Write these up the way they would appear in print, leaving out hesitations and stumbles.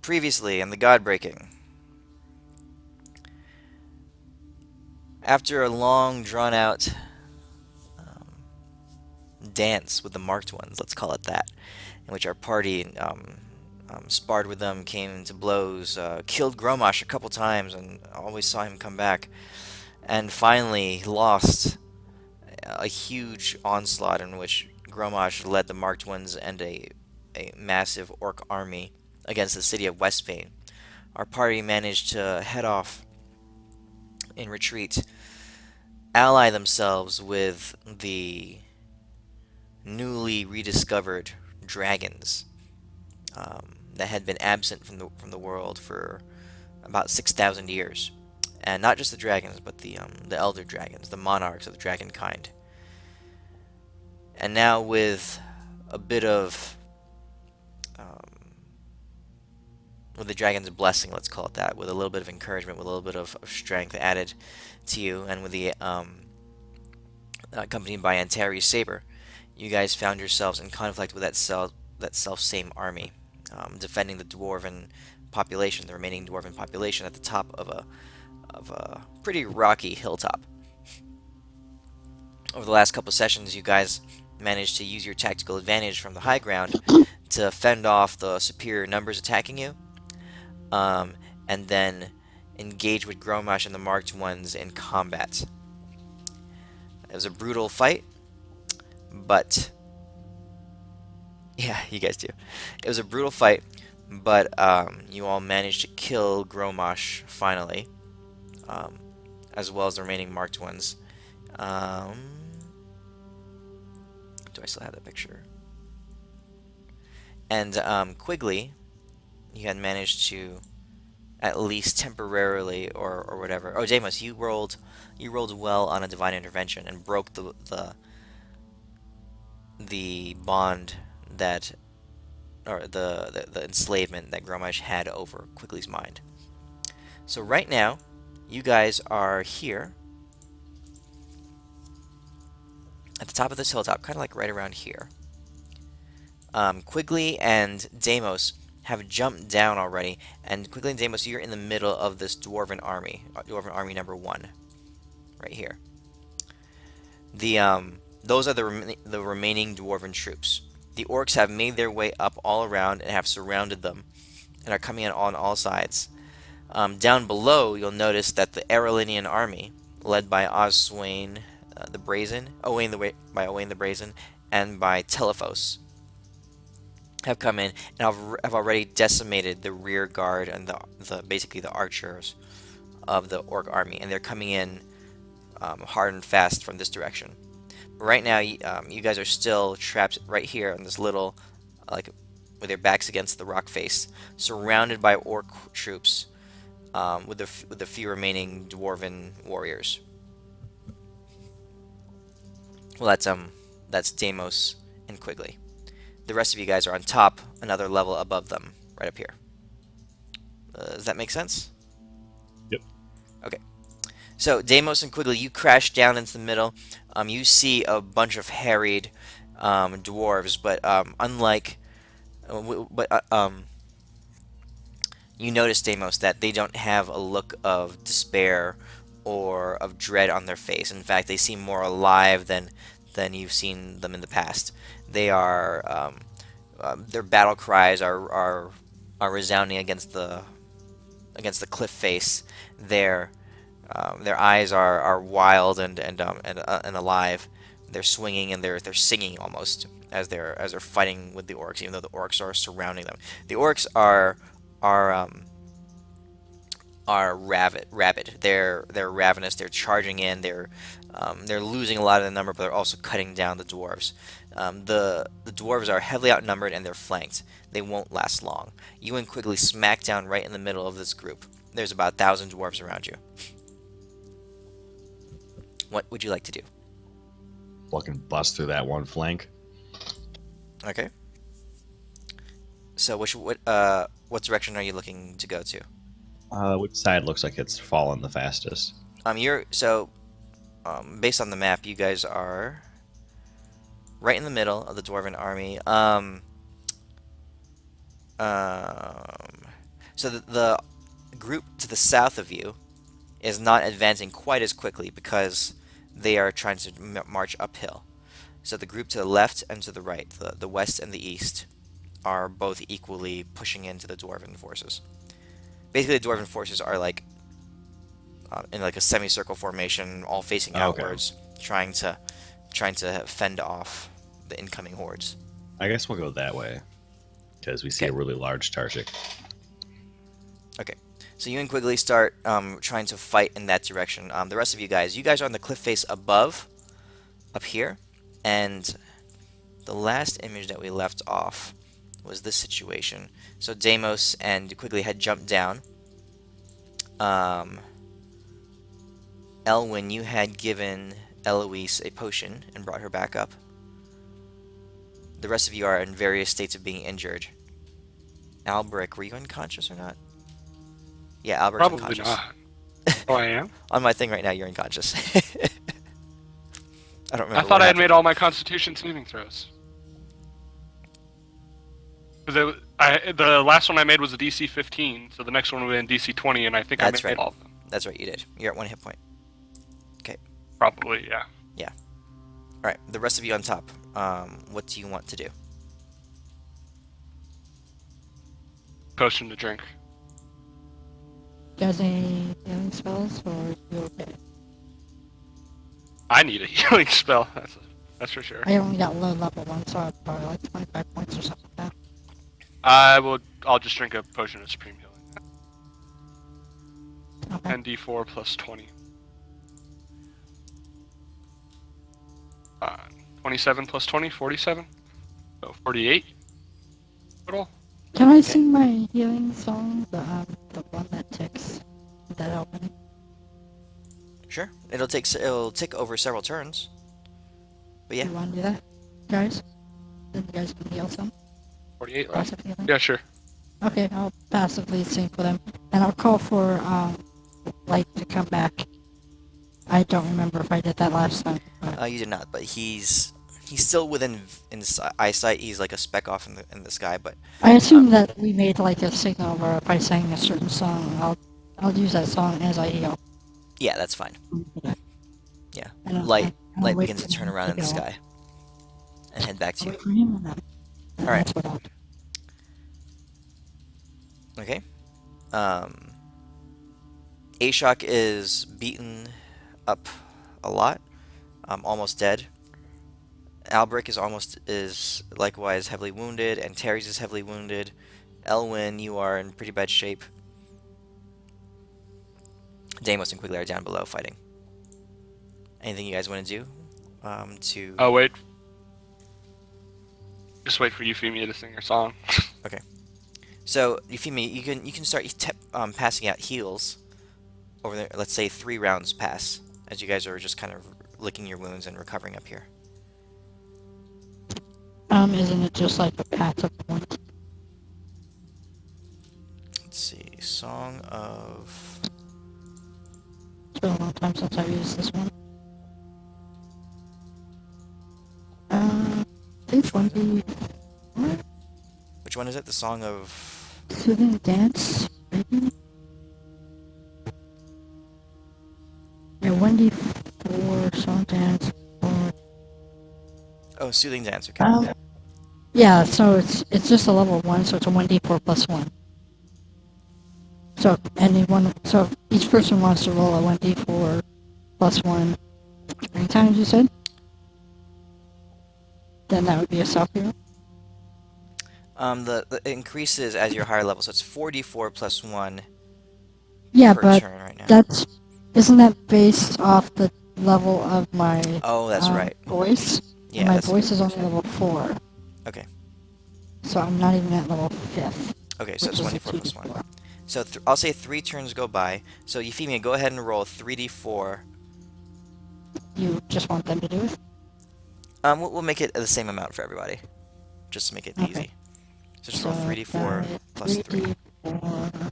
Previously in the GodBreaking. After a long, drawn-out dance with the Marked Ones, let's call it that, in which our party sparred with them, came into blows, killed Gromash a couple times, and always saw him come back, and finally lost a huge onslaught in which Gromash led the Marked Ones and a massive orc army against the city of Westvein. Our party managed to head off in retreat, ally themselves with the newly rediscovered dragons that had been absent from the world for about 6,000 years, and not just the dragons, but the elder dragons, the monarchs of the dragon kind. And now, with a bit of with the dragon's blessing, let's call it that, with a little bit of encouragement, with a little bit of strength added to you, and with the accompanied by Antari's saber, you guys found yourselves in conflict with that self-same army, defending the dwarven population, the remaining dwarven population, at the top of a pretty rocky hilltop. Over the last couple sessions, you guys managed to use your tactical advantage from the high ground to fend off the superior numbers attacking you, and then engage with Gromash and the Marked Ones in combat. It was a brutal fight, but yeah, you guys do. It was a brutal fight, but you all managed to kill Gromash finally, as well as the remaining Marked Ones. Do I still have that picture? And Quigley, you had managed to at least temporarily or whatever. Oh, Deimos, you rolled well on a divine intervention and broke the bond that, or the enslavement that Gromash had over Quigley's mind. So right now, you guys are here at the top of this hilltop, kind of like right around here. Quigley and Deimos have jumped down already, and Quigley and Deimos, you're in the middle of this dwarven army number 1, right here. Those are the remaining dwarven troops. The orcs have made their way up all around and have surrounded them, and are coming in on all sides. Down below, you'll notice that the Aralinian army, led by Oswain the Brazen, Owain the Brazen, and by Telephos, have come in and have already decimated the rear guard and basically the archers of the orc army, and they're coming in hard and fast from this direction. Right now, you guys are still trapped right here in this little, with your backs against the rock face, surrounded by orc troops, with the few remaining dwarven warriors. Well, that's Deimos and Quigley. The rest of you guys are on top, another level above them, right up here. Does that make sense? Yep. Okay. So, Deimos and Quigley, you crash down into the middle. You see a bunch of harried dwarves, but you notice, Deimos, that they don't have a look of despair or of dread on their face. In fact, they seem more alive than you've seen them in the past. They are their battle cries are resounding against the cliff face. Their eyes are wild and alive. They're swinging and they're singing almost as they're fighting with the orcs, even though the orcs are surrounding them. The orcs are rabid. They're ravenous. They're charging in. They're losing a lot of the number, but they're also cutting down the dwarves. The dwarves are heavily outnumbered and they're flanked. They won't last long. You and Quigley smack down right in the middle of this group. There's about 1,000 dwarves around you. What would you like to do? Fucking bust through that one flank. Okay. So what direction are you looking to go to? Which side looks like it's fallen the fastest? Based on the map, you guys are right in the middle of the dwarven army. So the group to the south of you is not advancing quite as quickly because they are trying to march uphill. So the group to the left and to the right, the west and the east, are both equally pushing into the dwarven forces. Basically, the dwarven forces are like in like a semicircle formation, all facing Okay. outwards, trying to fend off the incoming hordes. I guess we'll go that way because we see Okay. a really large Tarshik. Okay. So you and Quigley start trying to fight in that direction. The rest of you guys are on the cliff face above, up here, and the last image that we left off was this situation. So Deimos and Quigley had jumped down. Um, Elwyn, you had given Eloise a potion and brought her back up. The rest of you are in various states of being injured. Albric, were you unconscious or not? Yeah, Albric's Probably unconscious. not. Oh, I am? On my thing right now, you're unconscious. I don't I remember thought what I had made happened. all my Constitution saving throws. Because the last one I made was a DC 15, so the next one would have been DC 20, and I think That's I made right. all of them. That's right, you did. You're at 1 hit point. Okay. Probably, yeah. Yeah. Alright, the rest of you on top. What do you want to do? Potion to drink. You guys any healing spells, or are you okay? I need a healing spell. That's for sure. I only got low level one, so I'd probably like 25 points or something like I'll just drink a potion of supreme healing. that. Okay. 10d4 plus 20. 27 plus 20, 47. So 48 total. Can I sing my healing song, the one that ticks that opening? Sure. It'll tick over several turns. But yeah. You want to do that, guys? Then you guys can heal some 48 left. passive healing. Yeah, sure. Okay, I'll passively sing for them, and I'll call for Light to come back. I don't remember if I did that last time. But You did not, but he's still within eyesight. He's like a speck off in the sky, but I assume that we made like a signal where if I sang a certain song, I'll use that song as I heal. yeah, that's fine. Yeah. And I'll- Light I'll light wait begins to for turn him around in the get off. sky and head back to I'll you. wait for him, and then Alright. that's what I'll do. Okay. Ashok is beaten up a lot, almost dead. Albric is likewise heavily wounded, and Terry's is heavily wounded. Elwyn, you are in pretty bad shape. Deimos and Quigley are down below fighting. Anything you guys want to do? To Oh, wait. Just wait for Euphemia to sing her song. So Euphemia, you can start passing out heals over there. Let's say 3 rounds pass as you guys are just kind of licking your wounds and recovering up here. Isn't it just like a passive point? Let's see. Song of It's been a long time since I used this one. I think it's one D. which one is it? The Song of Soothing Dance, maybe? Yeah, 1D4 Song Dance. Oh, Soothing Dance. Okay. Yeah, so it's just a level 1, so it's a 1D4 plus 1. So so each person wants to roll a 1D4 plus 1 3 times, you said? Then that would be a self heal. The it increases as you're higher level, so it's 4d4 plus 1 Yeah, per but turn right now. isn't that based off the level of my Oh, that's right. voice? Yeah, And my that's voice is only level 4. Okay. So I'm not even at level 5th. Okay, so which it's is a 1d4 plus 1. 2d4. So I'll say 3 turns go by. So Euphemia, go ahead and roll 3d4. You just want them to do it? We'll make it the same amount for everybody, just to make it Okay. easy. So just roll 3d4 got it. plus 3. 3d4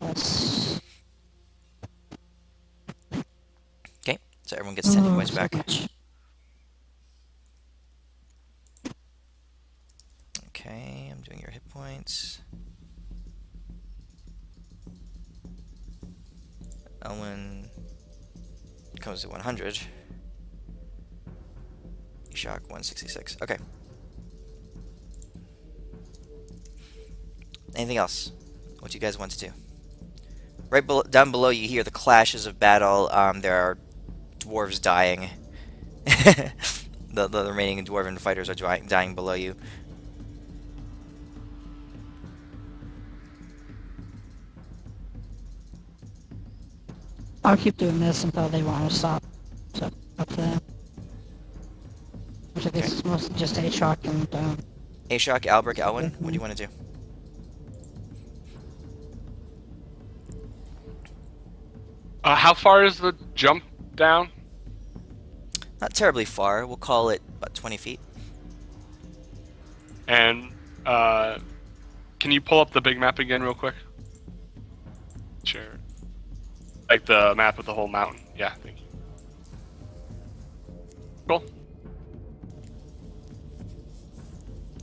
plus... Okay, so everyone gets 10 hit points so back. much. Okay, I'm doing your hit points. Elwyn comes to 100. Shock 166. Okay. Anything else? What do you guys want to do? Right down below, you hear the clashes of battle. There are dwarves dying. the remaining dwarven fighters are dying below you. I'll keep doing this until they want to stop. So, up to them. Which I guess is mostly just A-Shock and, Ashok, Albrecht, Elwyn, what do you want to do? How far is the jump down? Not terribly far. We'll call it about 20 feet. And can you pull up the big map again real quick? Sure. Like the map of the whole mountain. Yeah, thank you. Cool.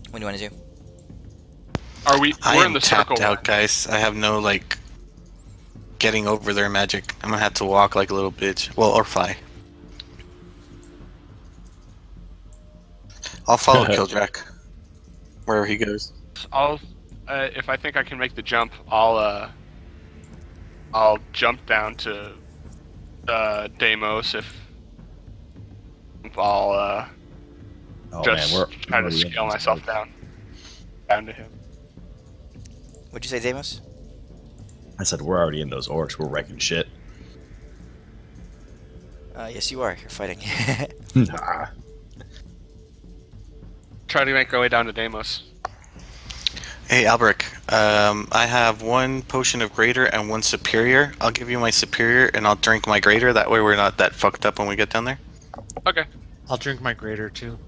What do you want to do? Are we? I We're am in the tapped circle. out, guys. I have no, like, getting over their magic. I'm gonna have to walk like a little bitch. Well, or fly. I'll follow Kildrak wherever he goes. I'll, if I think I can make the jump, I'll jump down to Deimos. If I'll Oh just man, we're try to already in scale this myself place. down to him. What'd you say, Deimos? I said we're already in those orcs. We're wrecking shit. Yes, you are. You're fighting. Nah. Try to make our way down to Deimos. Hey, Albrecht. I have one potion of greater and one superior. I'll give you my superior and I'll drink my greater. That way we're not that fucked up when we get down there. Okay. I'll drink my greater too.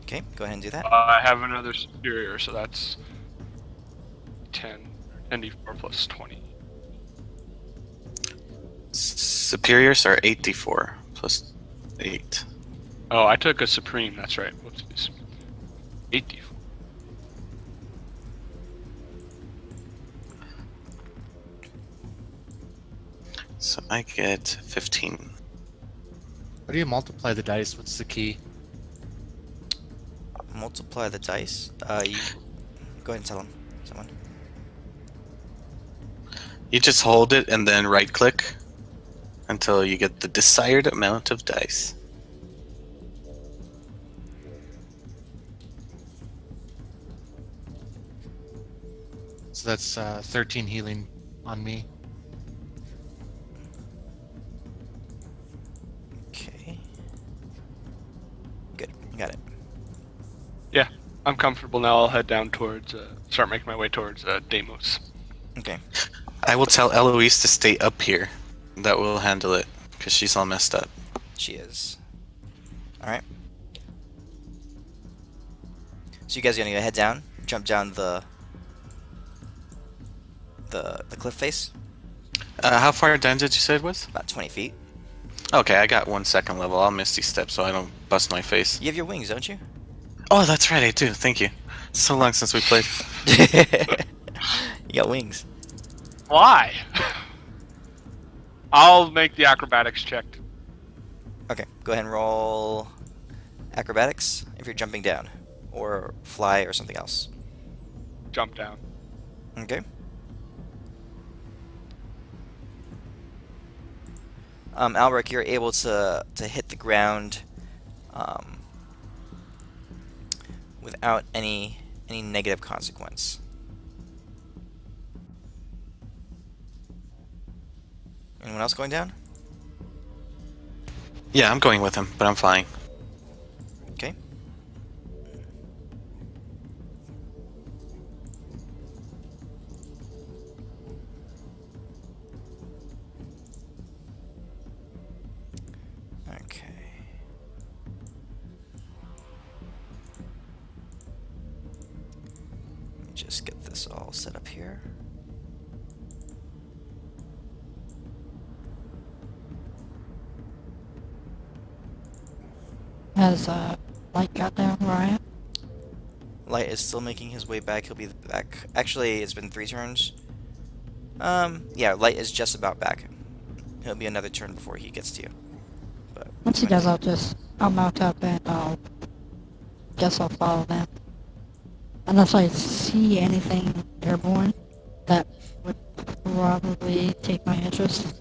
Okay, go ahead and do that. I have another superior, so that's 10d4 plus 20. Superiors are 8d4 plus 8. Oh, I took a supreme. That's right. Whoopsies. 8d4. So I get 15. How do you multiply the dice? What's the key? Multiply the dice. You go ahead and tell him. Someone. You just hold it and then right click until you get the desired amount of dice. So that's 13 healing on me. Okay. Good. Got it. Yeah, I'm comfortable now. I'll head down towards, start making my way towards Deimos. Okay. I will tell Eloise to stay up here. That will handle it because she's all messed up. She is. Alright. So you guys are gonna go head down, jump down the cliff face, How far down did you say it was? about 20 feet. Okay, I got 1 second level. I'll Misty Step so I don't bust my face. You have your wings, don't you? Oh, that's right, I do. Thank you. So long since we played. You got wings. Why? I'll make the acrobatics check. Okay, go ahead and roll acrobatics if you're jumping down, or fly, or something else. Jump down. Okay. Albrecht, you're able to hit the ground without any negative consequence. Anyone else going down? Yeah, I'm going with him, but I'm flying. Okay. Okay. Let me just get this all set up here. Has Light got down where I am? Light is still making his way back. He'll be back. Actually, it's been 3 turns. Yeah, Light is just about back. He'll be another turn before he gets to you. But Once he does, I'll mount up and I'll follow them. Unless I see anything airborne that would probably take my interest.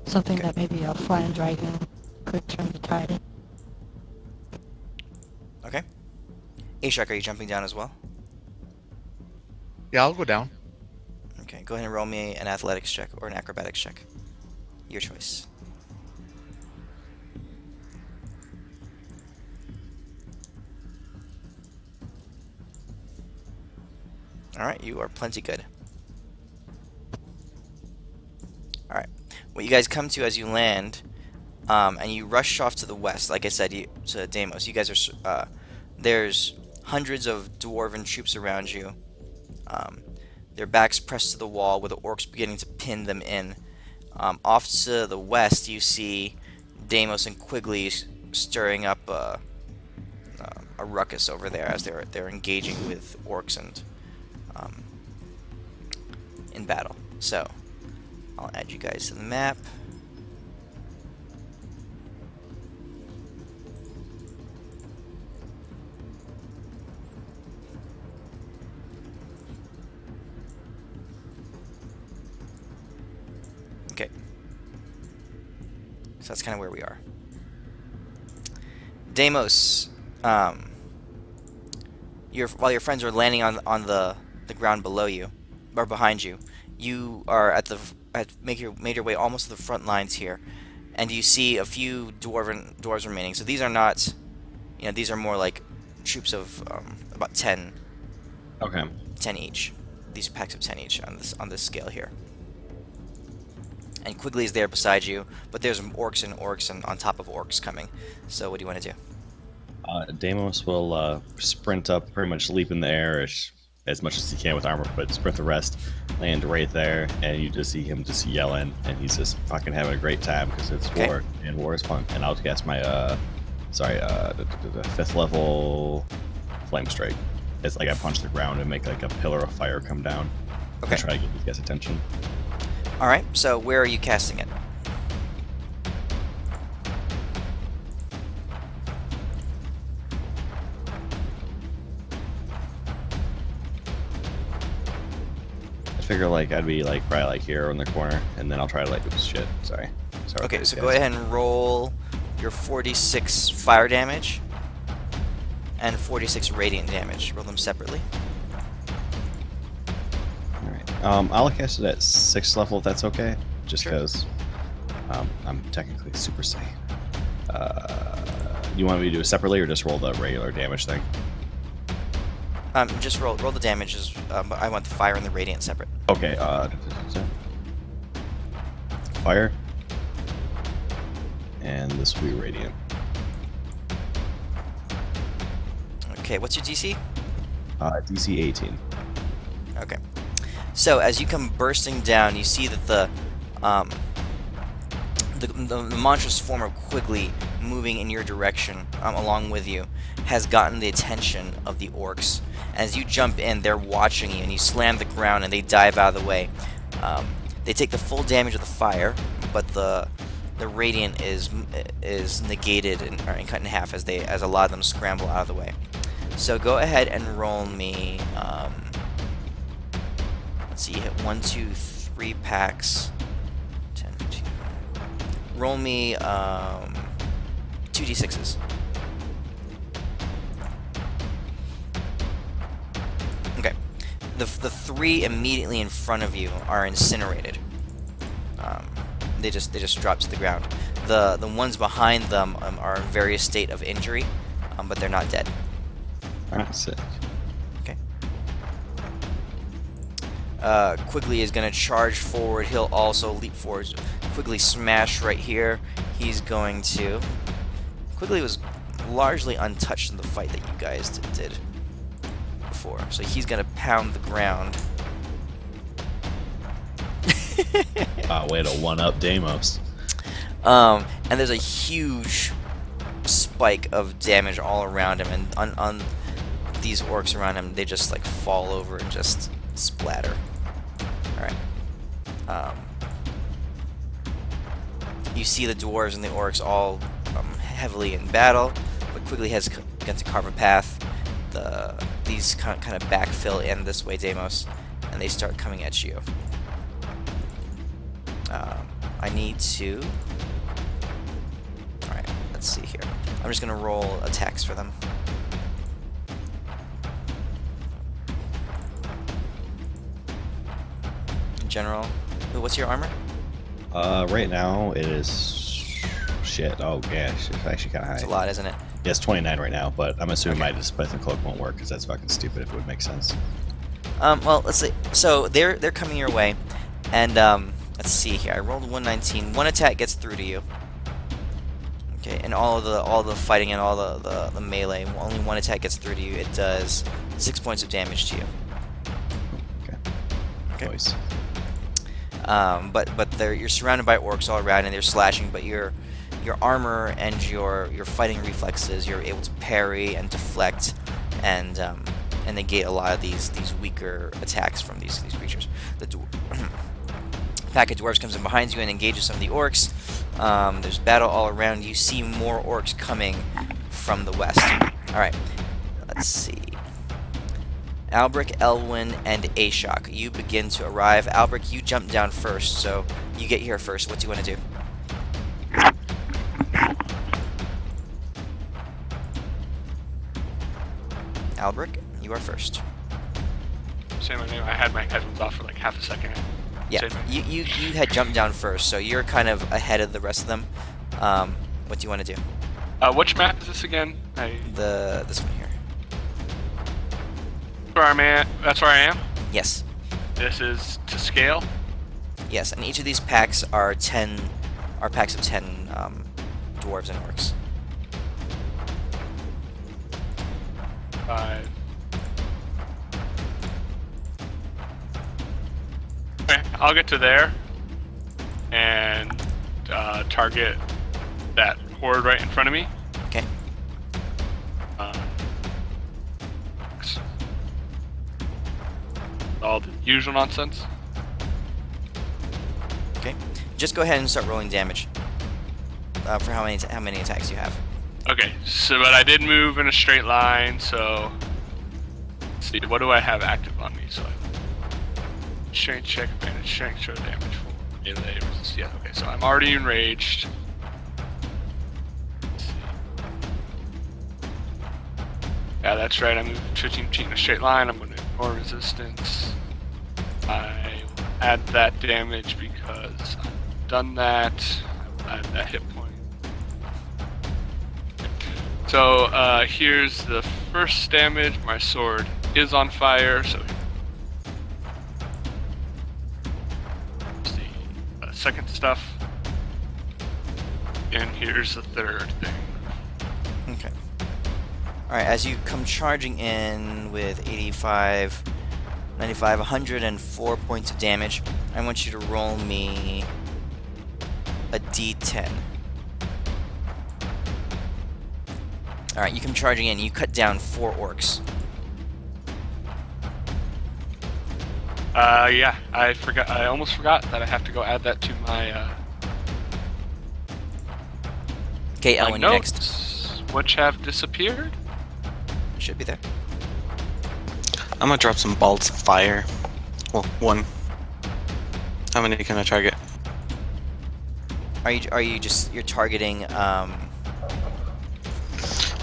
Something Okay. that maybe a flying dragon could turn the tide in. Okay. Ashok, are you jumping down as well? Yeah, I'll go down. Okay, go ahead and roll me an athletics check or an acrobatics check. Your choice. Alright, you are plenty good. Alright, what you guys come to as you land, and you rush off to the west, like I said, to Deimos. You guys are, there's hundreds of dwarven troops around you. Their backs pressed to the wall with the orcs beginning to pin them in. Off to the west, you see Deimos and Quigley stirring up a ruckus over there as they're engaging with orcs and in battle. So I'll add you guys to the map. Okay. So that's kind of where we are. Deimos, while your friends are landing on the ground below you, or behind you, you are made your way almost to the front lines here, and you see a few dwarves remaining. So these are not, these are more like troops of about 10 Okay. each. These packs of 10 each on this scale here. And Quigley is there beside you, but there's orcs and on top of orcs coming. So what do you want to do? Deimos will sprint up, pretty much leap in the air as much as he can with armor, but sprint the rest, land right there, and you just see him just yelling, and he's just fucking having a great time because it's Okay. war, and war is fun. And I'll cast my, the 5th level Flame Strike. It's like I punch the ground and make like a pillar of fire come down. Okay. And try to get these guys' attention. Alright, so where are you casting it? I figure like I'd be like probably like here in the corner, and then I'll try to like oops shit. Sorry. Okay, so go ahead and roll your 46 fire damage and 46 radiant damage. Roll them separately. Alright. I'll cast it at 6th level if that's okay. Just Sure. because I'm technically Super Saiyan. You want me to do it separately or just roll the regular damage thing? Just roll the damages, but I want the fire and the radiant separate. Okay, fire. And this will be radiant. Okay, what's your DC? DC 18. Okay. So as you come bursting down, you see that the monstrous form of Quigley moving in your direction, along with you, has gotten the attention of the orcs. As you jump in, they're watching you, and you slam the ground, and they dive out of the way. They take the full damage of the fire, but the radiant is negated and cut in half as a lot of them scramble out of the way. So go ahead and roll me. Let's see, you hit 1, 2, 3 packs. 10, 15. Roll me 2d6s. Okay. The 3 immediately in front of you are incinerated. They just drop to the ground. The ones behind them are in various state of injury, but they're not dead. Alright, sick. Okay. Quigley is going to charge forward. He'll also leap forward. Quigley smash right here. He's going to... Quigley was largely untouched in the fight that you guys did before. So he's going to pound the ground. Way to one-up Deimos. And there's a huge spike of damage all around him. And on these orcs around him, they just like fall over and just splatter. Alright. You see the dwarves and the orcs all heavily in battle, but quickly has begun to carve a path. These kind of backfill in this way, Deimos, and they start coming at you. I need to... Alright, let's see here. I'm just going to roll attacks for them. In general, what's your armor? Right now it is shit. Oh gosh, it's actually kind of high. It's a lot, isn't it? Yeah, it's 29 right now, but I'm assuming my Displacing Cloak won't work because that's fucking stupid. If it would make sense. Well, let's see. So they're coming your way, and let's see here. I rolled 119. One attack gets through to you. Okay, and all the fighting and all the melee. Only one attack gets through to you. It does 6 points of damage to you. Okay. Nice. But you're surrounded by orcs all around, and they're slashing. But your armor and your fighting reflexes, you're able to parry and deflect, and negate a lot of these weaker attacks from these creatures. The pack of dwarves comes in behind you and engages some of the orcs. There's battle all around. You see more orcs coming from the west. All right, let's see. Albric, Elwyn, and Ashok, you begin to arrive. Albric, you jump down first, so you get here first. What do you want to do? Albric, you are first. Say my name. I had my headphones off for like half a second. Yeah, you had jumped down first, so you're kind of ahead of the rest of them. What do you want to do? Which map is this again? This one here. Where I'm at. That's where I am. Yes. This is to scale. Yes, and each of these packs are packs of 10 dwarves and orcs. 5. Okay, I'll get to there and target that horde right in front of me. Okay. All the usual nonsense. Okay. Just go ahead and start rolling damage. For how many attacks you have. Okay, so but I did move in a straight line, so let's see, what do I have active on me? So strength check, advantage, strength, show damage for melee resist. Yeah, okay, so I'm already enraged. Let's see. Yeah, that's right, I'm switching cheating a straight line, I'm gonna ignore resistance. I will add that damage because I've done that. I will add that hit point. So here's the first damage. My sword is on fire, so here's the second stuff. And here's the third thing. Okay. Alright, as you come charging in with 85, 95, 104 points of damage, I want you to roll me a d10. Alright, you come charging in, you cut down 4 orcs. Yeah, I almost forgot that I have to go add that to my Okay, my Elwyn, you're next. notes, which have disappeared. Should be there. I'm gonna drop some balls of fire. Well, one. How many can I target? Are you just you're targeting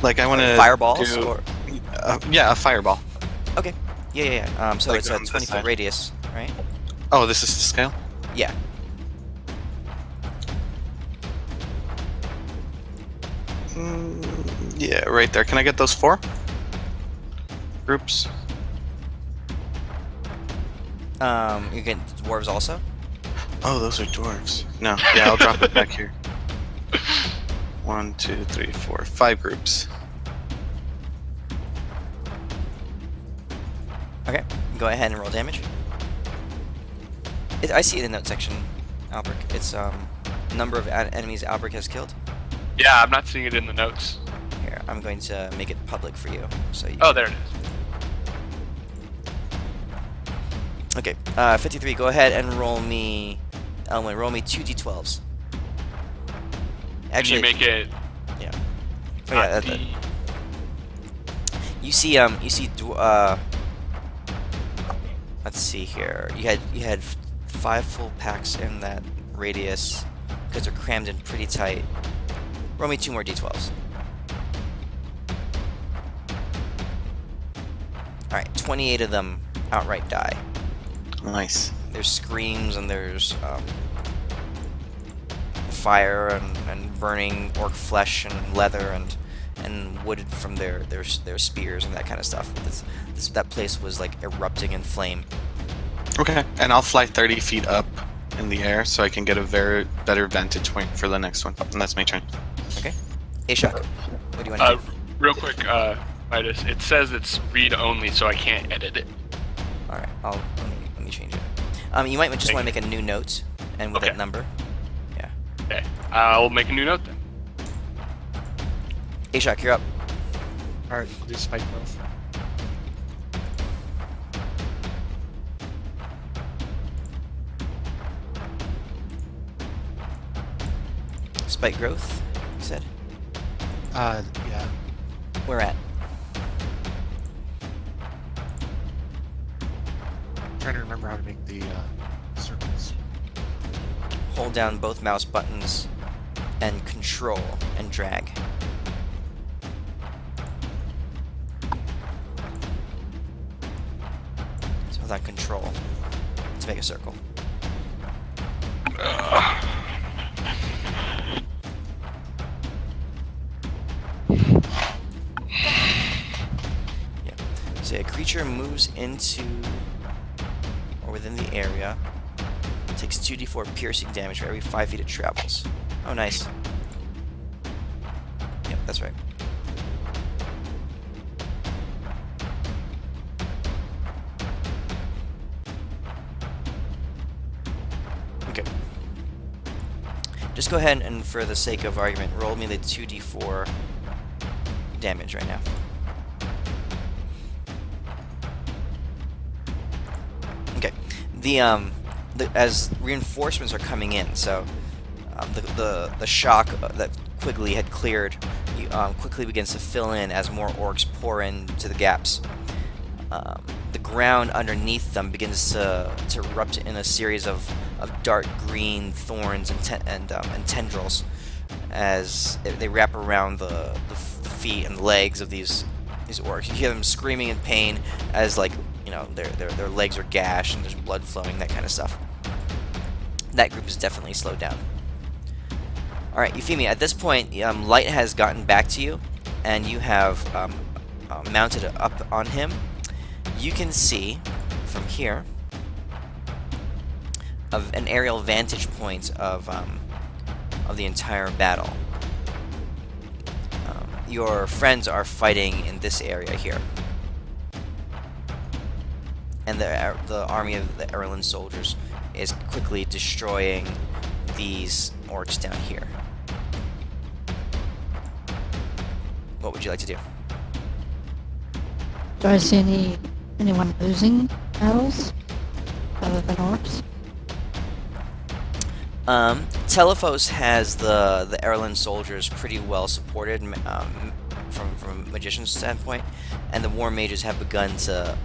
Like I want to fireballs or yeah, a fireball. okay. Yeah. So Like it's a on this 20-foot side. radius, right? Oh, this is the scale. Yeah. Yeah, right there. Can I get those 4 groups? You get dwarves also? Oh, those are dwarves. No, yeah, I'll drop it back here. 1, 2, 3, 4, 5 groups. Okay. Go ahead and roll damage. I see it in the note section, Albric. It's number of enemies Albric has killed. Yeah, I'm not seeing it in the notes. Here, I'm going to make it public for you. So you Oh, there it is. Okay, 53, go ahead and roll me... Elwyn, roll me 2 d12s. Actually, you make it. yeah. Oh, not yeah. D? You see, let's see here. You had 5 full packs in that radius because they're crammed in pretty tight. Roll me 2 more d12s. All right, 28 of them outright die. Nice. There's screams and there's fire and burning orc flesh and leather and wood from their spears and that kind of stuff. That place was like erupting in flame. Okay, and I'll fly 30 feet up in the air so I can get a very better vantage point for the next one. And that's my turn. Okay. Ashok, what do you want to do? Real quick, Midas. It says it's read only, so I can't edit it. All right, let me change it. You might just want to make a new note and with Okay. that number. Yeah. Okay. I'll make a new note then. Ashok, you're up. Alright, I'll do spike growth. Spike growth, you said. Yeah. Where at? I'm trying to remember how to make the circles. Hold down both mouse buttons and control and drag. So hold on control to make a circle. Yeah. So a creature moves into or within the area. Takes 2d4 piercing damage for every 5 feet it travels. Oh, nice. Yep, that's right. Okay. Just go ahead and, for the sake of argument, roll me the 2d4 damage right now. Okay. As reinforcements are coming in, so the shock that Quigley had cleared quickly begins to fill in as more orcs pour into the gaps. The ground underneath them begins to erupt in a series of dark green thorns and tendrils as they wrap around the feet and legs of these orcs. You hear them screaming in pain as, like, you know, their legs are gashed and there's blood flowing, that kind of stuff. That group is definitely slowed down. Alright, Euphemia, at this point, Light has gotten back to you, and you have mounted up on him. You can see, from here, an aerial vantage point of the entire battle. Your friends are fighting in this area here. And the army of the Erlen soldiers is quickly destroying these orcs down here. What would you like to do? Do I see anyone losing battles other than orcs? Telephos has the Erlen soldiers pretty well supported from a magician's standpoint, and the war mages have begun to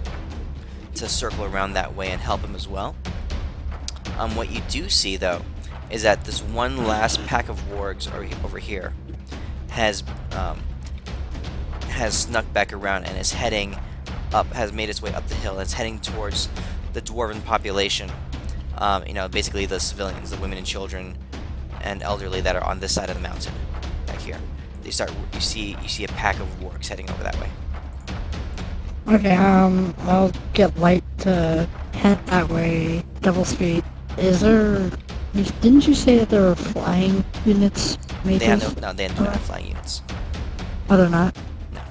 circle around that way and help him as well. What you do see, though, is that this one last pack of wargs over here has snuck back around and is heading up, has made its way up the hill, and it's heading towards the dwarven population. You know, basically the civilians, the women and children and elderly that are on this side of the mountain, back here. You see a pack of wargs heading over that way. Okay, I'll get Light to head that way, double speed. Didn't you say that there were flying units? They Mages? they have no flying units. Oh, they're not? No.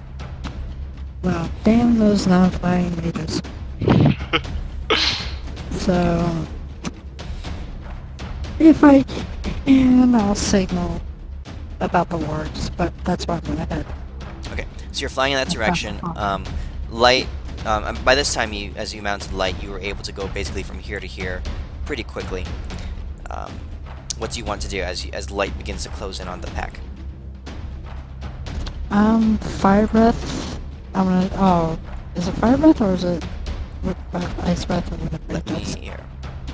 Well, damn those non-flying mages. So, if I can, I'll signal about the wards, but that's where I'm gonna head. Okay, so you're flying in that direction. Light, by this time, as you mounted Light, you were able to go basically from here to here pretty quickly. What do you want to do as light begins to close in on the pack? Fire breath. I'm gonna. Oh, is it fire breath or is it ice breath or whatever Let it me does? here.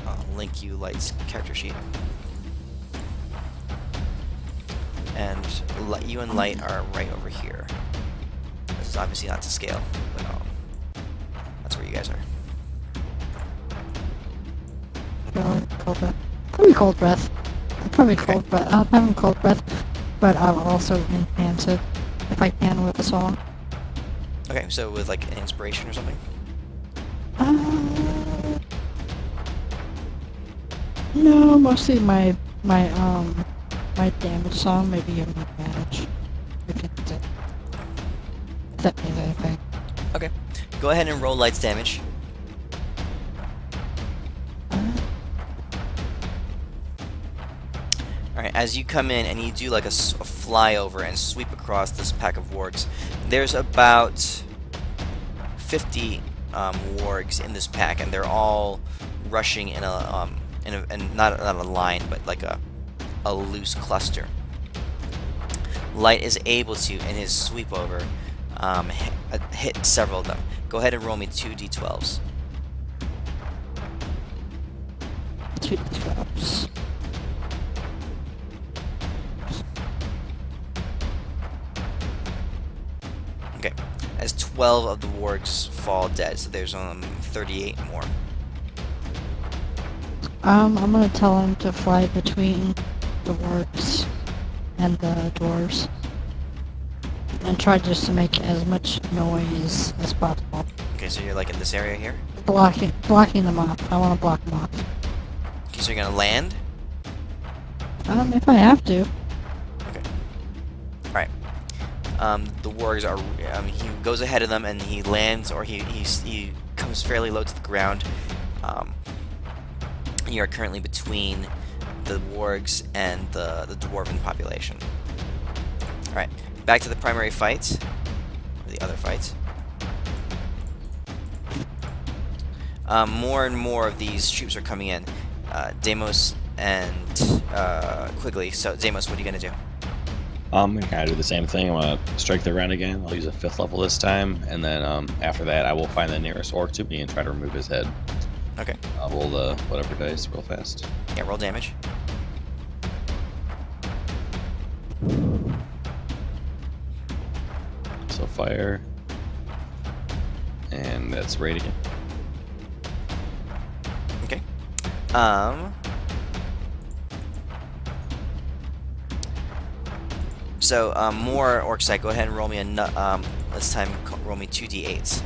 I'll link you Light's character sheet. And you and Light are right over here. This is obviously not to scale, but that's where you guys are. Cold breath. Probably cold breath. Probably cold breath. I'll have him cold breath, but I'll also enhance it if I can with a song. Okay, so with like an inspiration or something? No, mostly my damage song. Maybe give me damage. If that means anything. Okay. Go ahead and roll Light's damage. Alright, as you come in and you do like a flyover and sweep across this pack of wargs, there's about 50 wargs in this pack, and they're all rushing in a not a line, but like a loose cluster. Light is able to, in his sweep over, hit several of them. Go ahead and roll me 2d12s. 2d12s. Okay, as 12 of the wargs fall dead, so there's 38 more. I'm gonna tell him to fly between the wargs and the dwarves, and try just to make as much noise as possible. Okay, so you're like in this area here. Blocking them off. I want to block them off. Okay, so you're gonna land. If I have to. Okay. All right. The wargs are. He goes ahead of them and he lands, or he comes fairly low to the ground. You are currently between the wargs and the dwarven population. All right. Back to the primary fight, or the other fight. More and more of these troops are coming in. Deimos and Quigley. So, Deimos, what are you going to do? I'm gonna kind of do the same thing. I'm gonna strike the ground again. I'll use a 5th level this time, and then after that, I will find the nearest orc to me and try to remove his head. Okay. I'll roll the whatever dice real fast. Yeah, roll damage. So fire, and that's radiant. Okay. So, more orc side. Go ahead and roll me this time roll me 2d8s.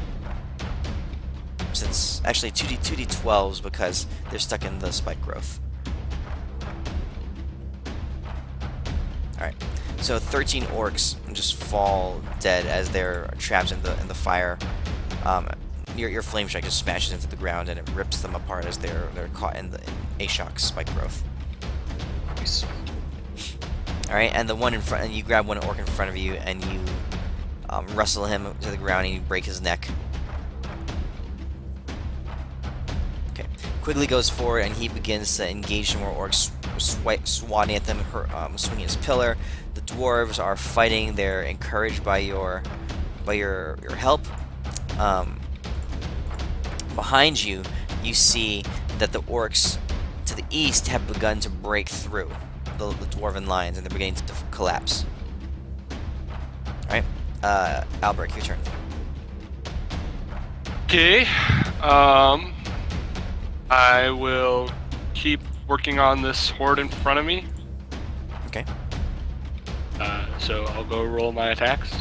Since actually 2d12s because they're stuck in the spike growth. All right. So 13 orcs just fall dead as they're trapped in the fire. Your flame strike just smashes into the ground and it rips them apart as they're caught in Ashok's spike growth. Nice. All right, and the one in front, and you grab one orc in front of you and you wrestle him to the ground and you break his neck. Okay, Quigley goes forward and he begins to engage some more orcs, swatting at them, swinging his pillar. The dwarves are fighting. They're encouraged by your help. Behind you, you see that the orcs to the east have begun to break through the dwarven lines, and they're beginning to collapse. All right, Albrecht, your turn. Okay. I will keep working on this horde in front of me. Okay. So I'll go roll my attacks.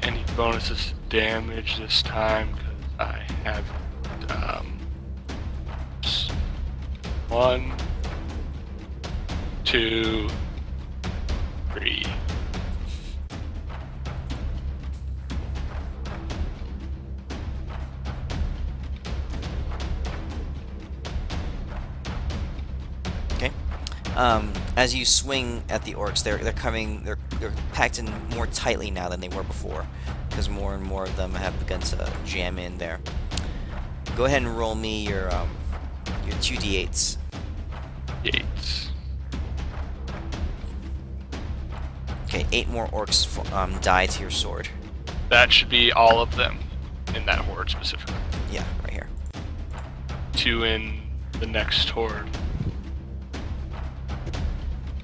Any bonuses damage this time because I have 1, 2, 3. Okay. As you swing at the orcs, they're packed in more tightly now than they were before, because more and more of them have begun to jam in there. Go ahead and roll me your 2d8s. Yates. Okay, 8 more orcs die to your sword. That should be all of them in that horde specifically. Yeah, right here. 2 in the next horde.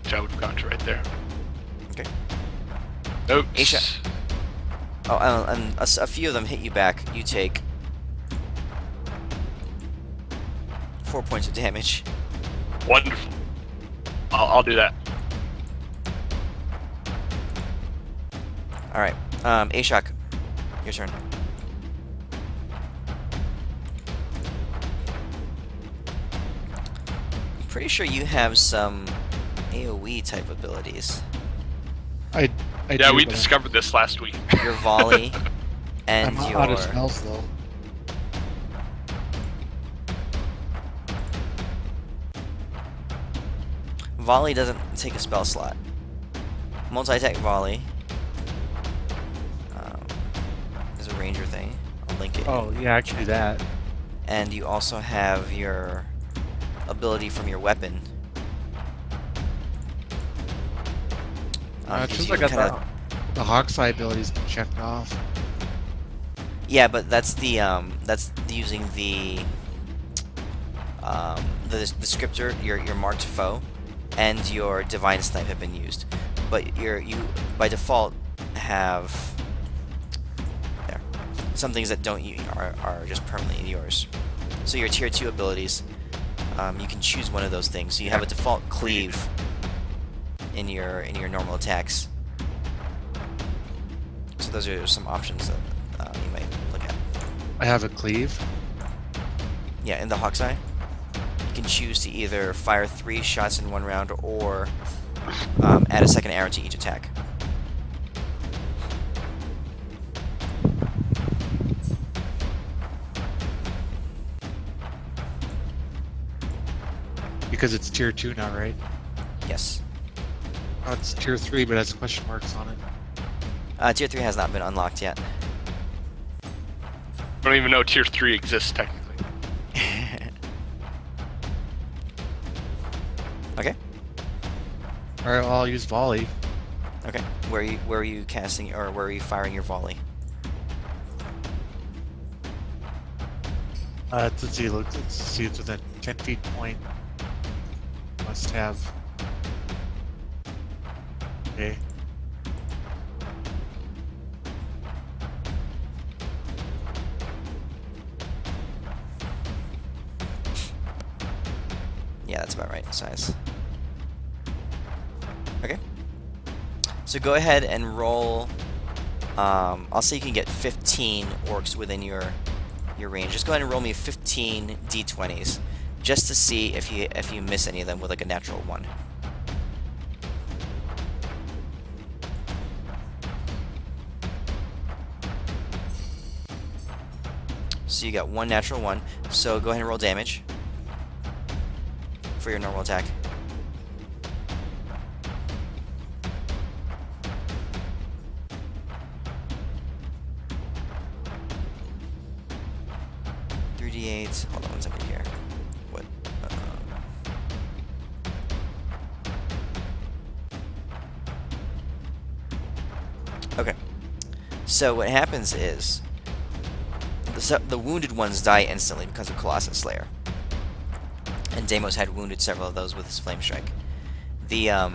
Which I would have gone to right there. Okay. Oops. Aisha. Oh, and a few of them hit you back. You take 4 points of damage. Wonderful. I'll do that. All right, Ashok, your turn. I'm pretty sure you have some AOE type abilities. I Yeah, do, we but discovered this last week. Your volley and I'm your out of spells though. volley doesn't take a spell slot. Multi-attack volley is a ranger thing. I'll link it. Oh yeah, I can do that. And you also have your ability from your weapon. It gives seems you like I kinda- thought the Hawkeye ability's been checked off. Yeah, but that's using the descriptor, your marked foe, and your divine snipe have been used. But you by default have there some things that don't are just permanently yours. So your tier 2 abilities, you can choose one of those things. So you have a default cleave in your normal attacks. So those are some options that you might look at. I have a cleave. Yeah, in the Hawk's Eye, you can choose to either fire 3 shots in 1 round or add a second arrow to each attack. Because it's tier 2 now, right? Yes. Oh, it's tier 3, but it has question marks on it. Tier 3 has not been unlocked yet. I don't even know tier 3 exists technically. Okay. Alright, well, I'll use volley. Okay. Where are you casting, or where are you firing your volley? Let's see, it's within 10 feet point. Must have. Okay. Yeah, that's about right size. Okay. So go ahead and roll. I'll say you can get 15 orcs within your range. Just go ahead and roll me 15 d20s, just to see if you miss any of them with like a natural 1. So you got 1 natural 1. So go ahead and roll damage for your normal attack. Hold on 1 second here. What? Okay. So what happens is the wounded ones die instantly because of Colossus Slayer. And Deimos had wounded several of those with his Flame Strike. The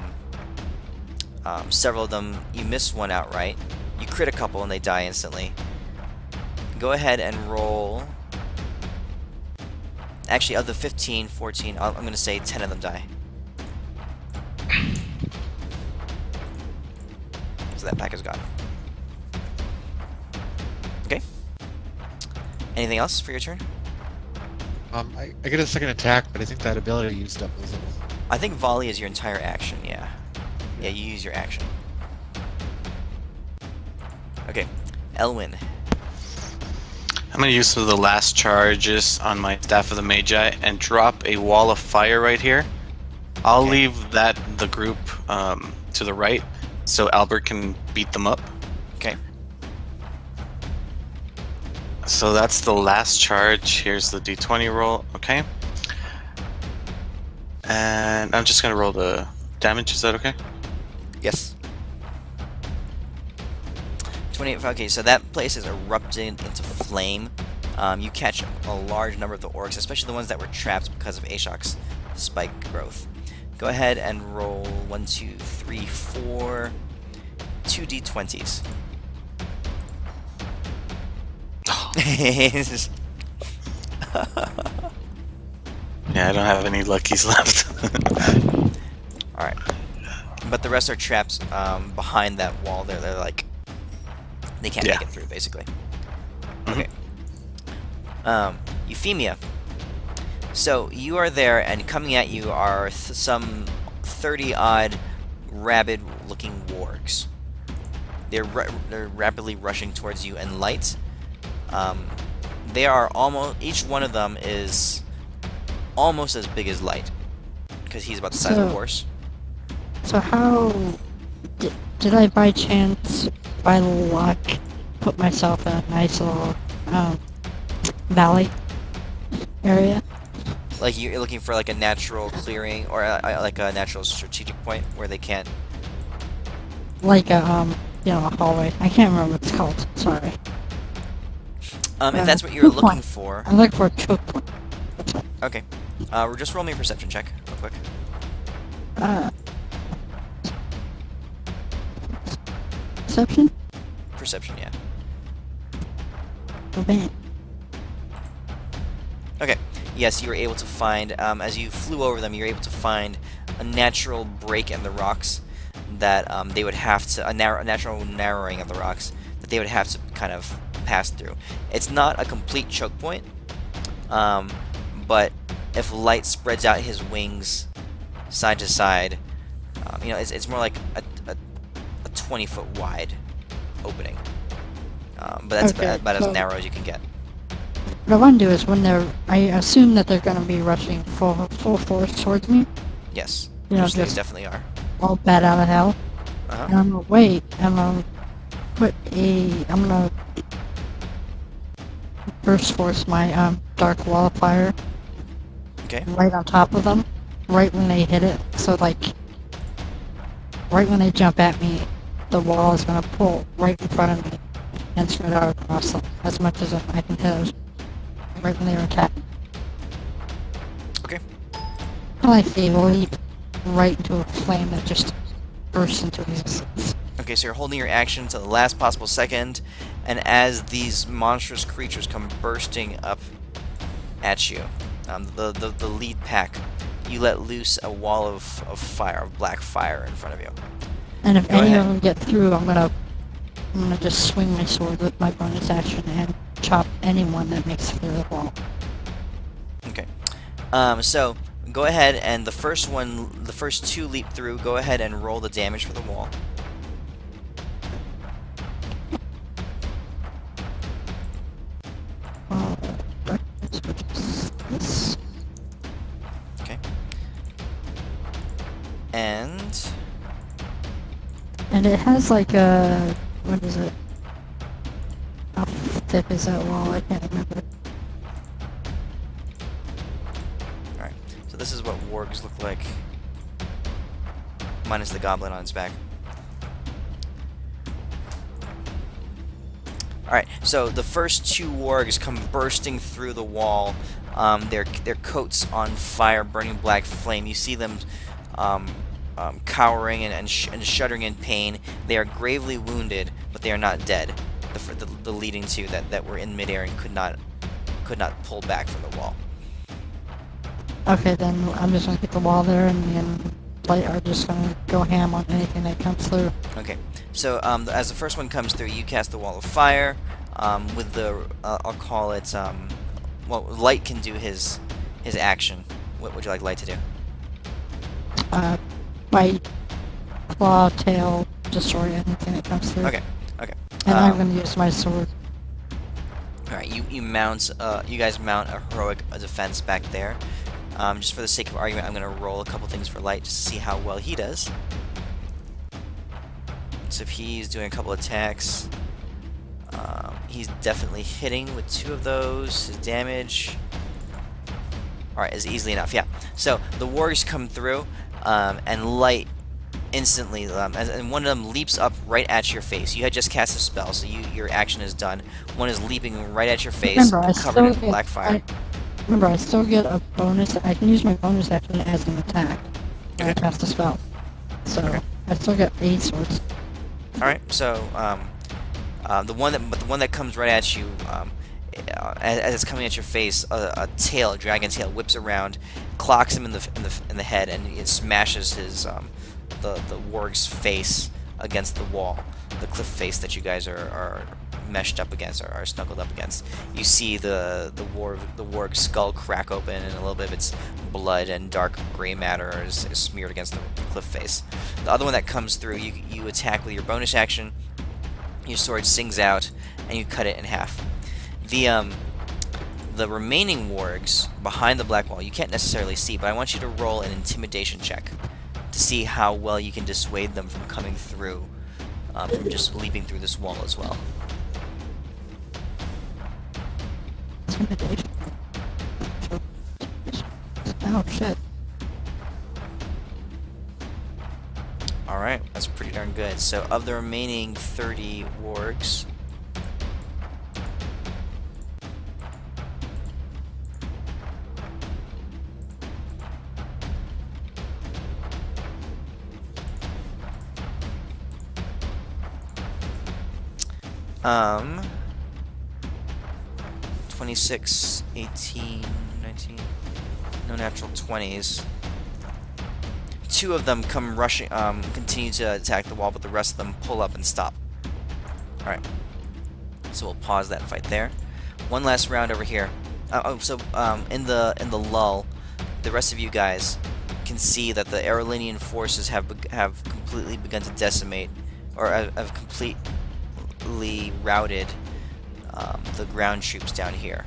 several of them, you miss one outright. You crit a couple and they die instantly. Go ahead and roll. Actually, of the 15, 14, I'm going to say 10 of them die. So that pack is gone. Okay. Anything else for your turn? I get a second attack, but I think that ability used up was it. I think volley is your entire action, yeah. Yeah, you use your action. Okay. Elwyn. I'm going to use some of the last charges on my Staff of the Magi and drop a wall of fire right here. I'll Okay. leave the group to the right so Albert can beat them up. Okay. So that's the last charge. Here's the d20 roll. Okay. And I'm just gonna roll the damage. Is that okay? Yes. 28. Okay, so that place is erupting into flame. You catch a large number of the orcs, especially the ones that were trapped because of Ashok's spike growth. Go ahead and roll 1, 2, 3, 4, 2 d20s. Yeah, I don't have any luckies left. Alright. But the rest are trapped behind that wall there. They're like... They can't make it through, basically. Okay. Euphemia. So, you are there, and coming at you are some 30-odd rabid-looking wargs. They're rapidly rushing towards you, and Light. They are almost... Each one of them is almost as big as Light. Because he's about the size of a horse. So how... Did I by chance, by luck, put myself in a nice little valley area? Like you're looking for like a natural clearing or like a natural strategic point where they can't... Like a, you know, a hallway. I can't remember what it's called, sorry. If that's what you're looking for... I'm looking for a choke point. Okay. Just roll me a perception check, real quick. Perception? Perception, yeah. Oh, man. Okay. Yes, you were able to find, as you flew over them, you were able to find a natural break in the rocks that they would have to... A natural narrowing of the rocks that they would have to kind of pass through. It's not a complete choke point, but if Light spreads out his wings side to side, you know, it's more like a 20-foot wide opening. But that's about as narrow as you can get. What I want to do is when they're... I assume that they're going to be rushing full force towards me. Yes. You know, They just definitely are. all bat out of hell. Uh-huh. And I'm going to wait, and I'm going to burst force my dark wall of fire Okay. right on top of them, right when they hit it. So, like, right when they jump at me, the wall is going to pull right in front of me and spread out across them as much as I can hit right when they're attacking. Okay. I like they leap right into a flame that just bursts into existence. Okay, so you're holding your action to the last possible second, and as these monstrous creatures come bursting up at you, the lead pack, you let loose a wall of fire, of black fire in front of you. And if Go any ahead. of them get through, I'm gonna just swing my sword with my bonus action and chop anyone that makes it through the wall. Okay. So go ahead and the first two leap through. Go ahead and roll the damage for the wall. Which is this. Okay. And And it has like a... what is it? How thick is that wall? I can't remember. alright. So this is what wargs look like. Minus the goblin on its back. Alright, so the first two wargs come bursting through the wall. Their coats on fire, burning black flame. You see them cowering and shuddering in pain. They are gravely wounded, but they are not dead. The leading two that were in midair and could not pull back from the wall. Okay, then I'm just gonna get the wall there, and then Light are just gonna go ham on anything that comes through. Okay, so as the first one comes through, you cast the wall of fire. With the I'll call it well, Light can do his action. What would you like Light to do? Bite, claw, tail, destroy anything that comes through. Okay, okay. And I'm gonna use my sword. All right, you mount you guys mount a heroic defense back there. Just for the sake of argument, I'm gonna roll a couple things for Light just to see how well he does. So if he's doing a couple attacks, he's definitely hitting with 2 of those. His damage Alright, is easily enough, yeah. So, the warriors come through, and light instantly, and one of them leaps up right at your face. You had just cast a spell, so your action is done. One is leaping right at your face, Remember, I covered in still black fire. Remember, I still get a bonus. I can use my bonus action as an attack when I cast a spell. So I still get 8 swords. Alright, so, the one that comes right at you, as it's coming at your face, a dragon tail, whips around, clocks him in the head, and it smashes his the warg's face against the wall, the cliff face that you guys are meshed up against, or are snuggled up against. You see the warg's skull crack open, and a little bit of its blood and dark gray matter is smeared against the cliff face. The other one that comes through, you attack with your bonus action. Your sword sings out, and you cut it in half. The remaining wargs behind the black wall you can't necessarily see, but I want you to roll an intimidation check to see how well you can dissuade them from coming through, from just leaping through this wall as well. Intimidation. Oh shit. Alright, that's pretty darn good. So, of the remaining 30 wargs, um, 26, 18, 19, no natural 20s. 2 of them come rushing, continue to attack the wall, but the rest of them pull up and stop. Alright. So we'll pause that fight there. One last round over here. In the lull, the rest of you guys can see that the Aerolinian forces have completely begun to decimate, or have completely routed the ground troops down here.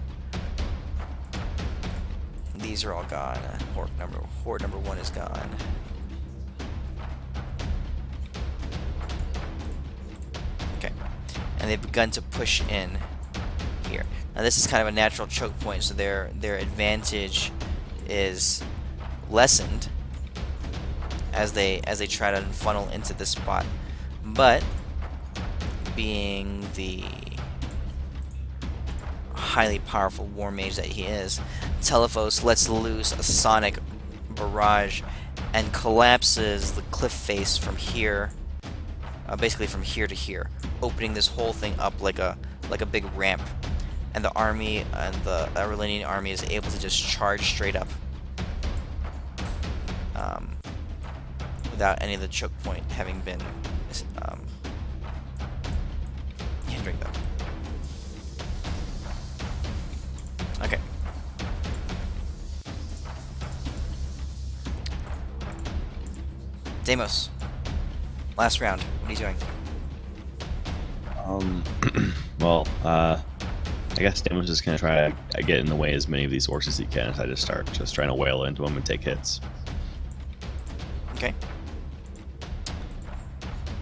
These are all gone. Horde number 1 is gone. Okay. And they've begun to push in here. Now this is kind of a natural choke point, so their advantage is lessened as they try to funnel into this spot. But being the highly powerful war mage that he is, Telephos lets loose a sonic barrage and collapses the cliff face from here, basically from here to here, opening this whole thing up like a big ramp. And the army, and the Aurelian army, is able to just charge straight up, without any of the choke point having been hindering them. Okay. Deimos, last round. What are you doing? Well, I guess Deimos is gonna try to get in the way as many of these orcs as he can as I just start trying to wail into them and take hits. Okay.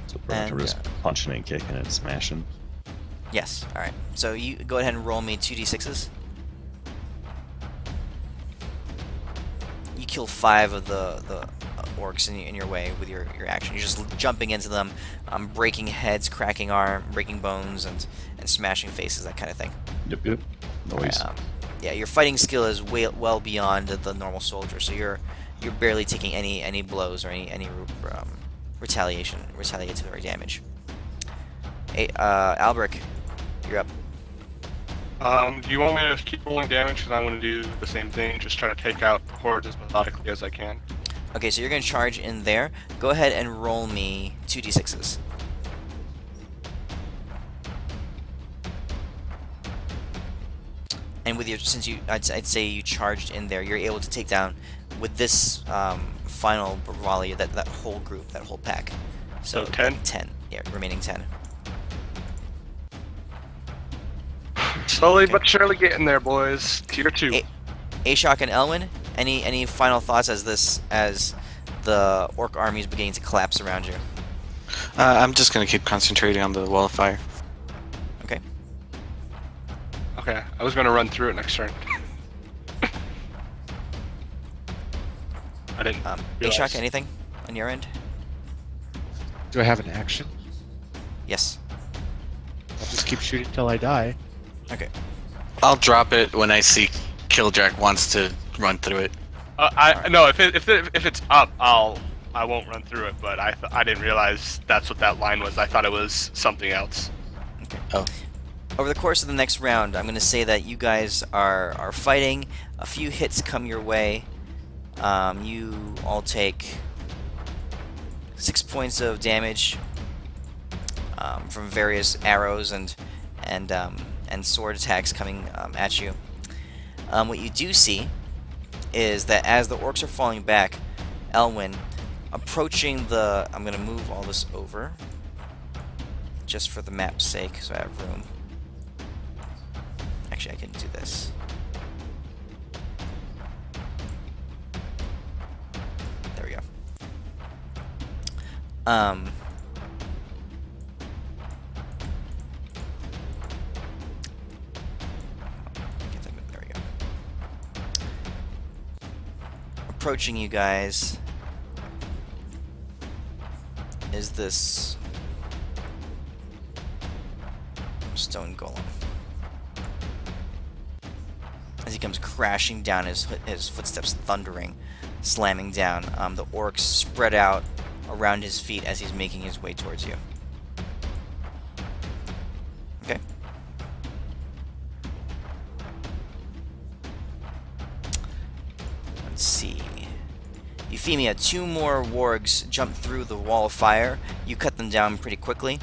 So pretty much just punching and kicking and smashing. Yes. All right. So you go ahead and roll me 2d6s. You kill 5 of the orcs in your way with your action. You're just jumping into them, breaking heads, cracking arm, breaking bones, and smashing faces, that kind of thing. Yep. Noise. Yeah, your fighting skill is well beyond the normal soldier, so you're barely taking any blows or any retaliatory damage. Hey, Albrecht, you're up. Do you want me to keep rolling damage? Because I want to do the same thing, just try to take out hordes as methodically as I can. Okay, so you're going to charge in there. Go ahead and roll me 2d6s. And with I'd say you charged in there, you're able to take down, with this final volley, that whole group, that whole pack. So 10? 10, yeah, remaining 10. Slowly but surely getting there, boys. Tier 2. Ashok and Elwyn, any final thoughts as the orc army is beginning to collapse around you? I'm just gonna keep concentrating on the wall of fire. Okay. Okay, I was going to run through it next turn. I didn't. Ashok, realize. anything on your end? Do I have an action? Yes. I'll just keep shooting till I die. Okay. I'll drop it when I see Killjack wants to run through it. No, if it's up, I won't run through it. But I didn't realize that's what that line was. I thought it was something else. Okay. Oh. Over the course of the next round, I'm going to say that you guys are fighting. A few hits come your way. You all take 6 points of damage from various arrows and sword attacks coming at you. What you do see is that as the orcs are falling back, Elwyn, approaching the... I'm going to move all this over just for the map's sake, so I have room. Actually, I can do this. There we go. There we go. Approaching you guys is this stone golem. As he comes crashing down, his footsteps thundering, slamming down. The orcs spread out around his feet as he's making his way towards you. Okay. Let's see. Euphemia, 2 more wargs jump through the wall of fire. You cut them down pretty quickly.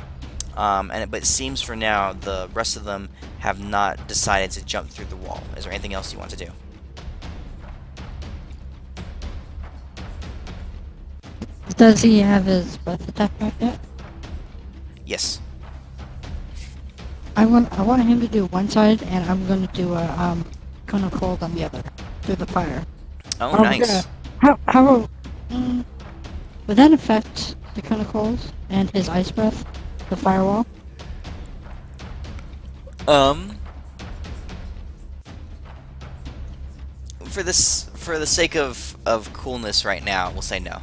But it seems for now the rest of them have not decided to jump through the wall. Is there anything else you want to do? Does he have his breath attack back yet? Yes. I want him to do one side, and I'm going to do a cone of cold on the other through the fire. Oh, Oh, nice. yeah. How would that affect the cone of cold and his ice breath, the firewall? For the sake of coolness right now, we'll say no.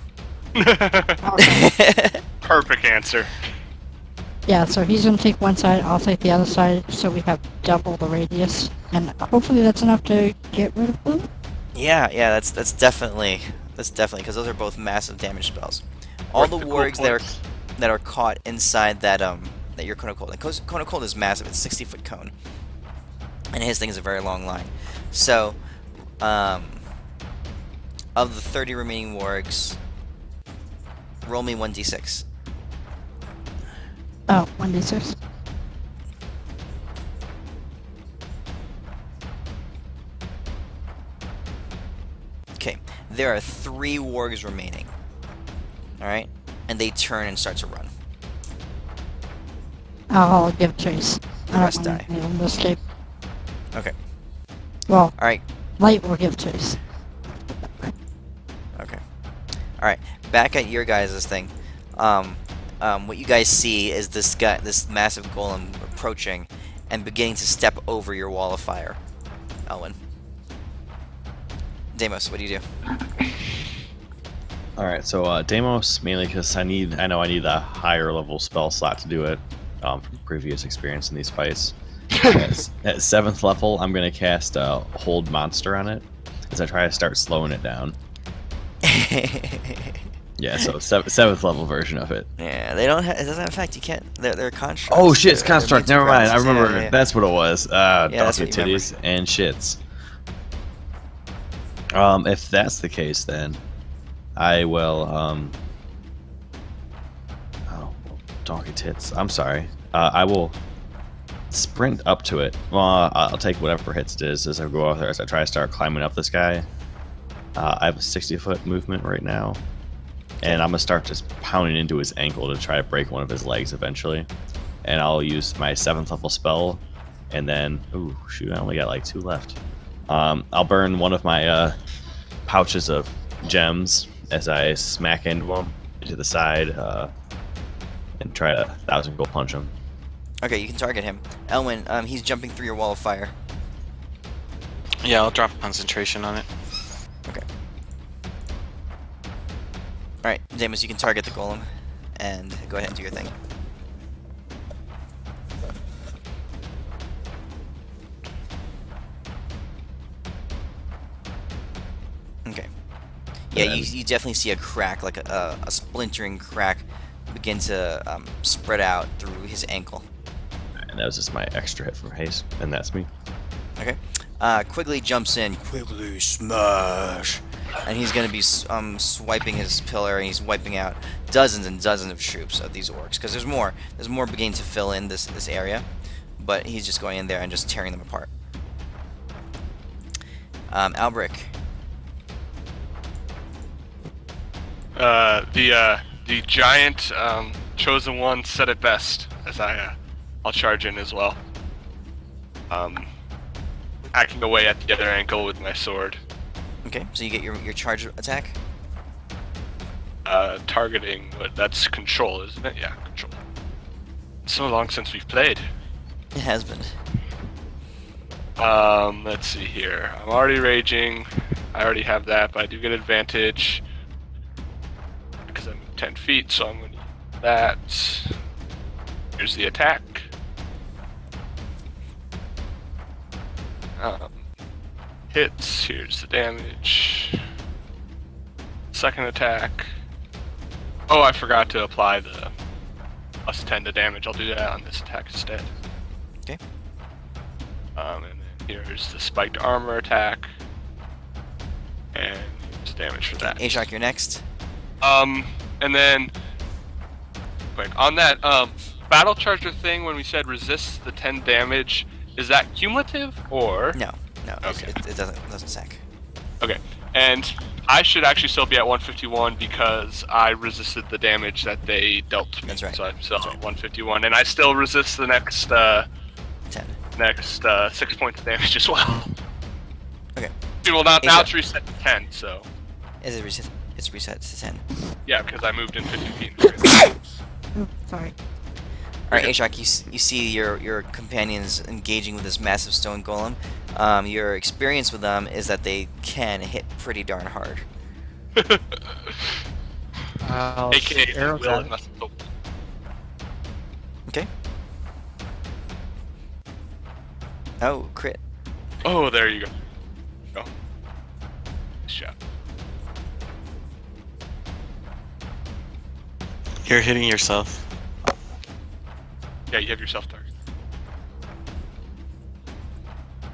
Perfect answer. Yeah, so he's going to take one side, I'll take the other side, so we have double the radius, and hopefully that's enough to get rid of them. Yeah, that's definitely because those are both massive damage spells. All the Worth the cool wargs points. that are caught inside that your cone of cold. And cone of cold is massive. It's a 60-foot cone, and his thing is a very long line. So, of the 30 remaining wargs, roll me 1d6. Oh, 1d6. Okay, there are 3 wargs remaining. All right, and they turn and start to run. I'll give chase. The rest I don't die. want anyone to escape. Okay. Well, All right. light will give chase. Okay. All right. Back at your guys' thing. What you guys see is this massive golem approaching and beginning to step over your wall of fire. Elwyn. Deimos, what do you do? All right, so Deimos mainly because I know I need a higher level spell slot to do it from previous experience in these fights. At 7th level, I'm gonna cast Hold Monster on it as I try to start slowing it down. Yeah, so 7th level version of it. Yeah, they don't. It doesn't have effect. You can't. They're constructs. Oh shit, it's They're construct. means of Never mind. I process. remember. Yeah. That's what it was. that's Donkey what you titties and shits. If that's the case, then I will. Oh, donkey tits. I'm sorry. I will sprint up to it. Well, I'll take whatever hits it is as I go out there as I try to start climbing up this guy. I have a 60-foot movement right now. And I'm going to start just pounding into his ankle to try to break one of his legs eventually. And I'll use my 7th level spell. And then, ooh, shoot, I only got like 2 left. I'll burn one of my pouches of gems as I smack into him to the side and try to 1,000 gold punch him. Okay, you can target him. Elwyn, he's jumping through your wall of fire. Yeah, I'll drop concentration on it. Okay. Alright, Damus, you can target the golem and go ahead and do your thing. Okay. Yeah, you definitely see a crack, like a splintering crack begin to spread out through his ankle. And that was just my extra hit from haste, and that's me. Okay. Quigley jumps in. Quigley smash! And he's going to be swiping his pillar, and he's wiping out dozens and dozens of troops of these orcs. Because there's more. There's more beginning to fill in this area. But he's just going in there and just tearing them apart. Albric. The giant chosen one said it best, as I'll charge in as well. Hacking away at the other ankle with my sword. Okay, so you get your charge attack. Targeting, that's control, isn't it? Yeah, control. So long since we've played. It has been. Let's see here. I'm already raging. I already have that, but I do get advantage because I'm 10 feet, so I'm going to use that. Here's the attack. Hits. Here's the damage. Second attack. Oh, I forgot to apply the +10 to damage. I'll do that on this attack instead. Okay. And then here's the spiked armor attack. And here's damage for that. Ashok, you're next. And then quick on that battle charger thing when we said resists the 10 damage, is that cumulative or No, Okay. it doesn't sack. Okay. And I should actually still be at 151 because I resisted the damage that they dealt to me. That's right. So I'm still at 151, and I still resist the next 10. 6 points of damage as well. Okay. Well, now it's reset to 10, so Is it reset? It's reset to 10. yeah, because I moved in 50 feet. Oh, sorry. Alright, Ashok, you see your companions engaging with this massive stone golem. Your experience with them is that they can hit pretty darn hard. I'll AKA arrow will that. must hope. Okay. Oh, crit. Oh, there you go. Nice shot. You're hitting yourself. Yeah, you have yourself target.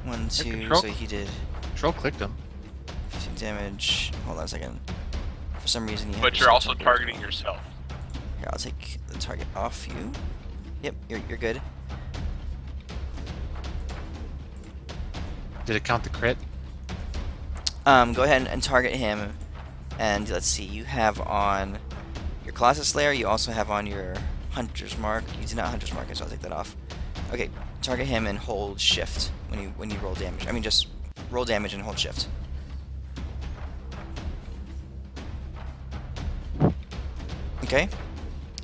1, 2, control. so he did Control clicked him. 15 damage. Hold on a second. For some reason you have But you're yourself also targeted. targeting yourself. Here, I'll take the target off you. Yep, you're good. Did it count the crit? Go ahead and target him. And let's see, you have on your Colossus Slayer, you also have on your Hunter's Mark. You do not Hunter's Mark, so I'll take that off. Okay, target him and hold shift when you roll damage. I mean, just roll damage and hold shift. Okay,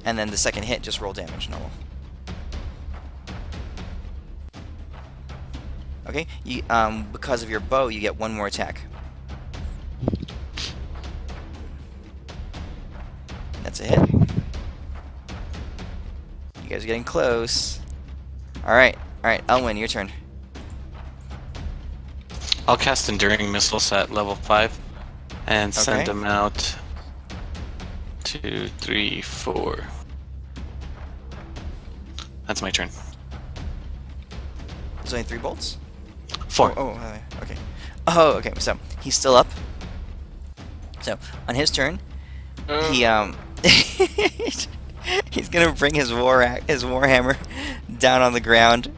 and then the second hit, just roll damage, normal. Okay, you because of your bow, you get one more attack. That's a hit. You guys are getting close. Alright, Elwyn, your turn. I'll cast Enduring Missiles at level 5 and send Okay. them out 2, 3, 4. That's my turn. There's only 3 bolts? 4. Okay. Oh, okay, so he's still up. So, on his turn, he he's gonna bring his warhammer down on the ground.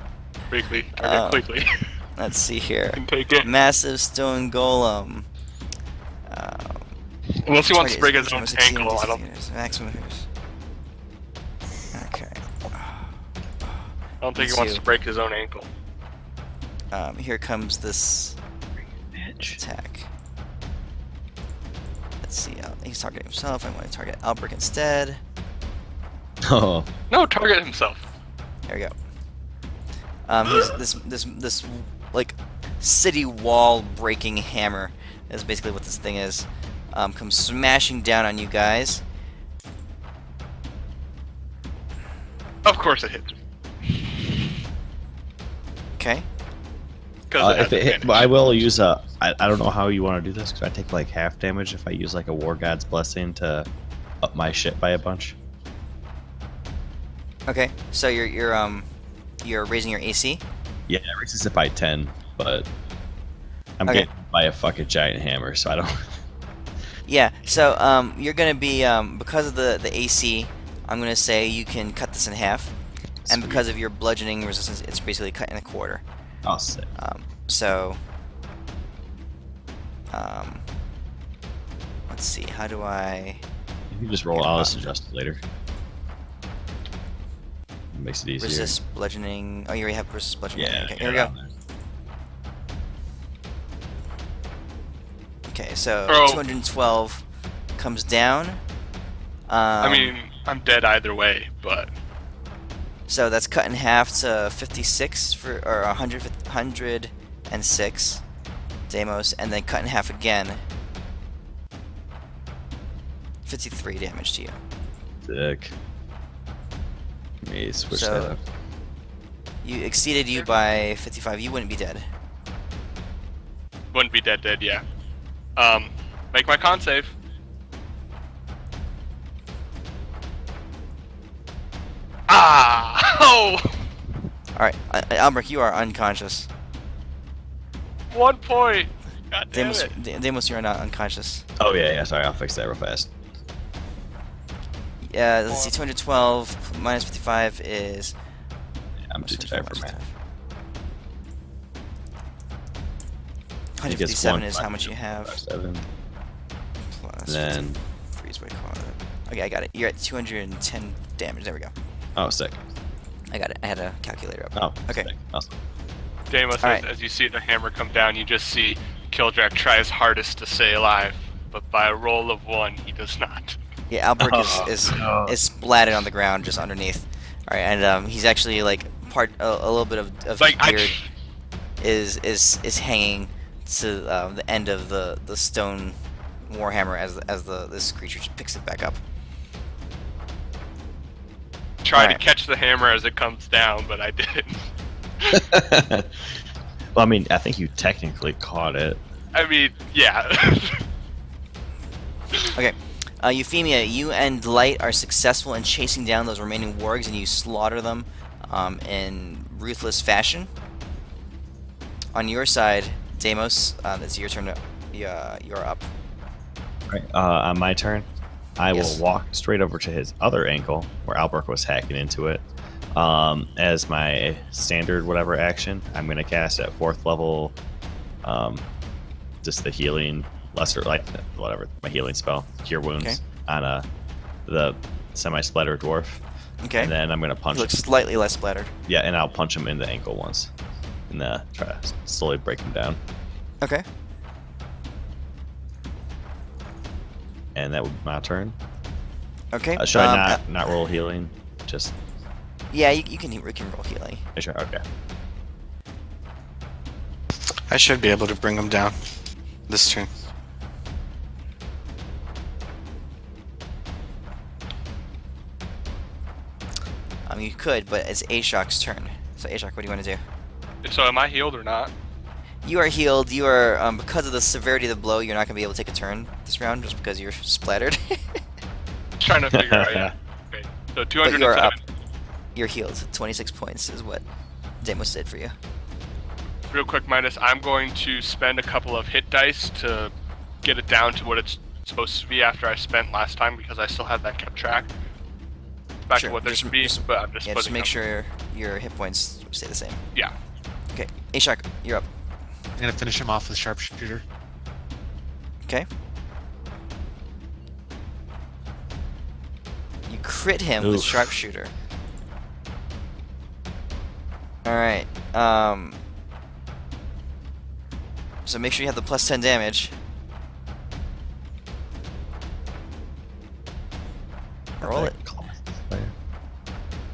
Quickly. Target quickly. Let's see here. Can take it. Massive stone golem. Unless he wants to Target break is his own 16 ankle, I don't. units, maximum hits. Okay. I don't think he Let's wants see. to break his own ankle. Here comes this attack. Let's see. He's targeting himself. I'm going to target Albric instead. Oh, No, target himself. There we go. He's this like city wall breaking hammer is basically what this thing is. comes smashing down on you guys. Of course it hits. Okay. Because If it hit, I will use a. I don't know how you want to do this because I take like half damage if I use like a War God's Blessing to up my shit by a bunch. Okay. So you're raising your AC. Yeah, it raises it by 10, but I'm Okay. getting by a fucking giant hammer, so I don't. Yeah. So you're gonna be because of the AC. I'm gonna say you can cut this in half, and Sweet. because of your bludgeoning resistance, it's basically cut in a quarter. Oh, sick. So, let's see. How do I? You can just roll. I'll just adjust it later. It makes it easier. Resist bludgeoning. Oh, you already have resist bludgeoning. Yeah. Okay, get here we it go. on there. Okay, so Bro. 212 comes down. I mean, I'm dead either way, but So that's cut in half to 56 or 106 Deimos, and then cut in half again. 53 damage to you. Sick. Let me switch So- that up. You exceeded you by 55. You wouldn't be dead. wouldn't be dead, yeah. Make my con save. Ah! Oh! All right, Albrecht, you are unconscious. 1 point. God damn Deimos, it. Deimos, you are not unconscious. Oh yeah. Sorry, I'll fix that real fast. Yeah, let's see. 212 minus 55 is. I'm too tired for math. 157 is how much you have. 7. Plus Then- 53 is what I call it. Okay, I got it. You're at 210 damage. There we go. Oh, sick. I got it. I had a calculator up. Oh, Okay. sick. Awesome. Deimos, Alright. as you see the hammer come down, you just see Kildrak try his hardest to stay alive, but by a roll of 1, he does not. Yeah, Albrecht Oh, is no. splatted on the ground just underneath. All right, and he's actually like a little bit of his Like, beard is hanging to the end of the stone warhammer as this creature just picks it back up. Try Alright. to catch the hammer as it comes down, but I didn't. Well, I mean, I think you technically caught it. I mean, yeah. Okay, Euphemia, you and Light are successful in chasing down those remaining wargs, and you slaughter them in ruthless fashion. On your side, Deimos, it's your turn. You're up. Right. On my turn, I Yes. will walk straight over to his other ankle where Albrecht was hacking into it. As my standard whatever action, I'm going to cast at 4th level, just the healing, lesser, like, whatever, my healing spell, Cure Wounds, Okay. on the semi-splatter dwarf. Okay. And then I'm going to He punch looks slightly less splattered. Yeah, and I'll punch him in the ankle once. And try to slowly break him down. Okay. And that would be my turn. Okay. Should I not roll healing? Just Yeah, you can roll healing. sure. Okay. I should be able to bring him down this turn. You could, but it's Ashok's turn. So Ashok, what do you want to do? So am I healed or not? You are healed. You are because of the severity of the blow. You're not gonna be able to take a turn this round just because you're splattered. Trying to figure out. Yeah. Okay. So But you are 207. up. You're healed. 26 points is what Deimos did for you. Real quick, Midas, I'm going to spend a couple of hit dice to get it down to what it's supposed to be after I spent last time because I still have that kept track. Back Sure, to what there just- should be, just- but I'm just Yeah, just putting make them- sure your hit points stay the same. Yeah. Okay, Ashok, you're up. I'm gonna finish him off with sharpshooter. Okay. You crit him with Oof. sharpshooter. All right. So make sure you have the plus 10 damage. Roll it.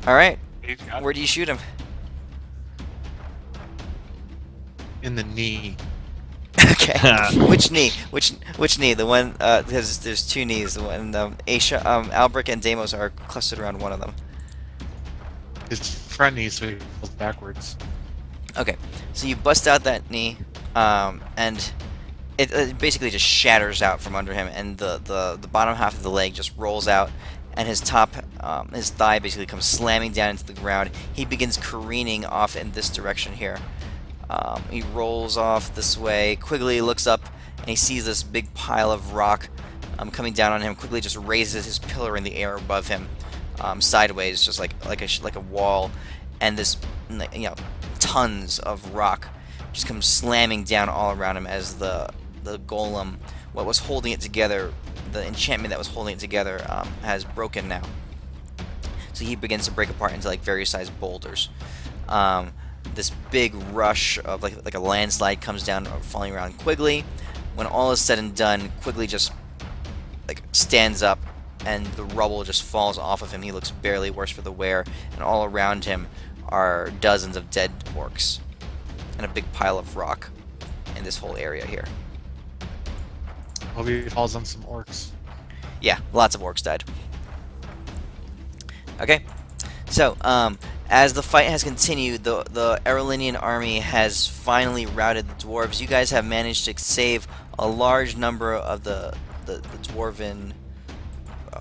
All right. He's got Where do you shoot him? In the knee. Okay. Which knee? Which knee? The one there's two knees. The one Aisha, Albrecht and Deimos are clustered around one of them. His front knee, so he falls backwards. Okay. So you bust out that knee, and it basically just shatters out from under him, and the bottom half of the leg just rolls out, and his thigh basically comes slamming down into the ground. He begins careening off in this direction here. He rolls off this way. Quigley looks up, and he sees this big pile of rock coming down on him. Quigley just raises his pillar in the air above him, sideways, just like a wall, and this tons of rock just comes slamming down all around him as the golem, what was holding it together, the enchantment that was holding it together, has broken now. So he begins to break apart into like various sized boulders. This big rush of like a landslide comes down, falling around Quigley. When all is said and done, Quigley just like stands up, and the rubble just falls off of him. He looks barely worse for the wear, and all around him are dozens of dead orcs and a big pile of rock in this whole area here. Hope he falls on some orcs. Yeah, lots of orcs died. Okay, so as the fight has continued, the Aralinian army has finally routed the dwarves. You guys have managed to save a large number of the dwarven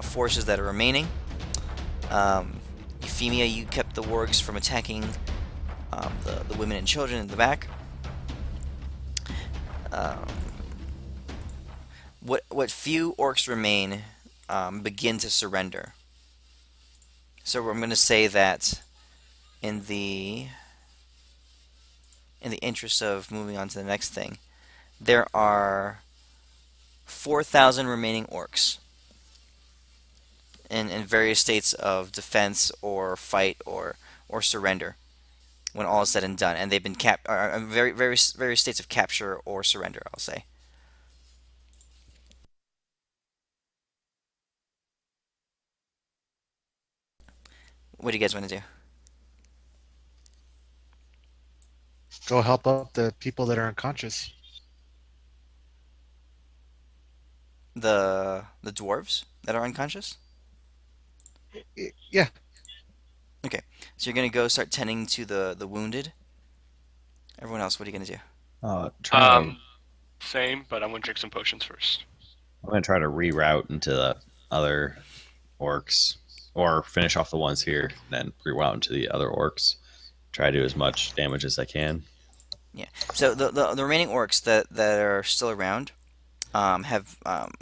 forces that are remaining. Euphemia, you kept the wargs from attacking the women and children in the back. What few orcs remain begin to surrender. So I'm going to say that in the interest of moving on to the next thing, there are 4,000 remaining orcs in various states of defense or fight or surrender when all is said and done, and they've been various states of capture or surrender, I'll say. What do you guys want to do? Go help out the people that are unconscious. The dwarves that are unconscious? Yeah. Okay, so you're gonna go start tending to the wounded. Everyone else, what are you gonna do? Same, but I'm gonna drink some potions first. I'm gonna try to reroute into the other orcs, or finish off the ones here, then reroute into the other orcs. Try to do as much damage as I can. Yeah. So the remaining orcs that are still around have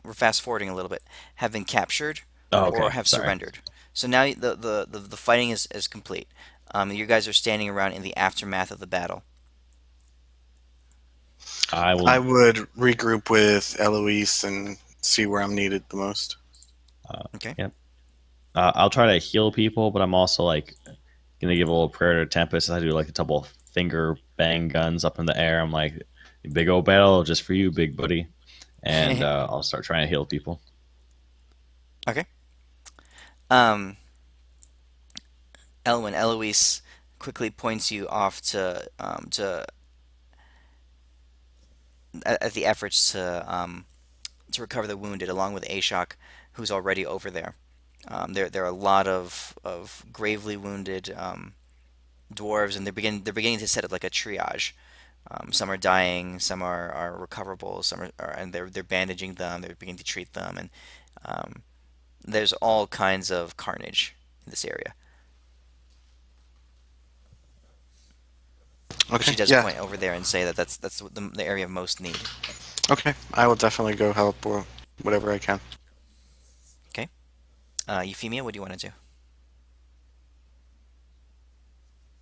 we're fast forwarding a little bit, have been captured or have surrendered. So now the fighting is complete. You guys are standing around in the aftermath of the battle. I would regroup with Eloise and see where I'm needed the most. Okay. Yep. I'll try to heal people, but I'm also like gonna give a little prayer to Tempest. I do like a couple finger bang guns up in the air. I'm like, big old battle just for you, big buddy. And I'll start trying to heal people. Okay. Elwyn, Eloise quickly points you off to at the efforts to recover the wounded, along with Ashok, who's already over there. There are a lot of gravely wounded dwarves, and they're beginning to set up like a triage. Some are dying, some are recoverable, some are and they're bandaging them. They're beginning to treat them, and there's all kinds of carnage in this area. But she Okay. does Yeah. point over there and say that that's the area of most need. Okay. I will definitely go help or whatever I can. Okay. Euphemia, what do you want to do?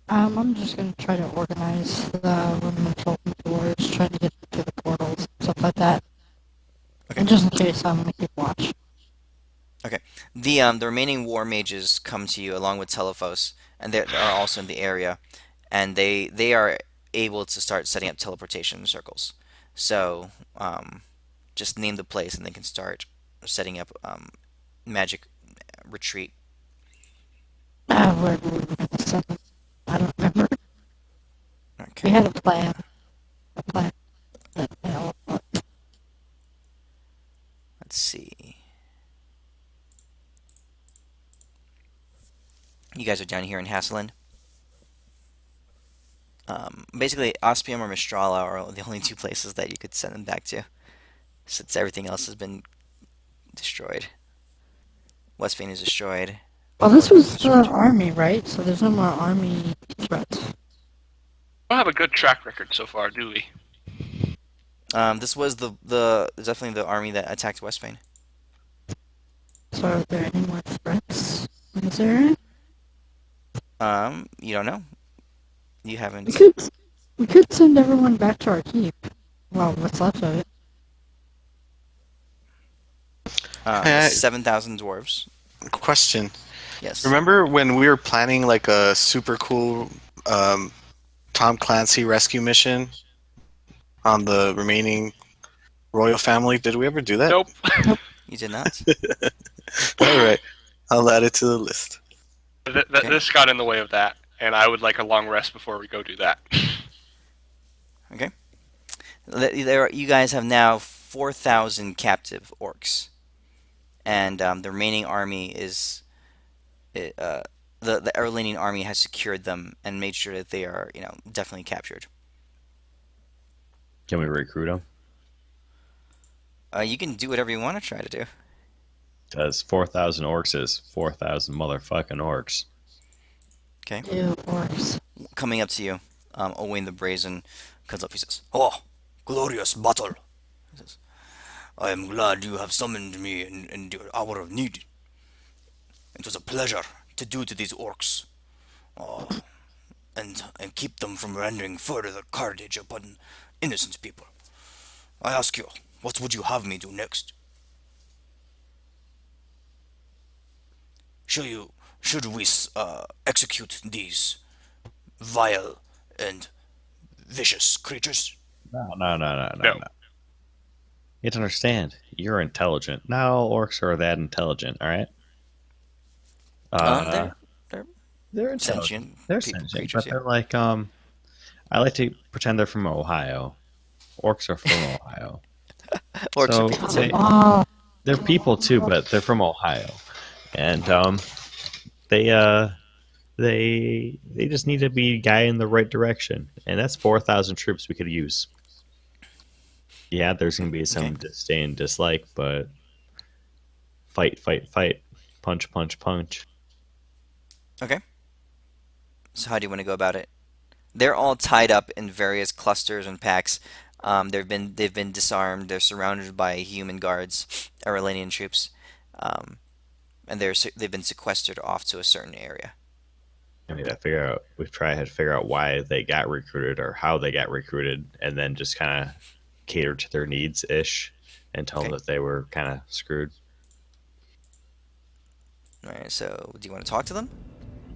I'm just gonna try to organize the women and children towards trying to get to the portals, stuff like that. Okay. And just in case many people watch. Okay. The remaining war mages come to you along with Telephos, and they are also in the area, and they are able to start setting up teleportation circles. So just name the place, and they can start setting up magic retreat. Where we were gonna send them. I don't remember. We Okay. had a plan. A plan that, let's see. You guys are down here in Hasseland. Basically, Ospium or Mistrala are the only two places that you could send them back to, since everything else has been destroyed. Westvein is destroyed. Well, this Golem is was the destroyed. army, right? So there's no more army threats. We don't have a good track record so far, do we? This was the definitely the army that attacked Westvein. So are there any more threats in this area? You don't know. You We haven't. could send everyone back to our keep. Well, what's left of it. 7,000 dwarves. Question. Yes. Remember when we were planning like a super cool Tom Clancy rescue mission on the remaining royal family? Did we ever do that? Nope. You did not. All right. I'll add it to the list. This got in the way of that, and I would like a long rest before we go do that. Okay. You guys have now 4,000 captive orcs, and the remaining army is the Arlenian army has secured them and made sure that they are definitely captured. Can we recruit them? You can do whatever you want to try to do. Because 4,000 orcs is 4,000 motherfucking orcs. Okay. Ew, orcs. Coming up to you, Owain the Brazen comes up. He says, "Oh, glorious battle!" He says, "I am glad you have summoned me in your hour of need. It was a pleasure to do to these orcs, oh, and keep them from rendering further carnage upon innocent people. I ask you, what would you have me do next? Should we execute these vile and vicious creatures?" No. No. You have to understand, you're intelligent. Not all orcs are that intelligent, alright? They're intelligent. sentient. They're people, sentient, creatures, but yeah. they're like, I like to pretend they're from Ohio. Orcs are from Ohio. Orcs So, are people too. Oh, they're people too, but they're from Ohio. And, they just need to be guided in the right direction. And that's 4,000 troops we could use. Yeah, there's going to be some disdain, dislike, but fight. Punch. Okay. So how do you want to go about it? They're all tied up in various clusters and packs. They've been disarmed. They're surrounded by human guards, Arelanian troops, and they've been sequestered off to a certain area. I mean, we've tried to figure out why they got recruited or how they got recruited, and then just kind of cater to their needs ish and tell them that they were kind of screwed. All right. So do you want to talk to them?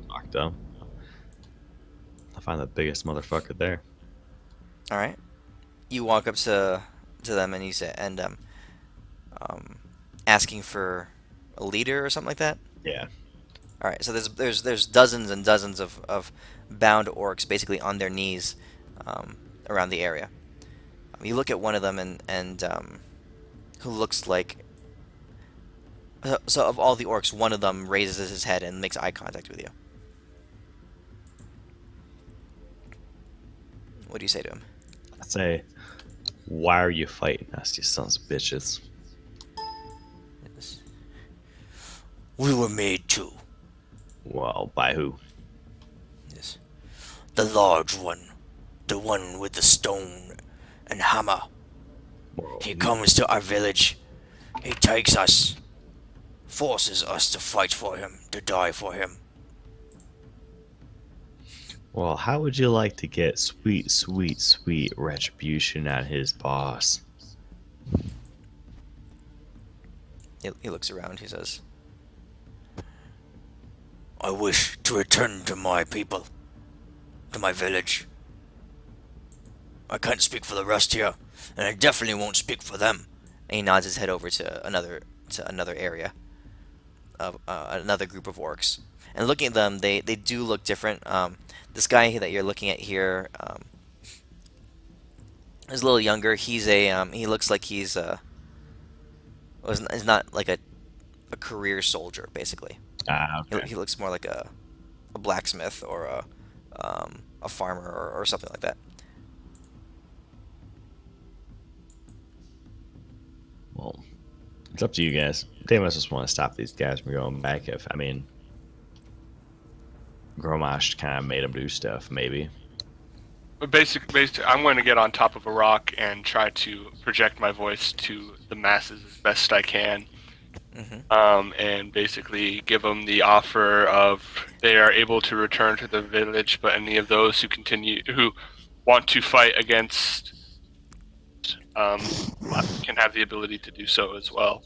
Talk to them. I'll find the biggest motherfucker there. All right. You walk up to them and you say, asking for a leader or something like that. Yeah. All right. So there's dozens and dozens of bound orcs basically on their knees around the area. You look at one of them and who looks like. So of all the orcs, one of them raises his head and makes eye contact with you. What do you say to him? I say, why are you fighting us, you sons of bitches? Yes. We were made to. Well, by who? Yes. The large one. The one with the stone and hammer. Well, He comes to our village. He takes us. Forces us to fight for him. To die for him. Well, how would you like to get sweet retribution on his boss? He looks around. He says, "I wish to return to my people. To my village. I can't speak for the rest here. And I definitely won't speak for them." And he nods his head over to another area of another group of orcs. And looking at them, they do look different. This guy that you're looking at here is a little younger. He looks like he's Is not like a career soldier, basically. Ah, okay. He looks more like a blacksmith or a farmer or something like that. Well, it's up to you guys. They must just want to stop these guys from going back. If I mean, Gromash kind of made them do stuff, maybe. But basically, I'm going to get on top of a rock and try to project my voice to the masses as best I can. And basically give them the offer of they are able to return to the village, but any of those who want to fight against can have the ability to do so as well.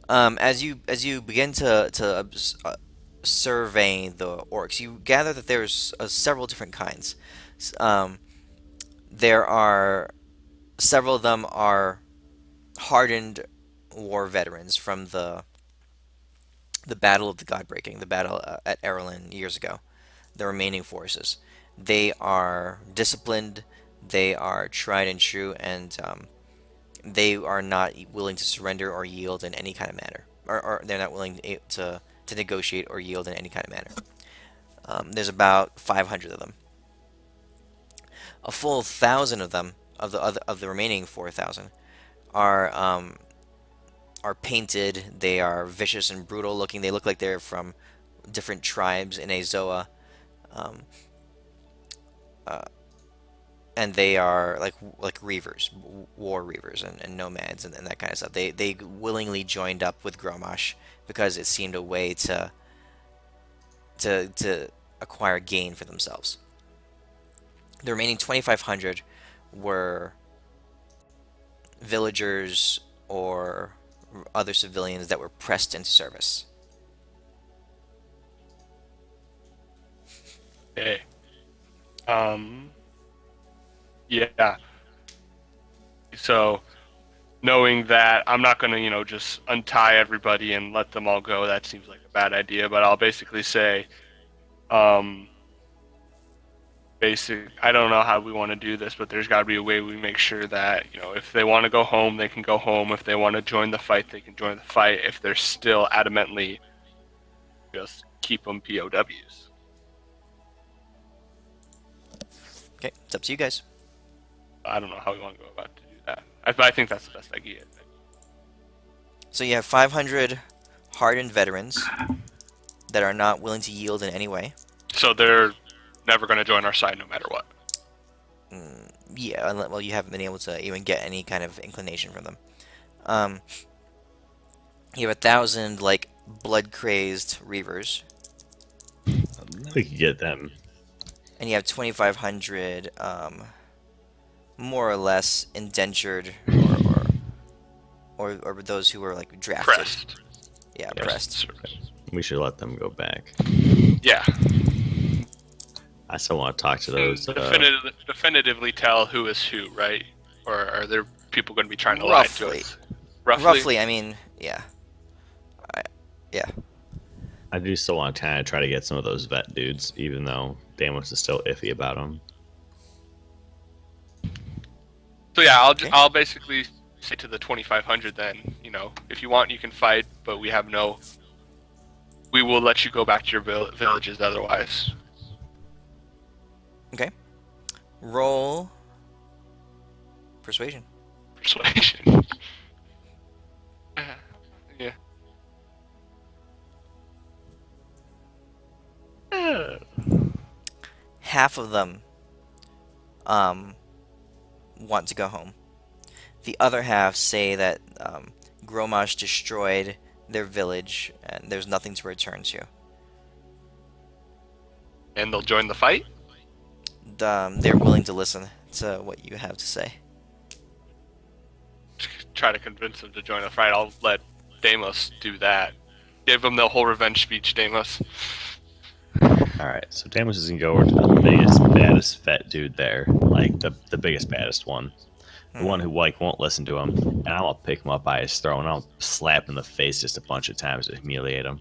As you begin to survey the orcs, you gather that there's several different kinds. There are several of them are hardened war veterans from the battle of the GodBreaking, the battle at Erlin years ago. The remaining forces, they are disciplined, they are tried and true, and they are not willing to surrender or yield in any kind of manner, or they're not willing to negotiate or yield in any kind of manner. There's about 500 of them. A full 1,000 of them, of the remaining 4,000, are painted. They are vicious and brutal looking. They look like they're from different tribes in Azoa, and they are like reavers, war reavers, and nomads, and that kind of stuff. They willingly joined up with Gromash because it seemed a way to acquire gain for themselves. The remaining 2,500 were villagers or other civilians that were pressed into service. Okay. Yeah. So, knowing that I'm not going to, just untie everybody and let them all go, that seems like a bad idea, but I'll basically say, I don't know how we want to do this, but there's got to be a way we make sure that, if they want to go home, they can go home. If they want to join the fight, they can join the fight. If they're still adamantly, just keep them POWs. Okay, it's up to you guys. I don't know how we want to go about to do that. I think that's the best idea. So you have 500 hardened veterans that are not willing to yield in any way. So they're never going to join our side no matter what. Yeah, well, you haven't been able to even get any kind of inclination from them. You have 1,000 like blood-crazed reavers, We could get them. and you have 2,500 more or less indentured or those who were like drafted. Pressed. Yeah, Yes. pressed. We should let them go back. Yeah. I still want to talk to those. Definitively tell who is who, right? Or are there people going to be trying to lie to us? Roughly, I mean, yeah. Yeah. I do still want to kind of try to get some of those vet dudes, even though Damos is still iffy about them. So yeah, Okay. I'll basically say to the 2,500 then, if you want, you can fight, but we will let you go back to your villages otherwise. Okay. Roll persuasion. Persuasion. Yeah. Half of them want to go home. The other half say that Gromash destroyed their village and there's nothing to return to. And they'll join the fight? They're willing to listen to what you have to say. Try to convince them to join the fight. I'll let Deimos do that. Give them the whole revenge speech, Deimos. Alright, so Damos is going to go over to the biggest, baddest vet dude there. Like, the biggest, baddest one. The one who, won't listen to him. And I'm going to pick him up by his throat and I'll slap him in the face just a bunch of times to humiliate him.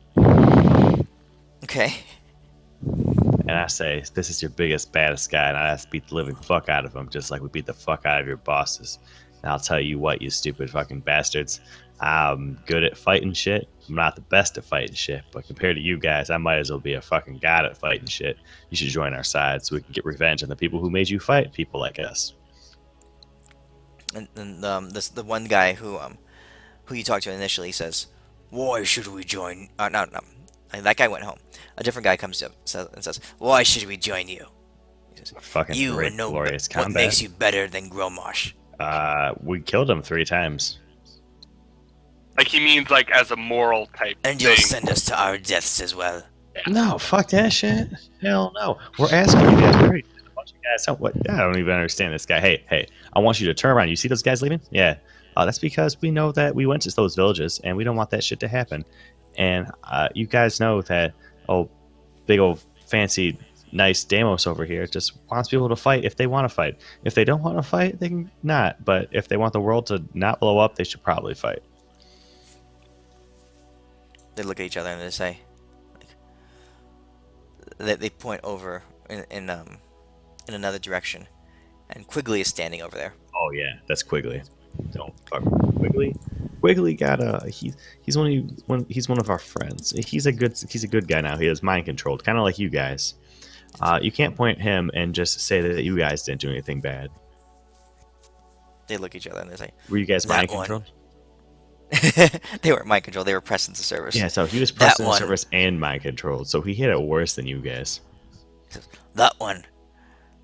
Okay. And I say, this is your biggest, baddest guy, and I have to beat the living fuck out of him, just like we beat the fuck out of your bosses. I'll tell you what, you stupid fucking bastards. I'm good at fighting shit. I'm not the best at fighting shit, but compared to you guys, I might as well be a fucking god at fighting shit. You should join our side so we can get revenge on the people who made you fight people like us. And the one guy who you talked to initially says, "Why should we join?" No. That guy went home. A different guy comes up and says, "Why should we join you?" He says, Fucking "You great, know glorious what combat. makes you better than Gromosh." We killed him 3 times. Like he means like as a moral type And you'll thing. send us to our deaths as well. No, fuck that shit. Hell no. We're asking you guys. A bunch of guys. I don't even understand this guy. Hey, I want you to turn around. You see those guys leaving? Yeah. That's because we know that we went to those villages and we don't want that shit to happen. And you guys know that big old fancy nice Deimos over here just wants people to fight if they want to fight. If they don't want to fight, they can not. But if they want the world to not blow up, they should probably fight. They look at each other and they say, they point over in another direction, and Quigley is standing over there. Oh yeah, that's Quigley. Don't fuck with Quigley. Quigley got he's one of our friends. He's a good guy now. He is mind controlled, kind of like you guys. You can't point him and just say that you guys didn't do anything bad. They look at each other and they say, Were you guys That mind one. controlled? they weren't mind controlled. They were pressed into service. Yeah, so he was That pressed into one. service and mind controlled. So he hit it worse than you guys. That one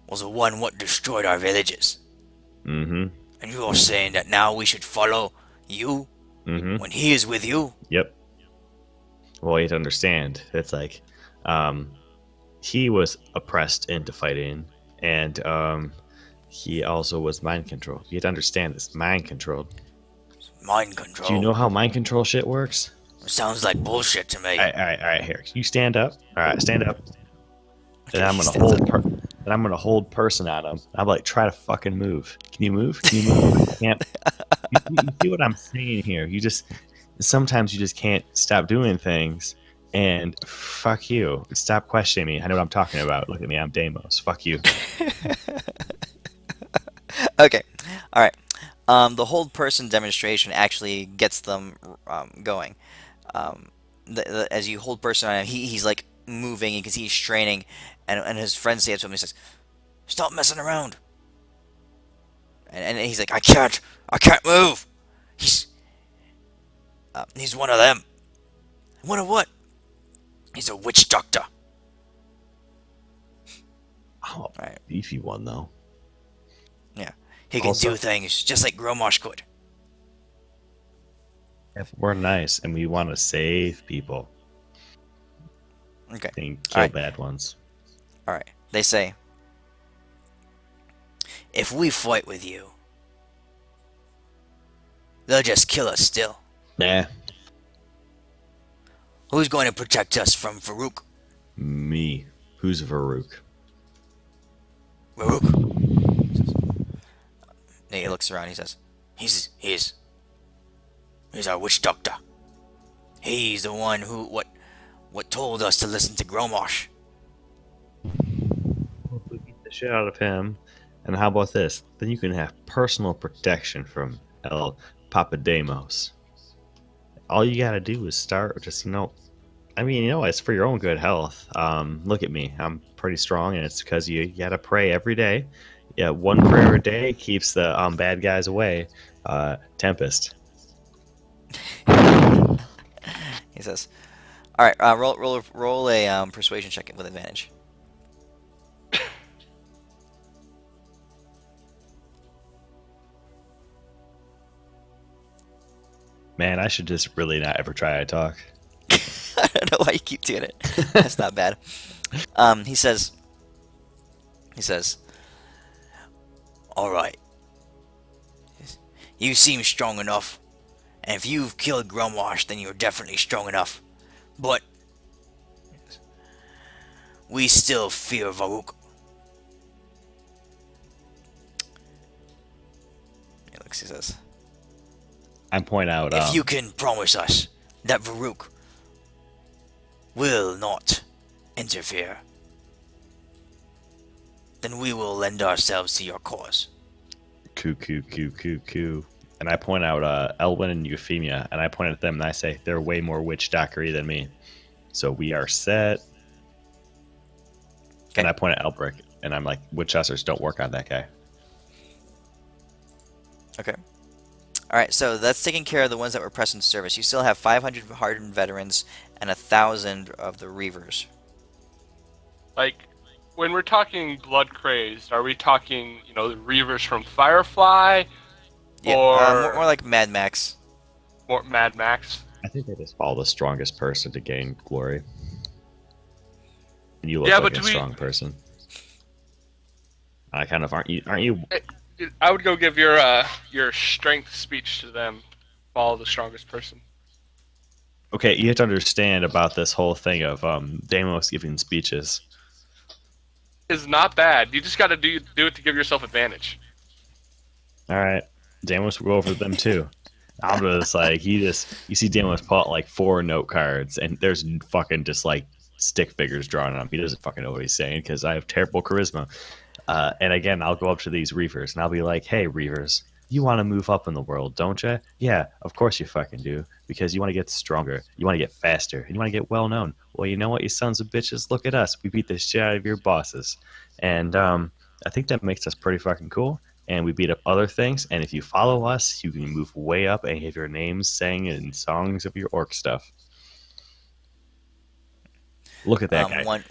was the one what destroyed our villages. Mm-hmm. And you are saying that now we should follow you Mm-hmm. when he is with you? Yep. Well, you have to understand. It's like, he was oppressed into fighting, and he also was mind controlled. You have to understand this. Mind controlled. Mind control. Do you know how mind control shit works? It sounds like bullshit to me. All right, here. You stand up. All right, stand up. And I'm He gonna stands hold. up. And I'm gonna hold person on him. I'm like, try to fucking move. Can you move? Can you move? You can't. You see what I'm saying here? Sometimes you just can't stop doing things. And fuck you. Stop questioning me. I know what I'm talking about. Look at me. I'm Deimos. Fuck you. Okay. All right. The hold person demonstration actually gets them going. As you hold person on him, he's like moving because he's straining, and his friend says to him, he says, "Stop messing around." And he's like, I can't move. He's one of them. One of what? He's a witch doctor. Oh, Right. beefy one though. Yeah. He can Also- do things just like Gromosh could. We're nice and we want to save people. Okay. And kill Alright. bad ones. All right. They say, if we fight with you, they'll just kill us still. Nah. Who's going to protect us from Farouk? Me. Who's Varuk? Farouk. He looks around. He says, he's our witch doctor. He's the one who what told us to listen to Gromosh. Well, if we beat the shit out of him, and how about this? Then you can have personal protection from El Papademos. All you gotta do is start just, it's for your own good health. Look at me. I'm pretty strong, and it's because you gotta pray every day. Yeah, one prayer a day keeps the bad guys away. Tempest. He says, all right, roll a persuasion check with advantage. Man, I should just really not ever try to talk. I don't know why you keep doing it. That's not bad. He says, all right. You seem strong enough, and if you've killed Grumwash, then you're definitely strong enough. But we still fear Varuk. He says, I point out. if you can promise us that Varuk will not interfere, then we will lend ourselves to your cause. Coo. And I point out Elwyn and Euphemia, and I point at them and I say, they're way more witch dockery than me. So we are set. And I point at Elbrick, and I'm like, Winchesters don't work on that guy. Okay. All right, so that's taking care of the ones that were pressed in service. You still have 500 hardened veterans and 1,000 of the Reavers. Like, when we're talking blood crazed, are we talking, the Reavers from Firefly? Yeah, or more like Mad Max. more Mad Max? I think they just follow the strongest person to gain glory. And you look Yeah, like but a strong person. I kind of aren't you? I would go give your strength speech to them. Follow the strongest person. Okay, you have to understand about this whole thing of Deimos giving speeches. It's not bad. You just got to do it to give yourself advantage. All right, Deimos will go over them too. I'm just like you see Deimos pull out like 4 note cards, and there's fucking just like stick figures drawn on him. He doesn't fucking know what he's saying because I have terrible charisma. And again, I'll go up to these Reavers and I'll be like, "Hey, Reavers, you want to move up in the world, don't you? Yeah, of course you fucking do. Because you want to get stronger, you want to get faster, and you want to get well known. Well, you know what, you sons of bitches? Look at us. We beat the shit out of your bosses, and I think that makes us pretty fucking cool. And we beat up other things. And if you follow us, you can move way up and have your names sang in songs of your orc stuff. Look at that guy."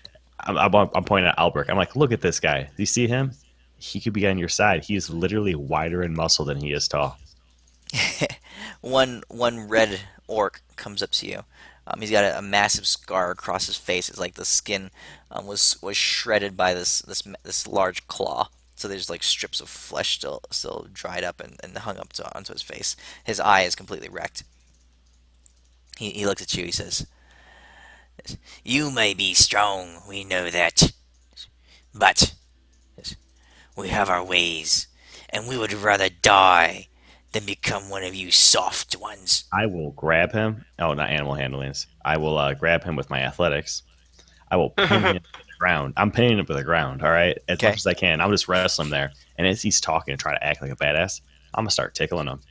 I'm pointing at Albrecht. I'm like, look at this guy. Do you see him? He could be on your side. He is literally wider in muscle than he is tall. One red orc comes up to you. He's got a massive scar across his face. It's like the skin was shredded by this large claw. So there's like strips of flesh still dried up and hung up onto his face. His eye is completely wrecked. He looks at you. He says, "You may be strong, we know that, but we have our ways, and we would rather die than become one of you soft ones." I will grab him. Oh, not animal handlings. I will grab him with my athletics. I will pin him to the ground. I'm pinning him to the ground, all right? As much as I can. I'll just wrestle him there. And as he's talking and trying to act like a badass, I'm going to start tickling him.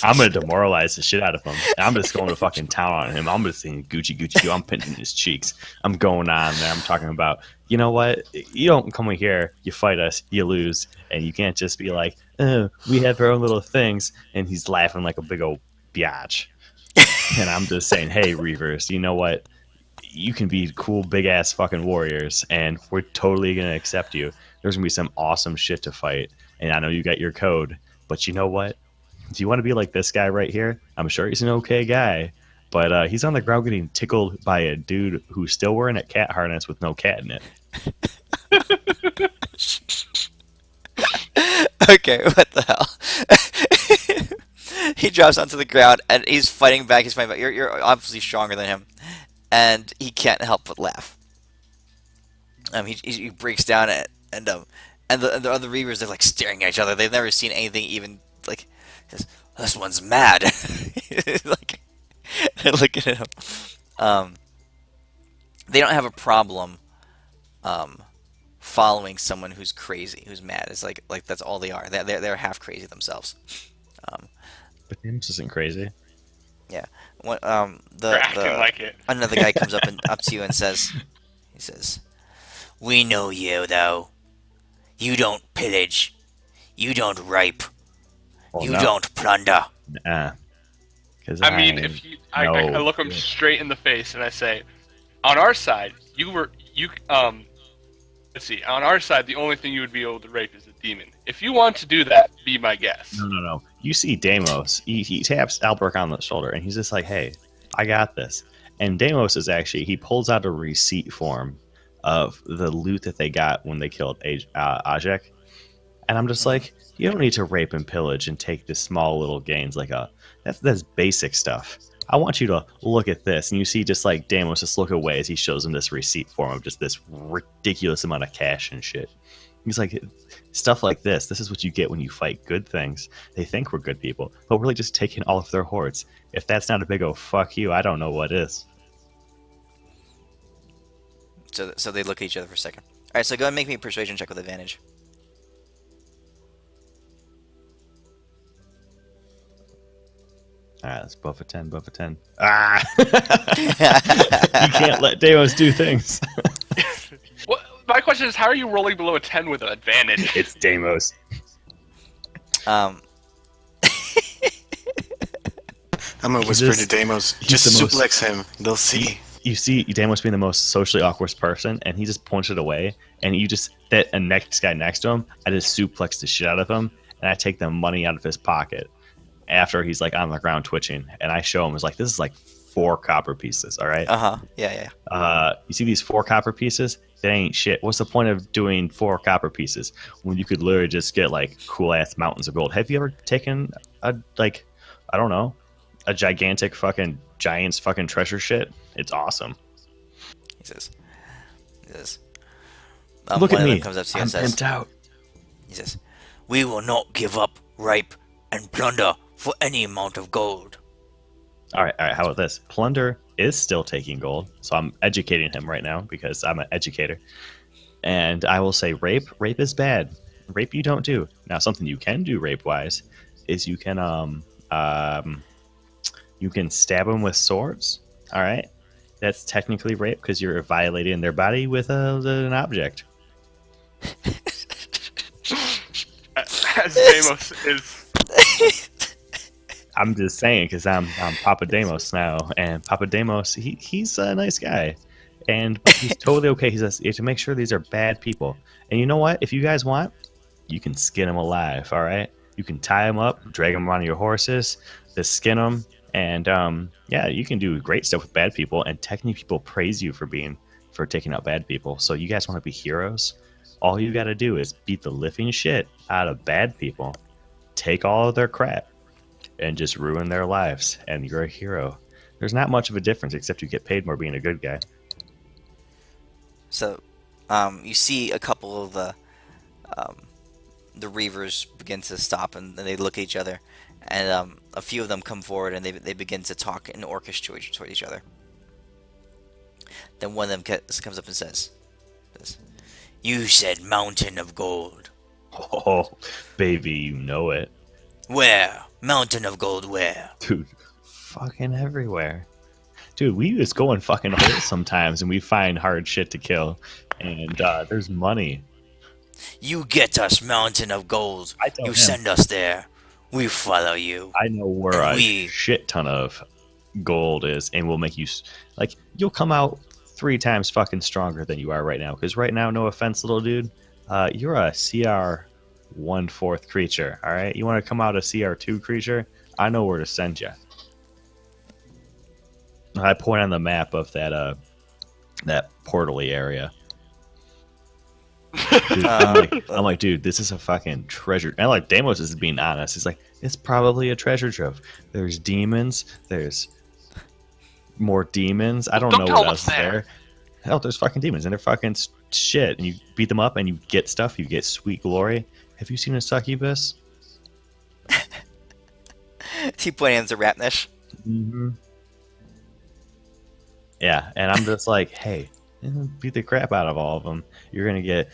I'm going to demoralize the shit out of him. And I'm just going to fucking town on him. I'm just saying Gucci. I'm pinning his cheeks. I'm going on there. I'm talking about, you know what? You don't come in here. You fight us. You lose. And you can't just be like, "Oh, we have our own little things." And he's laughing like a big old biatch. And I'm just saying, hey, Reavers, you know what? You can be cool, big-ass fucking warriors. And we're totally going to accept you. There's going to be some awesome shit to fight. And I know you got your code. But you know what? Do you want to be like this guy right here? I'm sure he's an okay guy, but he's on the ground getting tickled by a dude who's still wearing a cat harness with no cat in it. Okay, what the hell? He drops onto the ground and he's fighting back. You're obviously stronger than him, and he can't help but laugh. He breaks down and the other Reavers, they're like staring at each other. They've never seen anything even like this one's mad. Like they're looking at him. They don't have a problem following someone who's crazy, who's mad. It's like that's all they are. They're half crazy themselves. But James isn't crazy. Yeah. They're acting like it. Another guy comes up to you and says, "We know you though. You don't pillage. You don't rape. You don't plunder." Nah. I mean, if you, I look him straight in the face and I say, on our side, let's see, on our side, the only thing you would be able to rape is a demon. If you want to do that, be my guest. No. You see Deimos. He taps Albrecht on the shoulder and he's just like, "Hey, I got this." And Deimos is actually, he pulls out a receipt form of the loot that they got when they killed Ajek. And I'm just like, you don't need to rape and pillage and take this small little gains like that's basic stuff. I want you to look at this. And you see just like Deimos just look away as he shows him this receipt form of just this ridiculous amount of cash and shit. He's like, stuff like this is what you get when you fight good things. They think we're good people, but we're really just taking all of their hordes. If that's not a big old fuck you, I don't know what is. So they look at each other for a second. All right, so go ahead and make me a persuasion check with advantage. Alright, let's buff a 10, buff a 10. Ah! You can't let Deimos do things. Well, my question is, how are you rolling below a 10 with an advantage? It's Deimos. Um, I'm gonna He's whisper just- to Deimos, he's just the most- suplex him. They'll see. You see Deimos being the most socially awkward person, and he just points it away, and you just, that a next guy next to him, I just suplex the shit out of him, and I take the money out of his pocket after he's like on the ground twitching, and I show him, it's like, this is like 4 copper pieces, all right? yeah. You see these 4 copper pieces? That ain't shit. What's the point of doing 4 copper pieces when you could literally just get like cool ass mountains of gold? Have you ever taken a, like, I don't know, a gigantic fucking giant's fucking treasure shit? It's awesome. He says. Look one at of me. them comes up to you I'm and says, bent out. he says, "We will not give up, rape, and plunder for any amount of gold." All right. How about this? Plunder is still taking gold, so I'm educating him right now because I'm an educator. And I will say rape is bad. Rape you don't do. Now, something you can do rape-wise is you can stab them with swords. All right, that's technically rape because you're violating their body with an object. As Deimos is. I'm just saying because I'm Papa Deimos now, and Papa Deimos he's a nice guy, and he's totally okay. He says you have to make sure these are bad people, and you know what? If you guys want, you can skin them alive. All right, you can tie them up, drag them on your horses, just skin them, and yeah, you can do great stuff with bad people. And technically, people praise you for taking out bad people. So you guys want to be heroes? All you got to do is beat the living shit out of bad people, take all of their crap, and just ruin their lives, and you're a hero. There's not much of a difference except you get paid more being a good guy. So, you see a couple of the reavers begin to stop, and they look at each other, and a few of them come forward, and they begin to talk in orcish toward each other. Then one of them comes up and says, "You said mountain of gold. Oh, baby, you know it. Where? Mountain of gold where?" Dude, fucking everywhere. Dude, we just go in fucking holes sometimes, and we find hard shit to kill, and there's money. "You get us mountain of gold. I tell You him. send us there. We follow you." I know where And a we- shit ton of gold is, and we'll make you like you'll come out 3 times fucking stronger than you are right now. Because right now, no offense, little dude, you're a CR 1/4 creature. All right, you want to come out a CR2 creature? I know where to send you. I point on the map of that portally area. Dude, I'm like, dude, this is a fucking treasure. And like Deimos is being honest. He's like, it's probably a treasure trove. There's demons. There's more demons. I don't know tell what what's else is there. there. Hell, there's fucking demons, and they're fucking shit. And you beat them up, and you get stuff. You get sweet glory. Have you seen a succubus? He pointed to Rapnish. Mm-hmm. Yeah, and I'm just like, hey, beat the crap out of all of them. You're gonna get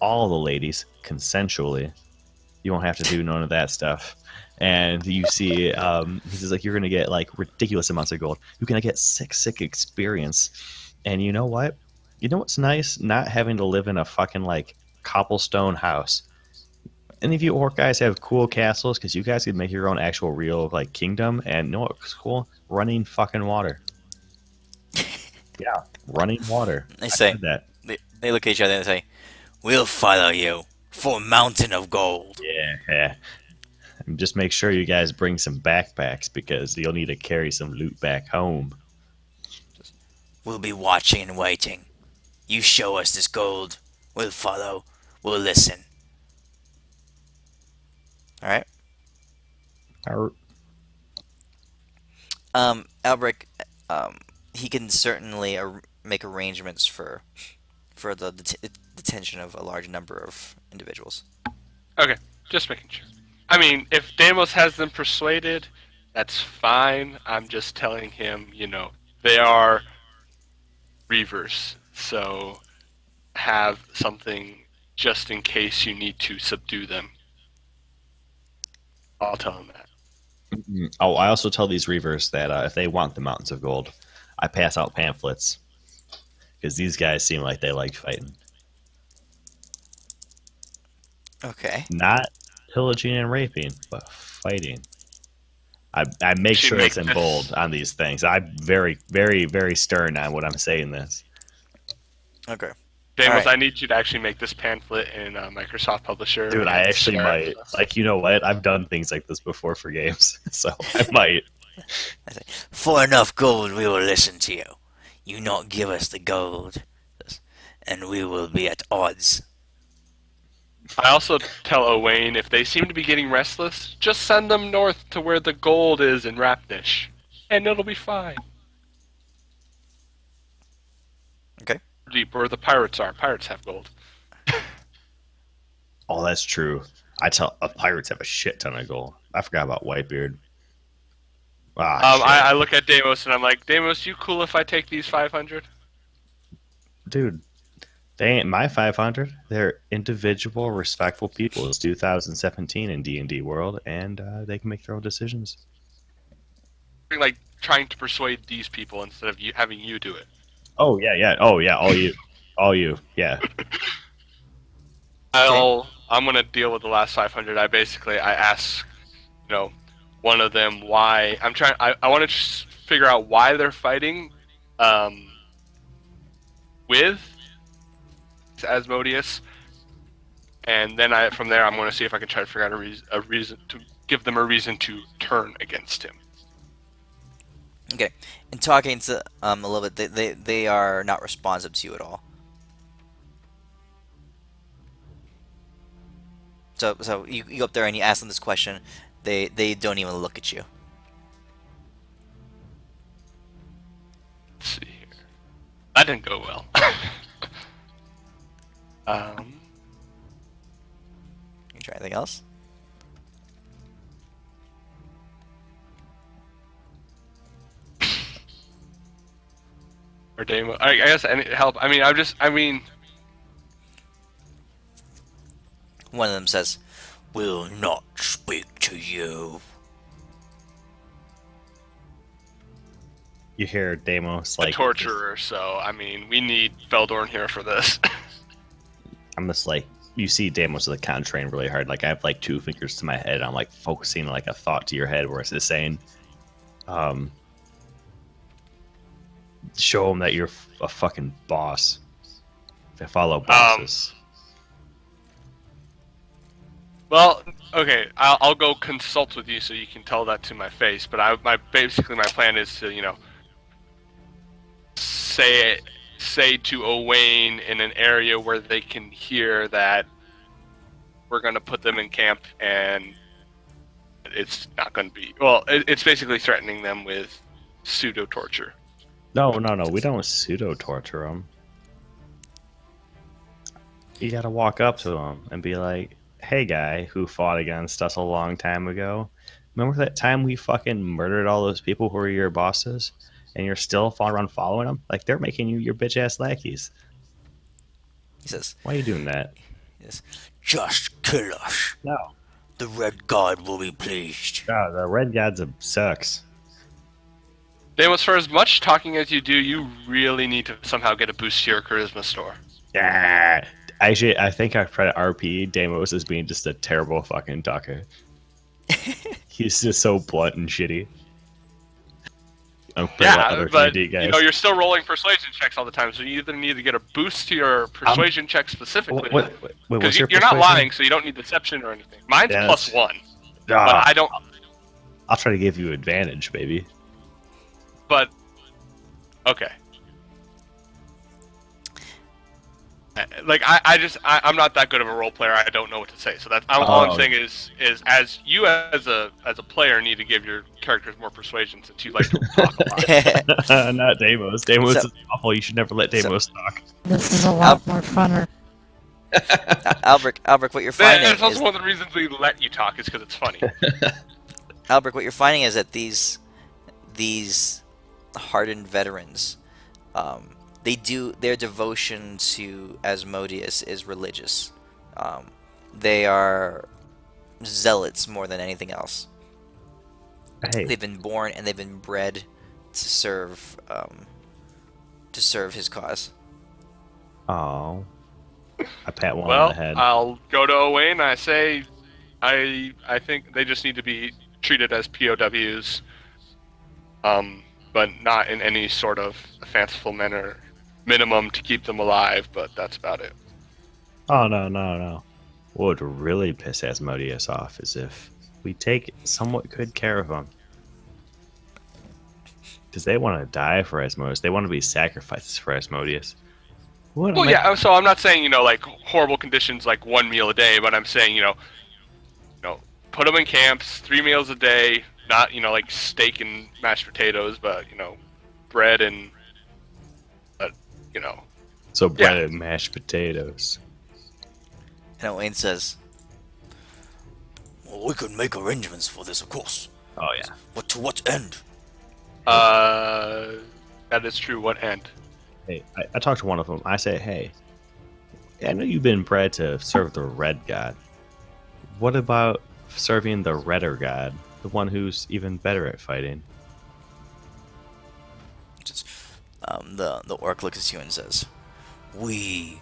all the ladies consensually. You won't have to do none of that stuff. And you see, he's like, you're gonna get like ridiculous amounts of gold. You're gonna get sick experience. And you know what? You know what's nice? Not having to live in a fucking like cobblestone house. Any of you orc guys have cool castles because you guys could make your own actual real like kingdom. And you know what's cool? Running fucking water. Yeah, running water. They I say- said that. They look at each other and say, "We'll follow you for mountain of gold." Yeah. And just make sure you guys bring some backpacks because you'll need to carry some loot back home. "We'll be watching and waiting. You show us this gold. We'll follow. We'll listen." All right. Albrecht, he can certainly make arrangements for the detention of a large number of individuals. Okay, just making sure. I mean, if Deimos has them persuaded, that's fine. I'm just telling him, they are reavers, so have something just in case you need to subdue them. I'll tell him that. Oh, I also tell these reavers that if they want the mountains of gold, I pass out pamphlets because these guys seem like they like fighting, Okay. not pillaging and raping, but fighting. I make Should sure make it's in this- bold on these things. I'm very, very, very stern on what I'm saying. This. Okay. Damos, Alright. I need you to actually make this pamphlet in Microsoft Publisher. Dude, I and actually share it might. with us. Like, you know what? I've done things like this before for games, so I might. I say, for enough gold, we will listen to you. You not give us the gold, and we will be at odds. I also tell Owain if they seem to be getting restless, just send them north to where the gold is in Rapnish, and it'll be fine. Okay. Deep where the pirates are. Pirates have gold. Oh, that's true. I tell pirates have a shit ton of gold. I forgot about Whitebeard. Shit. I look at Deimos and I'm like, Deimos, you cool if I take these 500? Dude, they ain't my 500. They're individual, respectful people. It's 2017 in D&D world, and they can make their own decisions. Like trying to persuade these people instead of you having you do it. Oh yeah. Oh yeah. All you. Yeah. I'm gonna deal with the last 500. I ask, one of them why. I want to just figure out why they're fighting, with Asmodeus, and then from there I'm going to see if I can try to figure out a reason to give them a reason to turn against him. Okay. In talking to a little bit, they are not responsive to you at all. So you go up there and you ask them this question. They don't even look at you. Let's see here. That didn't go well. You try anything else? Or Damo. I guess any help. One of them says, "Will not speak to you." You hear Deimos a like torturer, so we need Feldorn here for this. I'm just like, you see Deimos with the contrain really hard. Like I have like 2 fingers to my head. I'm like focusing like a thought to your head where it's just saying, show them that you're a fucking boss. They follow bosses. Well, okay, I'll go consult with you so you can tell that to my face. But my plan is to say to Owain in an area where they can hear that we're going to put them in camp, and it's not going to be it's basically threatening them with pseudo torture. No, we don't pseudo torture them. You gotta walk up to them and be like, "Hey, guy who fought against us a long time ago, remember that time we fucking murdered all those people who were your bosses, and you're still around following them? Like they're making you your bitch ass lackeys. He says, Why are you doing that?" "Yes, just kill us. No, The Red God will be pleased." the red god's sucks. Deimos, for as much talking as you do, you really need to somehow get a boost to your charisma score. Yeah. Actually, I think I try to RP Deimos as being just a terrible fucking talker. He's just so blunt and shitty. But guys. you're still rolling persuasion checks all the time, so you either need to get a boost to your persuasion check specifically. What's Because your you're not persuasion? lying, so you don't need deception or anything. Mine's Yes. +1, but Ah, I don't. I'll try to give you advantage, baby. But okay. I'm not that good of a role player. I don't know what to say. So that's all I'm saying is as you as a player need to give your characters more persuasion since you like to talk a lot. Not Deimos. Deimos So- is awful. You should never let Deimos talk. This is a lot more funner. Albrecht, what you're finding That's also is, one of the reasons we let you talk is because it's funny. Albrecht, what you're finding is that these hardened veterans, their devotion to Asmodeus is religious. They are zealots more than anything else. Hey. They've been born and they've been bred to serve his cause. Oh. I pat one on Well, the head. I'll go to Owain and I say, I think they just need to be treated as POWs, but not in any sort of fanciful manner. Minimum to keep them alive, but that's about it. Oh, no. What would really piss Asmodeus off is if we take somewhat good care of them. Because they want to die for Asmodeus. They want to be sacrifices for Asmodeus. Well, yeah. So I'm not saying like horrible conditions, like 1 meal a day, but I'm saying put them in camps, 3 meals a day, not like steak and mashed potatoes, but bread and So bread yeah. and mashed potatoes. And Wayne says, "Well, we could make arrangements for this, of course. Oh, yeah. But to what end?" That is true. What end? Hey, I talked to one of them. I say, hey, I know you've been bred to serve the red god. What about serving the redder god? The one who's even better at fighting? Just, the orc looks at you and says, "We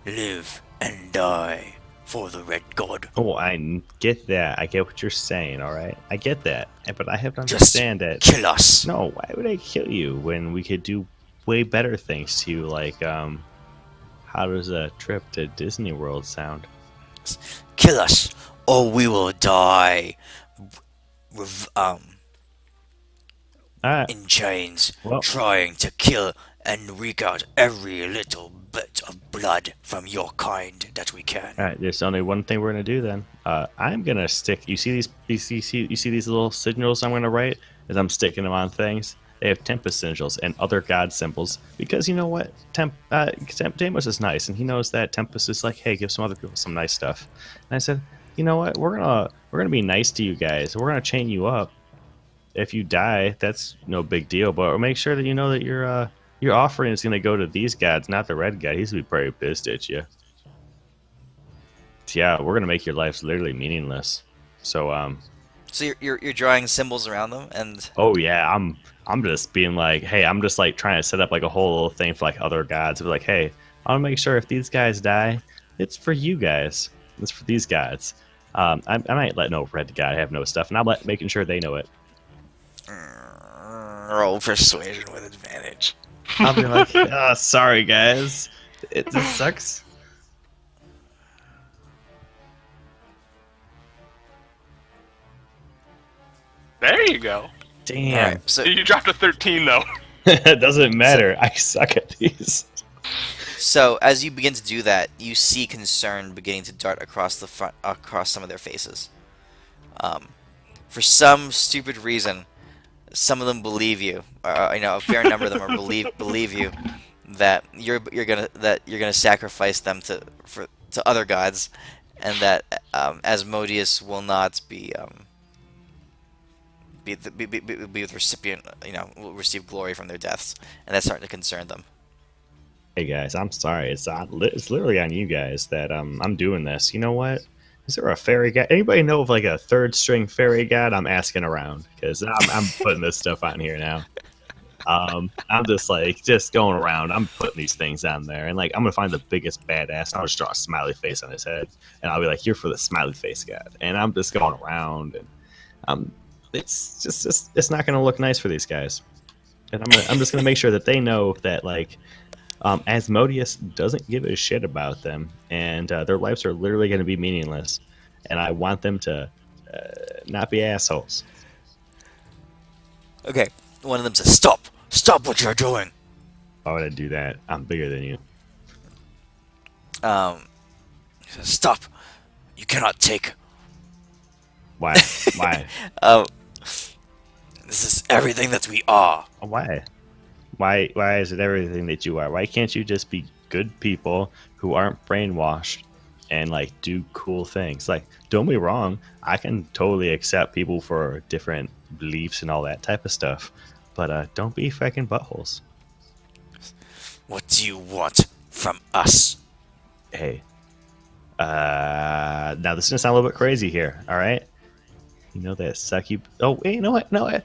live and die for the red god. Oh, I get that. I get what you're saying, all right? I get that. But I have to Just understand that. kill us." No, why would I kill you when we could do way better things to you? Like, how does a trip to Disney World sound? Kill us, or we will die. Alright, In chains, Well- trying to kill and wreak out every little bit of blood from your kind that we can. alright, there's only one thing we're gonna do then. I'm gonna stick. You see these little signals I'm gonna write? As I'm sticking them on things, they have Tempest sigils and other god symbols. Because you know what, Deimos is nice, and he knows that Tempest is like, hey, give some other people some nice stuff. And I said, you know what, we're gonna be nice to you guys. We're gonna chain you up. If you die, that's no big deal. But make sure that you know that your offering is gonna go to these gods, not the red god. He's gonna be pretty pissed at you. Yeah, we're gonna make your lives literally meaningless. So So you're drawing symbols around them, and oh yeah, I'm just being like, hey, I'm just like trying to set up like a whole little thing for like other gods. Be like, hey, I want to make sure if these guys die, it's for you guys. It's for these gods. I might let no red god have no stuff, and I'm making sure they know it. roll persuasion with advantage. I'll be like, oh, sorry guys, it just sucks. There you go. Damn. All right, so You dropped a 13 though. It doesn't matter. I suck at these. So as you begin to do that, you see concern beginning to dart across some of their faces. For some stupid reason, some of them believe you. A fair number of them are believe you that you're gonna sacrifice them to other gods, and that Asmodeus will not be the recipient. Will receive glory from their deaths, and that's starting to concern them. Hey guys, I'm sorry. It's literally on you guys that I'm doing this. You know what? Is there a fairy god? Anybody know of like a third string fairy god? I'm asking around because I'm putting this stuff on here now. I'm just going around. I'm putting these things on there, and like I'm gonna find the biggest badass. And I'll just draw a smiley face on his head, and I'll be like, "You're for the smiley face god." And I'm just going around, and it's just it's not gonna look nice for these guys. And I'm just gonna make sure that they know that like. Asmodeus doesn't give a shit about them, and their lives are literally going to be meaningless. And I want them to not be assholes. Okay, one of them says, "Stop! Stop what you're doing!" Why would I do that? I'm bigger than you. He says, "Stop! You cannot take. Why? Why? This is everything that we are." Why? Why is it everything that you are? Why can't you just be good people who aren't brainwashed and like do cool things? Like, don't be wrong, I can totally accept people for different beliefs and all that type of stuff, but don't be fucking buttholes. What do you want from us? Hey, now this is gonna sound a little bit crazy here, all right? You know that sucky. Oh, wait, you know what? No.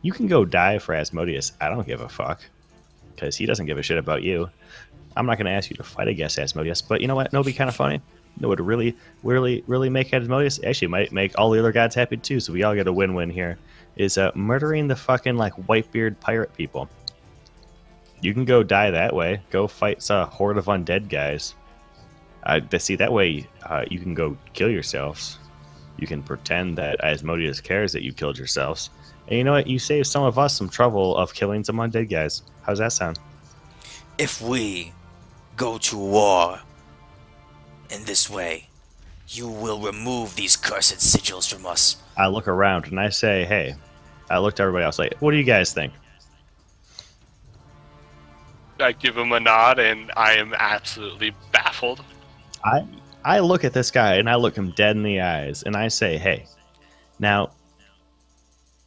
You can go die for Asmodeus. I don't give a fuck. Because he doesn't give a shit about you. I'm not going to ask you to fight against Asmodeus. But you know what? It'll be kind of funny. It would really make Asmodeus. Actually, might make all the other gods happy too. So we all get a win-win here. Is murdering the fucking like Whitebeard pirate people. You can go die that way. Go fight a horde of undead guys. See, that way you can go kill yourselves. You can pretend that Asmodeus cares that you killed yourselves. And you know what? You save some of us some trouble of killing some undead guys. How's that sound? If we go to war in this way, you will remove these cursed sigils from us. I look around and I say, hey, I look to everybody else like, what do you guys think? I give him a nod, and I am absolutely baffled. I look at this guy and I look him dead in the eyes and I say, hey, now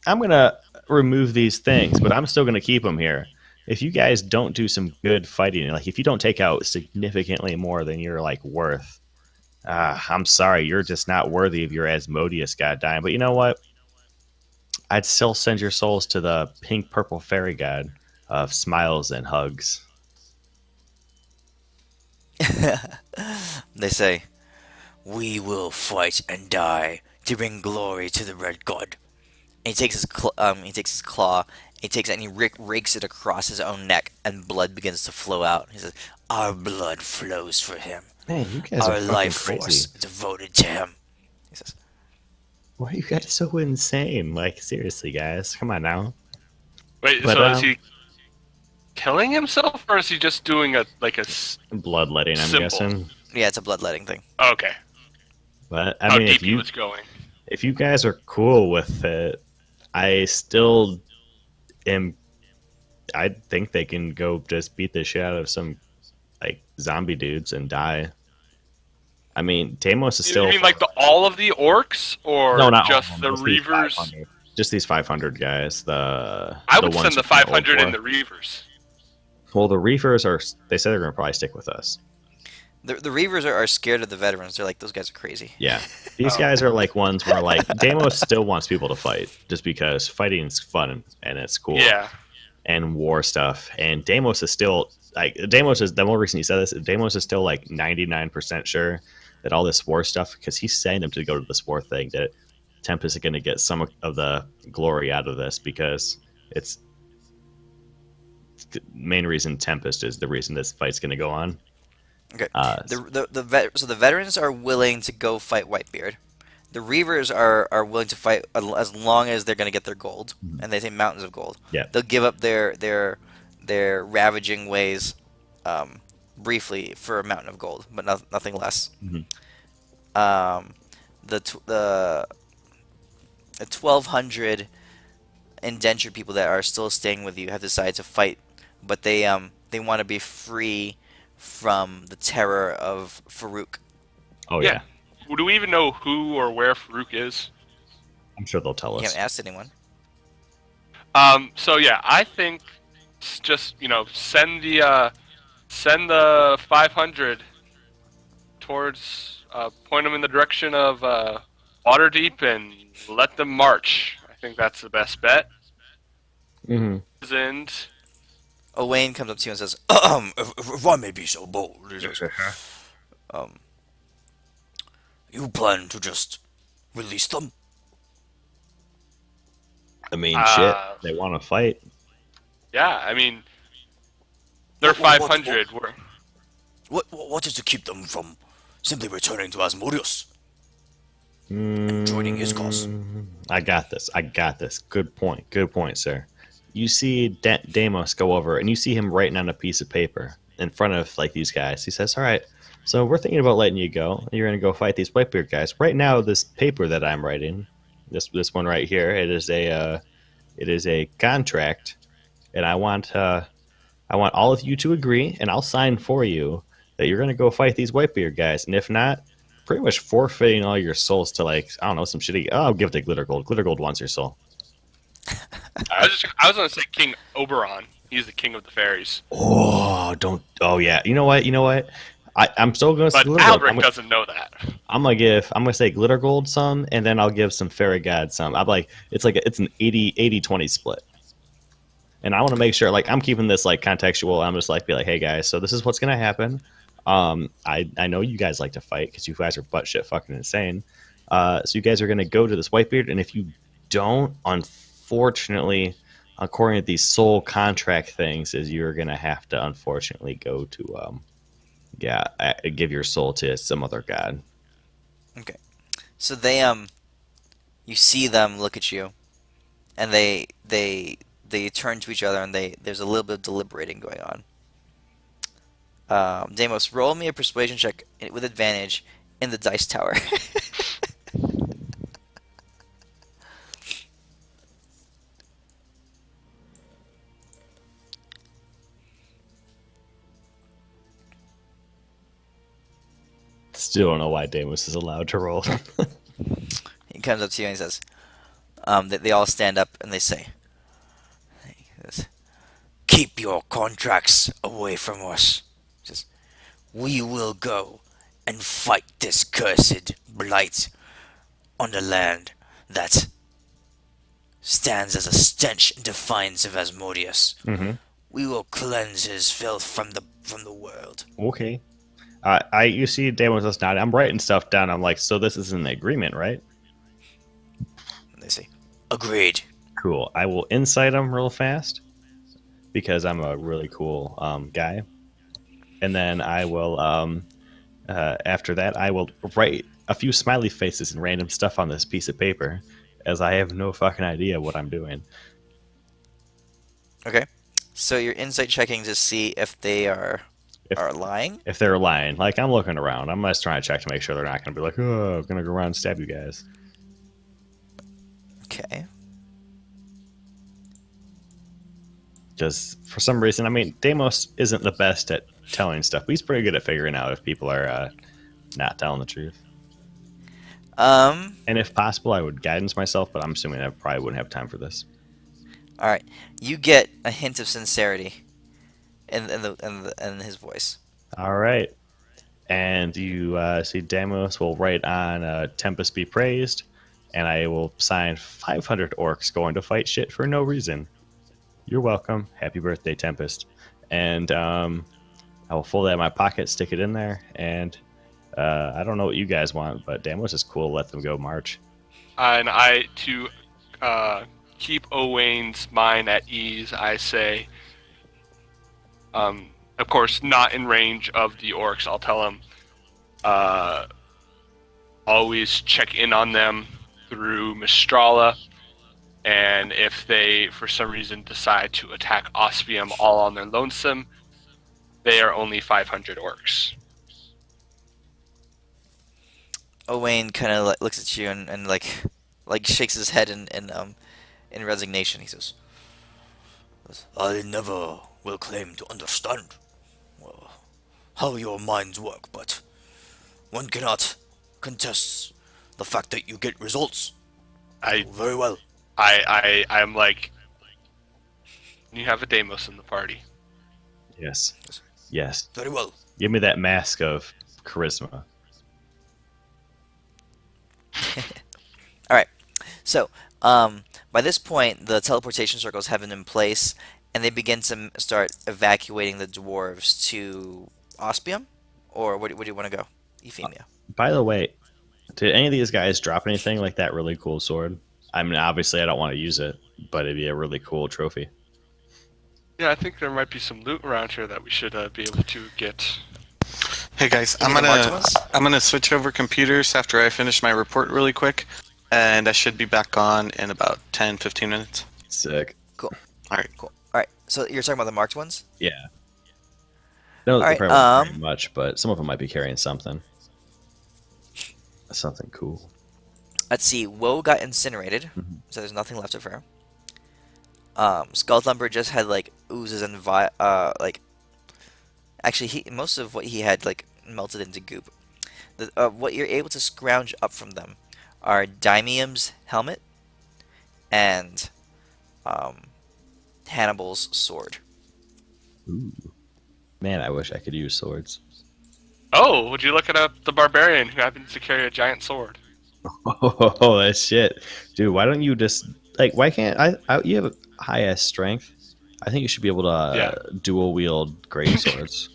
I'm going to remove these things, but I'm still going to keep them here. If you guys don't do some good fighting, like if you don't take out significantly more than you're like worth, I'm sorry, you're just not worthy of your Asmodeus god dying. But you know what? I'd still send your souls to the pink purple fairy god of smiles and hugs. They say, we will fight and die to bring glory to the red god. And he takes his claw, he takes it and he rakes it across his own neck, and blood begins to flow out. He says, our blood flows for him. Man, you guys Our are life fucking force crazy. devoted to him. He says, Why are you guys so insane? Like, seriously, guys, come on now. Wait, But, so is he killing himself, or is he just doing a Bloodletting, I'm Symbol. guessing. yeah, it's a bloodletting thing. Okay. But I How mean, deep if he you was going. if you guys are cool with it, I still am. I think they can go just beat the shit out of some like zombie dudes and die. I mean, Tamos is still. You mean like all of the orcs, or no, not just all of the them, these reavers? 500. Just these 500 guys. I would ones send the who can 500 hold in war. the reavers. Well, the Reefers are. They said they're going to probably stick with us. The Reavers are scared of the veterans. They're like, those guys are crazy. Yeah, these Oh. guys are like ones where like Deimos still wants people to fight just because fighting's fun and it's cool. Yeah. And war stuff. And Deimos is still like the more reason he said this, Deimos is still like 99% sure that all this war stuff, because he's saying them to go to this war thing, that Tempest is going to get some of the glory out of this, because it's the main reason Tempest is the reason this fight's going to go on. Okay. So the veterans are willing to go fight Whitebeard. The Reavers are willing to fight as long as they're going to get their gold, and they take mountains of gold. Yeah. They'll give up their ravaging ways briefly for a mountain of gold, but nothing less. Mhm. The 1,200 indentured people that are still staying with you have decided to fight, but they want to be free from the terror of Farouk. Oh yeah. Do we even know who or where Farouk is? I'm sure they'll tell You us. haven't asked anyone. So yeah, I think just send the 500 towards point them in the direction of Waterdeep and let them march. I think that's the best bet. Mm-hmm. And Owain comes up to you and says, if I may be so bold, he says, you plan to just release them? I mean, shit. They want to fight. yeah, I mean, they're What- 500. What is to keep them from simply returning to Asmodeus? Joining his cause. I got this. Good point, sir. You see Deimos go over, and you see him writing on a piece of paper in front of like these guys. He says, "All right, so we're thinking about letting you go. You're going to go fight these Whitebeard guys. Right now, this paper that I'm writing, this one right here, it is a contract, and I want all of you to agree, and I'll sign for you that you're going to go fight these Whitebeard guys, and if not, pretty much forfeiting all your souls to like, I don't know, some shitty. Oh, I'll give it to Glitter Gold. Glitter Gold wants your soul. I was gonna say King Oberon. He's the king of the fairies. Oh, don't. Oh, yeah. You know what? I'm still gonna say But glitter gold. Albric doesn't know that. I'm gonna say glitter gold some, and then I'll give some fairy god some. I'm like it's an 80-20 split. And I want to make sure, like, I'm keeping this like contextual. I'm just like, be like, hey guys, so this is what's gonna happen. I know you guys like to fight because you guys are butt shit fucking insane. So you guys are gonna go to this Whitebeard, and if you don't, unfortunately, according to these soul contract things, is you're gonna have to unfortunately go to give your soul to some other god. Okay. So they you see them look at you, and they turn to each other, and there's a little bit of deliberating going on. Deimos, roll me a persuasion check with advantage in the dice tower. Still don't know why Deimos is allowed to roll. He comes up to you and he says, they all stand up and they say, he says, "Keep your contracts away from us. Just, we will go and fight this cursed blight on the land that stands as a stench in defiance of Asmodeus. Mm-hmm. We will cleanse his filth from the world." Okay. You see Deimos is not. I'm writing stuff down. I'm like, so this is an agreement, right? And they say, "Agreed." Cool. I will insight him real fast because I'm a really cool guy, and then I will after that I will write a few smiley faces and random stuff on this piece of paper, as I have no fucking idea what I'm doing. Okay. So you're insight checking to see if they are lying? If they're lying, like, I'm looking around. I'm just trying to check to make sure they're not going to be like, oh, I'm going to go around and stab you guys. Okay. Because for some reason, I mean, Deimos isn't the best at telling stuff, but he's pretty good at figuring out if people are not telling the truth. And if possible, I would guidance myself, but I'm assuming I probably wouldn't have time for this. All right. You get a hint of sincerity in his voice. All right. And you see Deimos will write on Tempest be praised, and I will sign 500 orcs going to fight shit for no reason. You're welcome. Happy birthday, Tempest. And I will fold that in my pocket, stick it in there, and I don't know what you guys want, but Deimos is cool. Let them go march. And I, to keep Owain's mind at ease, I say, of course, not in range of the orcs, I'll tell him, always check in on them through Mistrala, and if they, for some reason, decide to attack Ospium all on their lonesome, they are only 500 orcs. Owain kind of looks at you and like shakes his head in resignation. He says, "I never will claim to understand how your minds work, but one cannot contest the fact that you get results. Very well. I'm like, you have a Deimos in the party. Yes. Yes. Very well. Give me that mask of charisma. All right. So, by this point, the teleportation circles have been in place, and they begin to start evacuating the dwarves to Ospium, or where do you want to go, Euphemia? By the way, did any of these guys drop anything like that really cool sword? I mean, obviously, I don't want to use it, but it'd be a really cool trophy. Yeah, I think there might be some loot around here that we should be able to get. Hey guys, You I'm need the marked ones? gonna switch over computers after I finish my report really quick, and I should be back on in about 10-15 minutes. Sick. Cool. All right. Cool. All right. So you're talking about the marked ones? Yeah. No, All right, probably won't carry much, but some of them might be carrying something. Something cool. Let's see. Woe got incinerated, so there's nothing left of her. Skullthumper just had like oozes and actually most of what he had like melted into goop. What you're able to scrounge up from them are Daimium's helmet and Hannibal's sword. Ooh. Man, I wish I could use swords. Oh, would you look at the barbarian who happens to carry a giant sword? Oh, that shit, dude. Why don't you just like? Why can't you have high ass strength? I think you should be able to Yeah. dual wield great swords.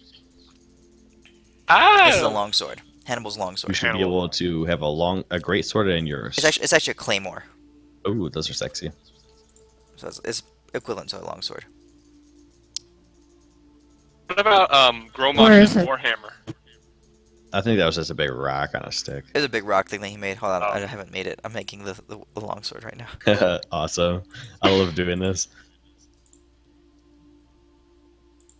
This is a Ah! longsword. Hannibal's You longsword. should be able to have a great sword in yours. It's actually a claymore, Ooh, those are sexy. so it's equivalent to a longsword. What about Where Gromash's is it? warhammer? I think that was just a big rock on a stick. It's a big rock thing that he made. Hold on, Oh. I haven't made it. I'm making the longsword right now. Awesome. I love doing this.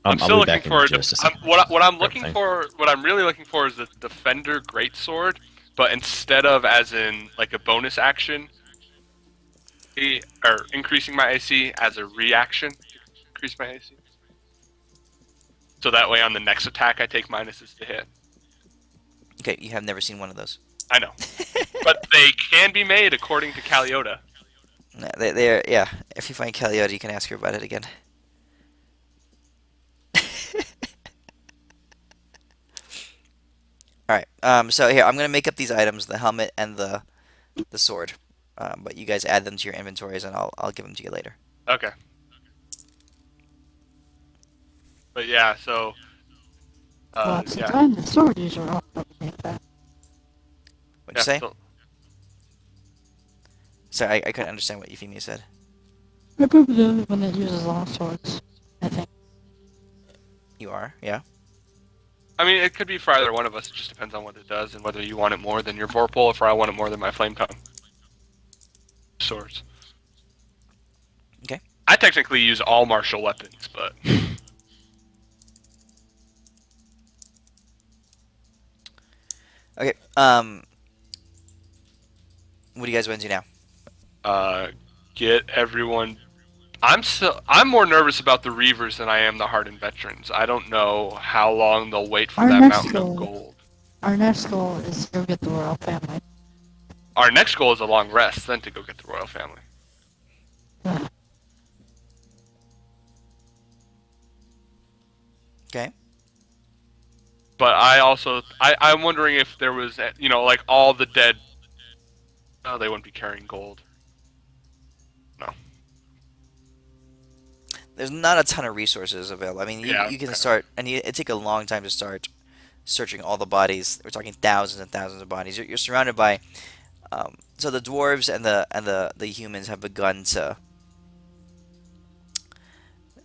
I'm I'll still be looking back in for just a I'm, second. what I'm Grab looking thing. for. What I'm really looking for is the Defender Greatsword, but instead of as in like a bonus action, or increasing my AC as a reaction, increase my AC. So that way on the next attack I take minuses to hit. Okay, you have never seen one of those. I know, but they can be made according to Caliota. No, they're yeah. If you find Caliota, you can ask her about it again. All right. So here, I'm gonna make up these items: the helmet and the sword. But you guys add them to your inventories, and I'll give them to you later. Okay. But yeah, so. Well, since Yeah. I'm the sword user, I'll probably make that. What'd you say? So, Sorry, I couldn't understand what Euphemia said. I'm probably the only one that uses long swords, I think. You are, yeah. I mean, it could be for either one of us. It just depends on what it does and whether you want it more than your Vorpal or if I want it more than my Flame Tongue. Swords. Okay. I technically use all martial weapons, but Okay. What do you guys want to do now? get everyone. I'm more nervous about the Reavers than I am the Hardened Veterans. I don't know how long they'll wait for Our that next mountain of goal- gold. Our next goal is to go get the royal family. Our next goal is a long rest, then to go get the royal family. Okay. But I'm wondering if there was, like all the dead. Oh, they wouldn't be carrying gold. No. There's not a ton of resources available. I mean, Yeah, you can okay. start, and it'd take a long time to start searching all the bodies. We're talking thousands and thousands of bodies. You're surrounded by, so the dwarves and the humans have begun to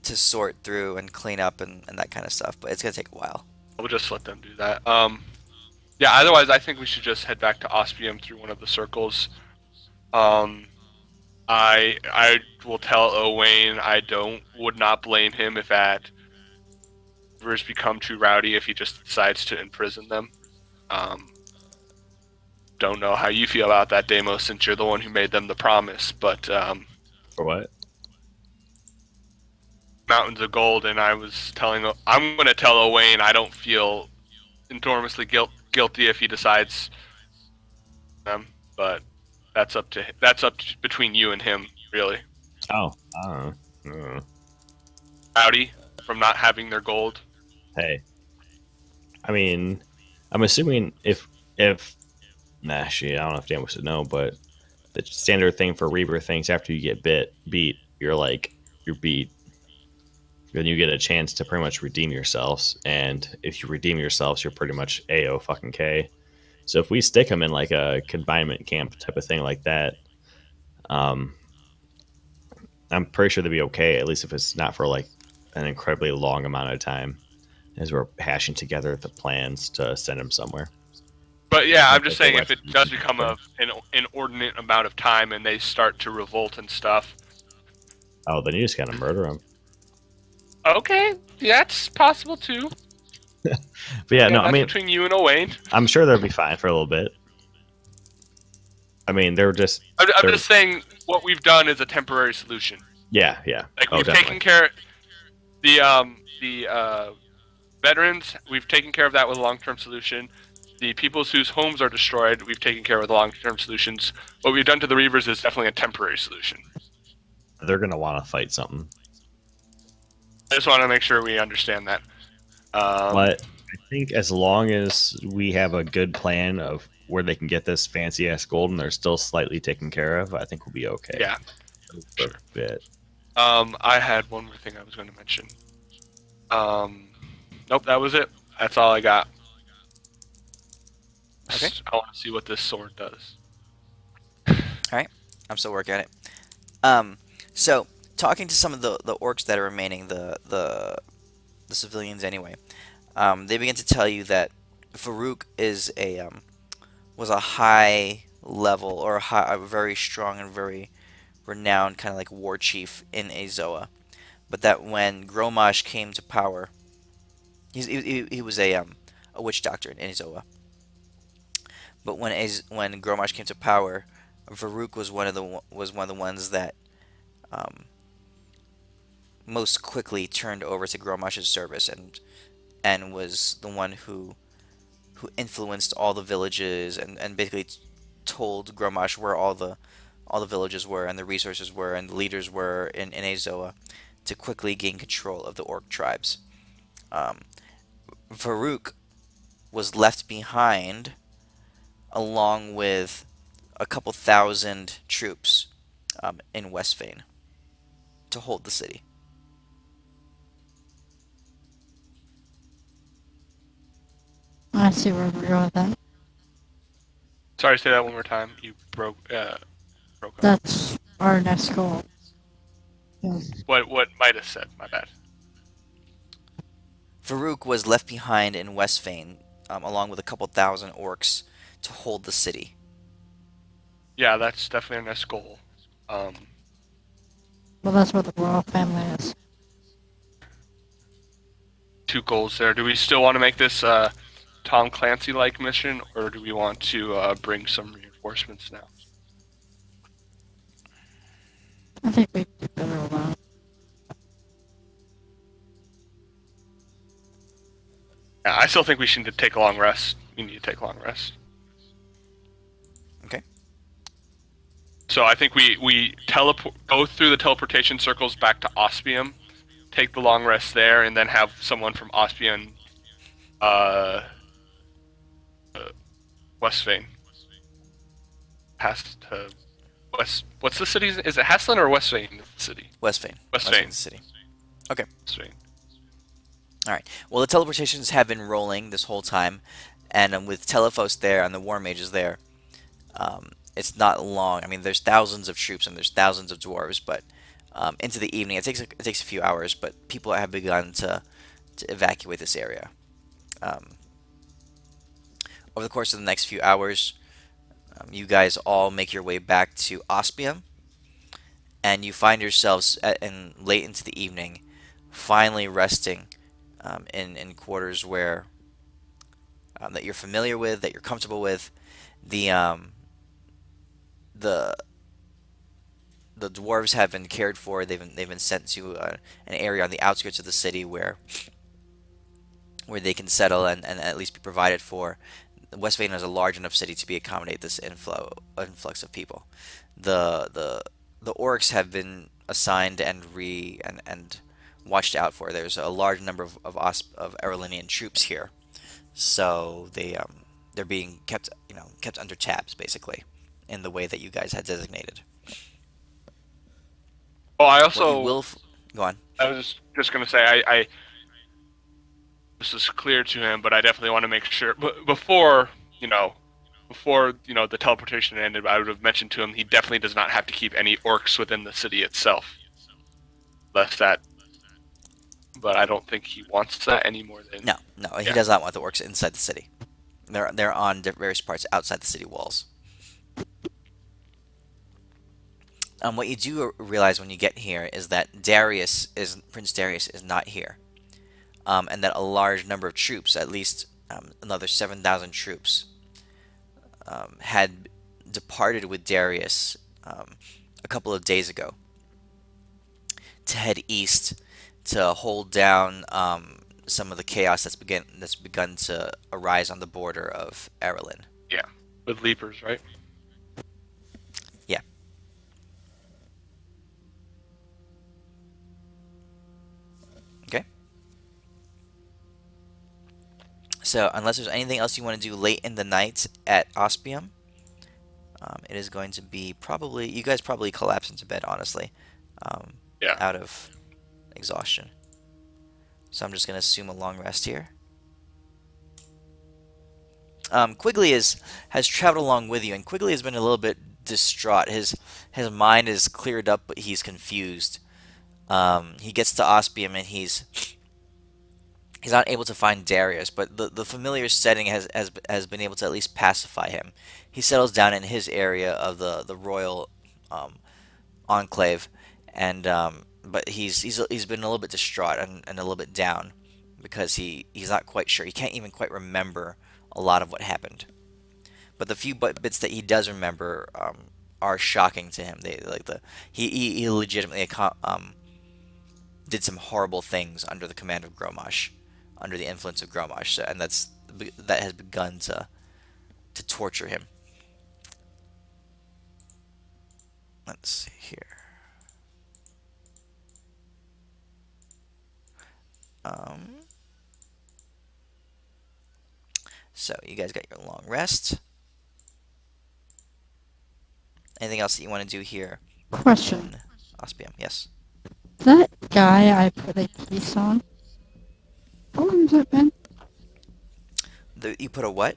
sort through and clean up and that kind of stuff. But it's gonna take a while. We'll just let them do that. Yeah. Otherwise, I think we should just head back to Ospium through one of the circles. I will tell Owain I would not blame him if Rivers become too rowdy if he just decides to imprison them. Don't know how you feel about that, Deimos, since you're the one who made them the promise, but For what? Mountains of Gold, and I'm going to tell Owain I don't feel enormously guilty if he decides but that's up to between you and him, really. Oh, I don't know. Rowdy from not having their gold. Hey, I mean, I'm assuming if nah, shit, I don't know if Dan wants to know, but the standard thing for Reaver things after you get beat, you're beat. Then you get a chance to pretty much redeem yourselves, and if you redeem yourselves, you're pretty much AO fucking K. So if we stick them in like a confinement camp type of thing like that, I'm pretty sure they'd be okay, at least if it's not for like an incredibly long amount of time, as we're hashing together the plans to send them somewhere. But yeah, I'm Okay, just saying so if it what- does become an inordinate amount of time and they start to revolt and stuff. Oh, then you just gotta murder them. Okay, that's possible too. But yeah, no, that's I mean, between you and Owain. I'm sure they'll be fine for a little bit. I mean, they're just I'm they're- just saying what we've done is a temporary solution. yeah. Like Oh, we've definitely. taken care the veterans, we've taken care of that with a long-term solution. The peoples whose homes are destroyed, we've taken care of with long-term solutions. What we've done to the Reavers is definitely a temporary solution. They're gonna want to fight something. I just want to make sure we understand that. But I think as long as we have a good plan of where they can get this fancy ass gold and they're still slightly taken care of, I think we'll be okay. Yeah, For sure. a bit. I had one more thing I was going to mention. Nope, that was it. That's all I got. Okay. I want to see what this sword does. All right, I'm still working on it. So talking to some of the orcs that are remaining, the civilians anyway, they begin to tell you that Farouk is was a high level or a very strong and very renowned kind of like war chief in Azoa, but that when Gromash came to power, he was a witch doctor in Azoa. But when Gromash came to power, Farouk was one of the ones that most quickly turned over to Gromash's service and was the one who influenced all the villages and basically told Gromash where all the villages were and the resources were and the leaders were in Azoa to quickly gain control of the orc tribes. Farouk was left behind along with a couple thousand troops in Westvein to hold the city. I see where we're going with that. Sorry, say that one more time. You broke up. That's our next goal. Yes. What might have said? My bad. Farouk was left behind in Westvein along with a couple thousand orcs to hold the city. Yeah, that's definitely our next goal. Well, that's where the royal family is. 2 goals there. Do we still want to make this Tom Clancy-like mission, or do we want to bring some reinforcements now? I think we do better alone. Yeah, I still think we should take a long rest. We need to take a long rest. Okay. So I think we go through the teleportation circles back to Ospium, take the long rest there, and then have someone from Ospium, Westvein, pass to West. What's the city? Is it Haslin or Westvein? The city. Westvein. Westvein. The city. Okay. Westvein. All right. Well, the teleportations have been rolling this whole time, and with Telephos there and the War Mages there, it's not long. I mean, there's thousands of troops and there's thousands of dwarves, but into the evening, it takes a few hours, but people have begun to evacuate this area. Over the course of the next few hours, you guys all make your way back to Ospium, and you find yourselves late into the evening, finally resting in quarters where that you're familiar with, that you're comfortable with. The dwarves have been cared for. They've been sent to an area on the outskirts of the city where they can settle and at least be provided for. Westvein is a large enough city to accommodate this influx of people. The orcs have been assigned and watched out for. There's a large number of Aralinian troops here, so they're being kept under tabs basically in the way that you guys had designated. Oh, I What you also will go on. I was just gonna say I this is clear to him, but I definitely want to make sure before the teleportation ended. I would have mentioned to him he definitely does not have to keep any orcs within the city itself. Less that, but I don't think he wants that any more than No, he does not want the orcs inside the city. They're on various parts outside the city walls. What you do realize when you get here is that Prince Darius is not here, and that a large number of troops, at least another 7,000 troops, had departed with Darius a couple of days ago to head east to hold down some of the chaos that's begun to arise on the border of Aralin. Yeah, with leapers, right? Yeah. Okay. So unless there's anything else you want to do late in the night at Ospium, it is going to be probably, you guys probably collapse into bed, honestly, Yeah. out of exhaustion. So I'm just going to assume a long rest here. Quigley has traveled along with you, and Quigley has been a little bit distraught. His mind is cleared up, but he's confused. He gets to Ospium, and he's not able to find Darius, but the familiar setting has been able to at least pacify him. He settles down in his area of the royal enclave, and but he's been a little bit distraught and a little bit down because he's not quite sure. He can't even quite remember a lot of what happened. But the few bits that he does remember are shocking to him. He legitimately did some horrible things under the command of Gromash, under the influence of Gromash, and that has begun to torture him. Let's see here. So you guys got your long rest. Anything else that you want to do here? Question. In Ospium, yes. That guy I put a piece on, how long has that been? You put a what?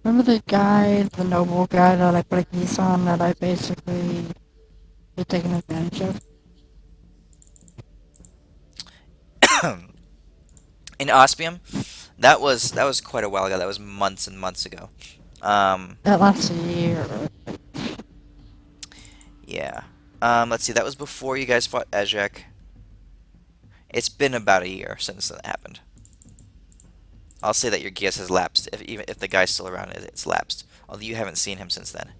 Remember the guy, the noble guy that I put a piece on that I basically was taking advantage of? In Ospium, that was quite a while ago. That was months and months ago. That lasts a year. Yeah. Let's see. That was before you guys fought Ezek. It's been about a year since that happened. I'll say that your guess has lapsed. Even if the guy's still around, it's lapsed. Although you haven't seen him since then.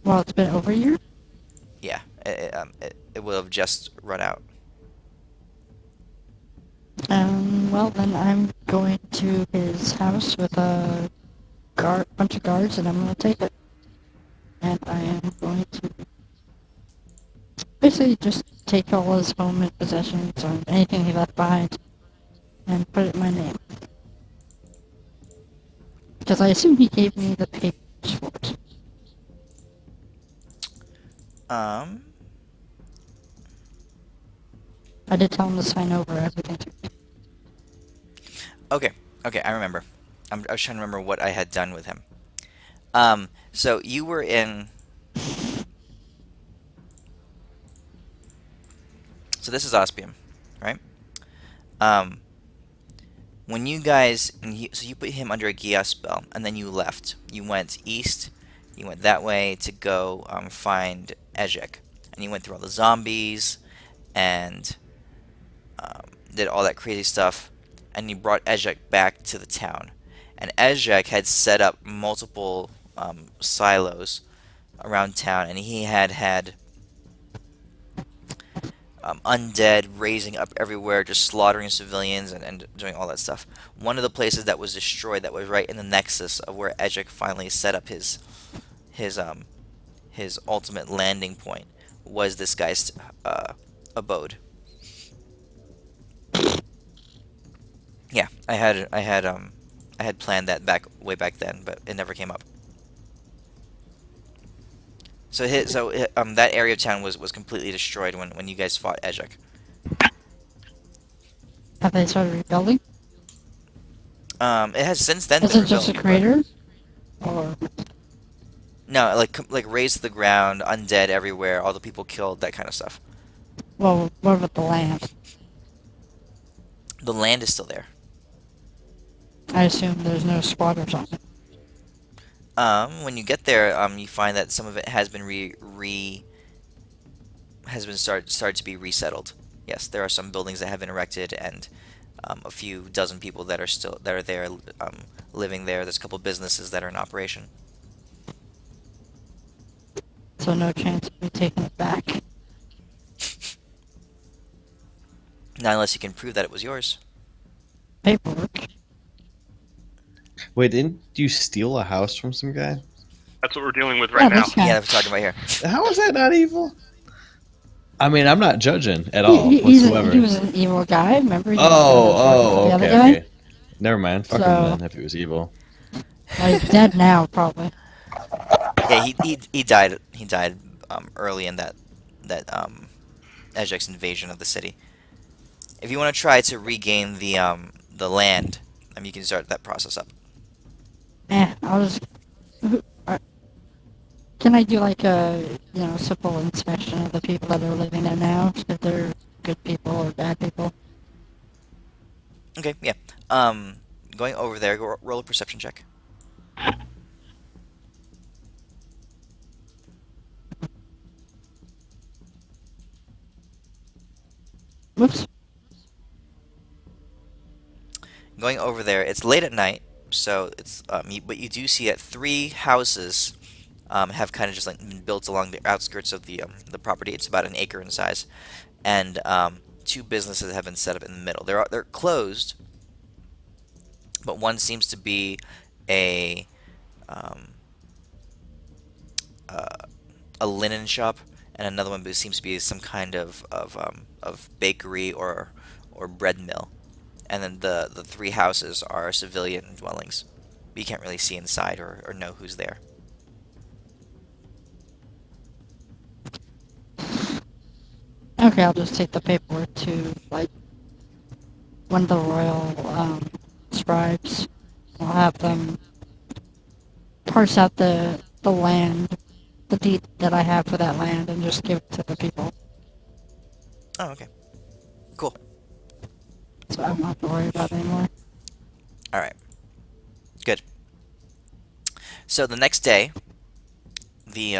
Well, it's been over a year? Yeah. It will have just run out. Well, then I'm going to his house with a bunch of guards, and I'm going to take it. And I am going to basically just take all his home and possessions or anything he left behind and put it in my name. Because I assume he gave me the papers for it. I did tell him to sign over everything to me. Okay, I remember. I was trying to remember what I had done with him. So you were in... So this is Ospium, right? When you guys... So you put him under a Gia spell, and then you left. You went east, you went that way to go find Ezek. And you went through all the zombies, and did all that crazy stuff. And you brought Ezek back to the town. And Ezek had set up multiple silos around town, and he had undead raising up everywhere, just slaughtering civilians and doing all that stuff. One of the places that was destroyed, that was right in the nexus of where Ezek finally set up his ultimate landing point, was this guy's abode. Yeah, I had planned that way back then, but it never came up. So that area of town was completely destroyed when you guys fought Ezek. Have they started rebuilding? It has since then Is been it just a rebuilt, crater? Or no, like razed to the ground, undead everywhere, all the people killed, that kind of stuff. well, what about the land? The land is still there. I assume there's no squatters on it. When you get there, you find that some of it has been started to be resettled. Yes, there are some buildings that have been erected, and a few dozen people that are there living there. There's a couple businesses that are in operation. So no chance of me taking it back. Not unless you can prove that it was yours. Paperwork. Wait, didn't you steal a house from some guy? That's what we're dealing with right now. this guy. Yeah, that's what we're talking about here. How is that not evil? I mean, I'm not judging at all He whatsoever. was an evil guy. Remember? He was Oh, the other okay, guy. okay. Never mind. Fuck him So- then, if he was evil. Well, he's dead now, probably. Yeah, he died. He died early in that Ejec's invasion of the city. If you want to try to regain the land, you can start that process up. I'll just... Can I do like a, simple inspection of the people that are living there now? If they're good people or bad people? Okay, yeah. Going over there, roll a perception check. Whoops. Going over there, it's late at night, so it's but you do see that 3 houses have kind of just like been built along the outskirts of the property. It's about an acre in size, and 2 businesses have been set up in the middle. They're closed, but one seems to be um, a linen shop, and another one seems to be some kind of bakery or bread mill. And then the 3 houses are civilian dwellings. But you can't really see inside or know who's there. Okay, I'll just take the paperwork to, like, one of the royal, scribes. I'll have them parse out the land, the deed that I have for that land, and just give it to the people. Oh, okay. Cool. So I don't have to worry about it anymore. Alright. Good. So the next day, the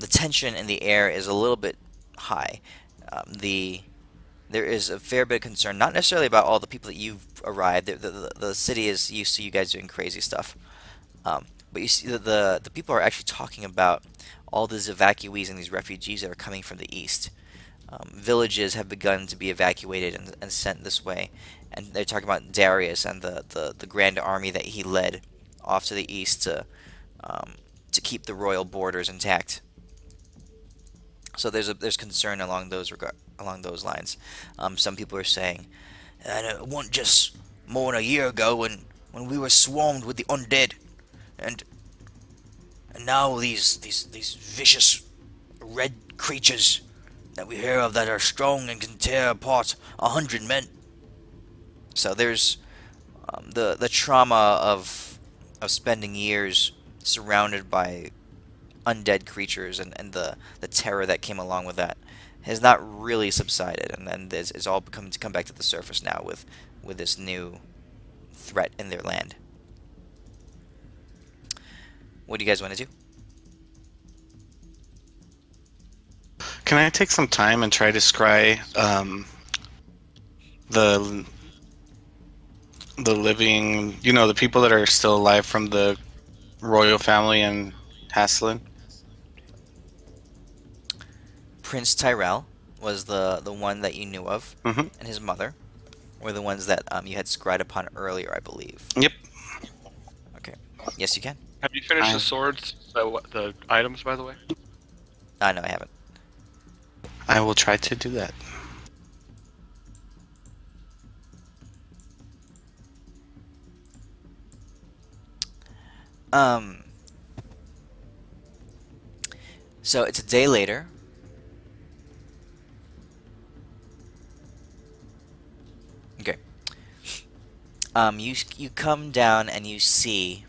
tension in the air is a little bit high. There is a fair bit of concern, not necessarily about all the people that you've arrived. The city is used to you guys doing crazy stuff. But you see that the people are actually talking about all these evacuees and these refugees that are coming from the east. Villages have begun to be evacuated and sent this way. And they're talking about Darius and the grand army that he led off to the east to keep the royal borders intact. So there's concern along those lines. Some people are saying, and it wasn't just more than a year ago when we were swarmed with the undead, and now these vicious red creatures that we hear of that are strong and can tear apart 100 men. So there's the trauma of spending years surrounded by undead creatures and the terror that came along with that has not really subsided, and then it's all come back to the surface now with this new threat in their land. What do you guys want to do? Can I take some time and try to scry the living, the people that are still alive from the royal family in Haslin? Prince Tyrell was the one that you knew of, Mhm. and his mother were the ones that you had scried upon earlier, I believe. Yep. Okay. Yes, you can. Have you finished I- the swords, the items, by the way? No, I haven't. I will try to do that. So it's a day later. Okay. You come down and you see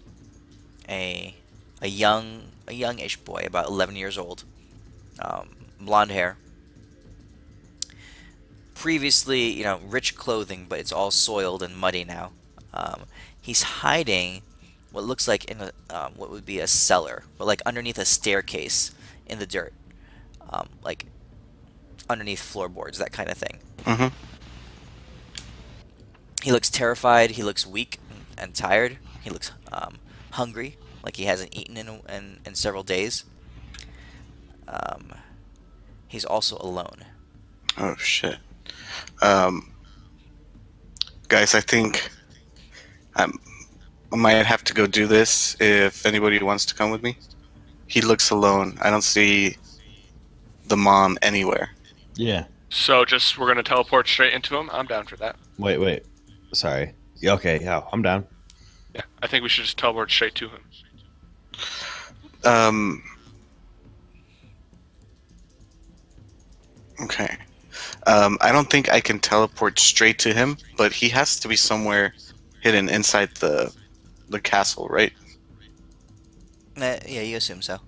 a youngish boy, about 11 years old, blonde hair. Previously, rich clothing, but it's all soiled and muddy now. He's hiding what looks like in what would be a cellar, but like underneath a staircase in the dirt, like underneath floorboards, that kind of thing. Mm-hmm. He looks terrified. He looks weak and tired. He looks hungry, like he hasn't eaten in several days. He's also alone. Oh shit. Guys, I think I might have to go do this if anybody wants to come with me. He looks alone. I don't see the mom anywhere. Yeah, So just we're gonna teleport straight into him. I'm down for that. Wait. Sorry. Yeah, okay, yeah, I'm down. Yeah, I think we should just teleport straight to him. Okay. I don't think I can teleport straight to him, but he has to be somewhere hidden inside the castle, right? Yeah, you assume so.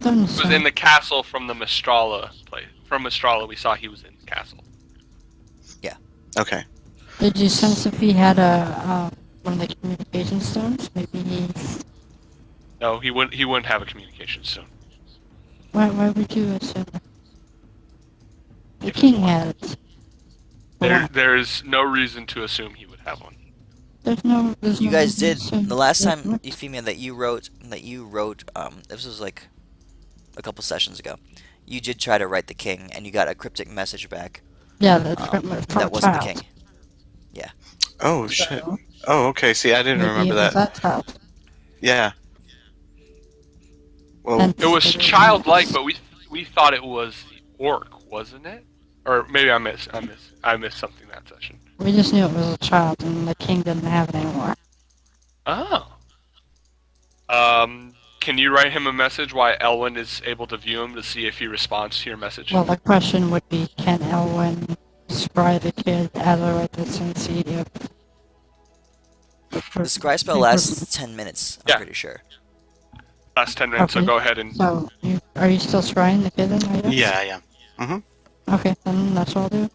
Don't He was assume. in the castle from the Mistrala place. From Mistrala, we saw he was in the castle. Okay. Did you sense if he had one of the communication stones? Maybe he's... No, he wouldn't. He wouldn't have a communication stone. Why would you assume that? The If king there's one. had it. For what? There's no reason to assume he would have one. There's no You guys reason to did assume the last that time, what? Euphemia, that you wrote. This was like a couple sessions ago. You did try to write the king, and you got a cryptic message back. Yeah, that's from That wasn't the child. king. Oh shit. Oh, okay. See, I didn't Maybe remember it was that. that child. Yeah. Well, And It was the- childlike, but we thought it was the orc, wasn't it? Or maybe I missed something that session. We just knew it was a child, and the king didn't have it anymore. Oh. Can you write him a message while Elwyn is able to view him to see if he responds to your message? Well, the question would be, can Elwyn scry the kid as a righteous and see if... The scry spell lasts 10 minutes. I'm Yeah. pretty sure. Last 10 minutes, so Okay. go ahead and... So, are you still scrying the kid then, I guess? yeah, I am. Okay, then that's what I'll do.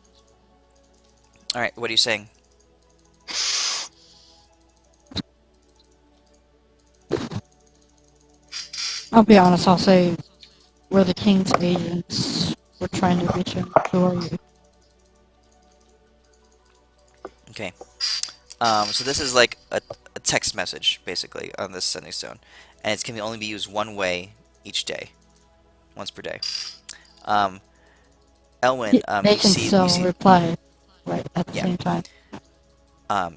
All right, what are you saying? I'll be honest, I'll say we're the king's agents. We're trying to reach him. Who are you? Okay. So this is like a text message, basically, on this sending stone. And it can only be used one way each day. Once per day. Elwyn, They you can see, still reply right at the Yeah. same time.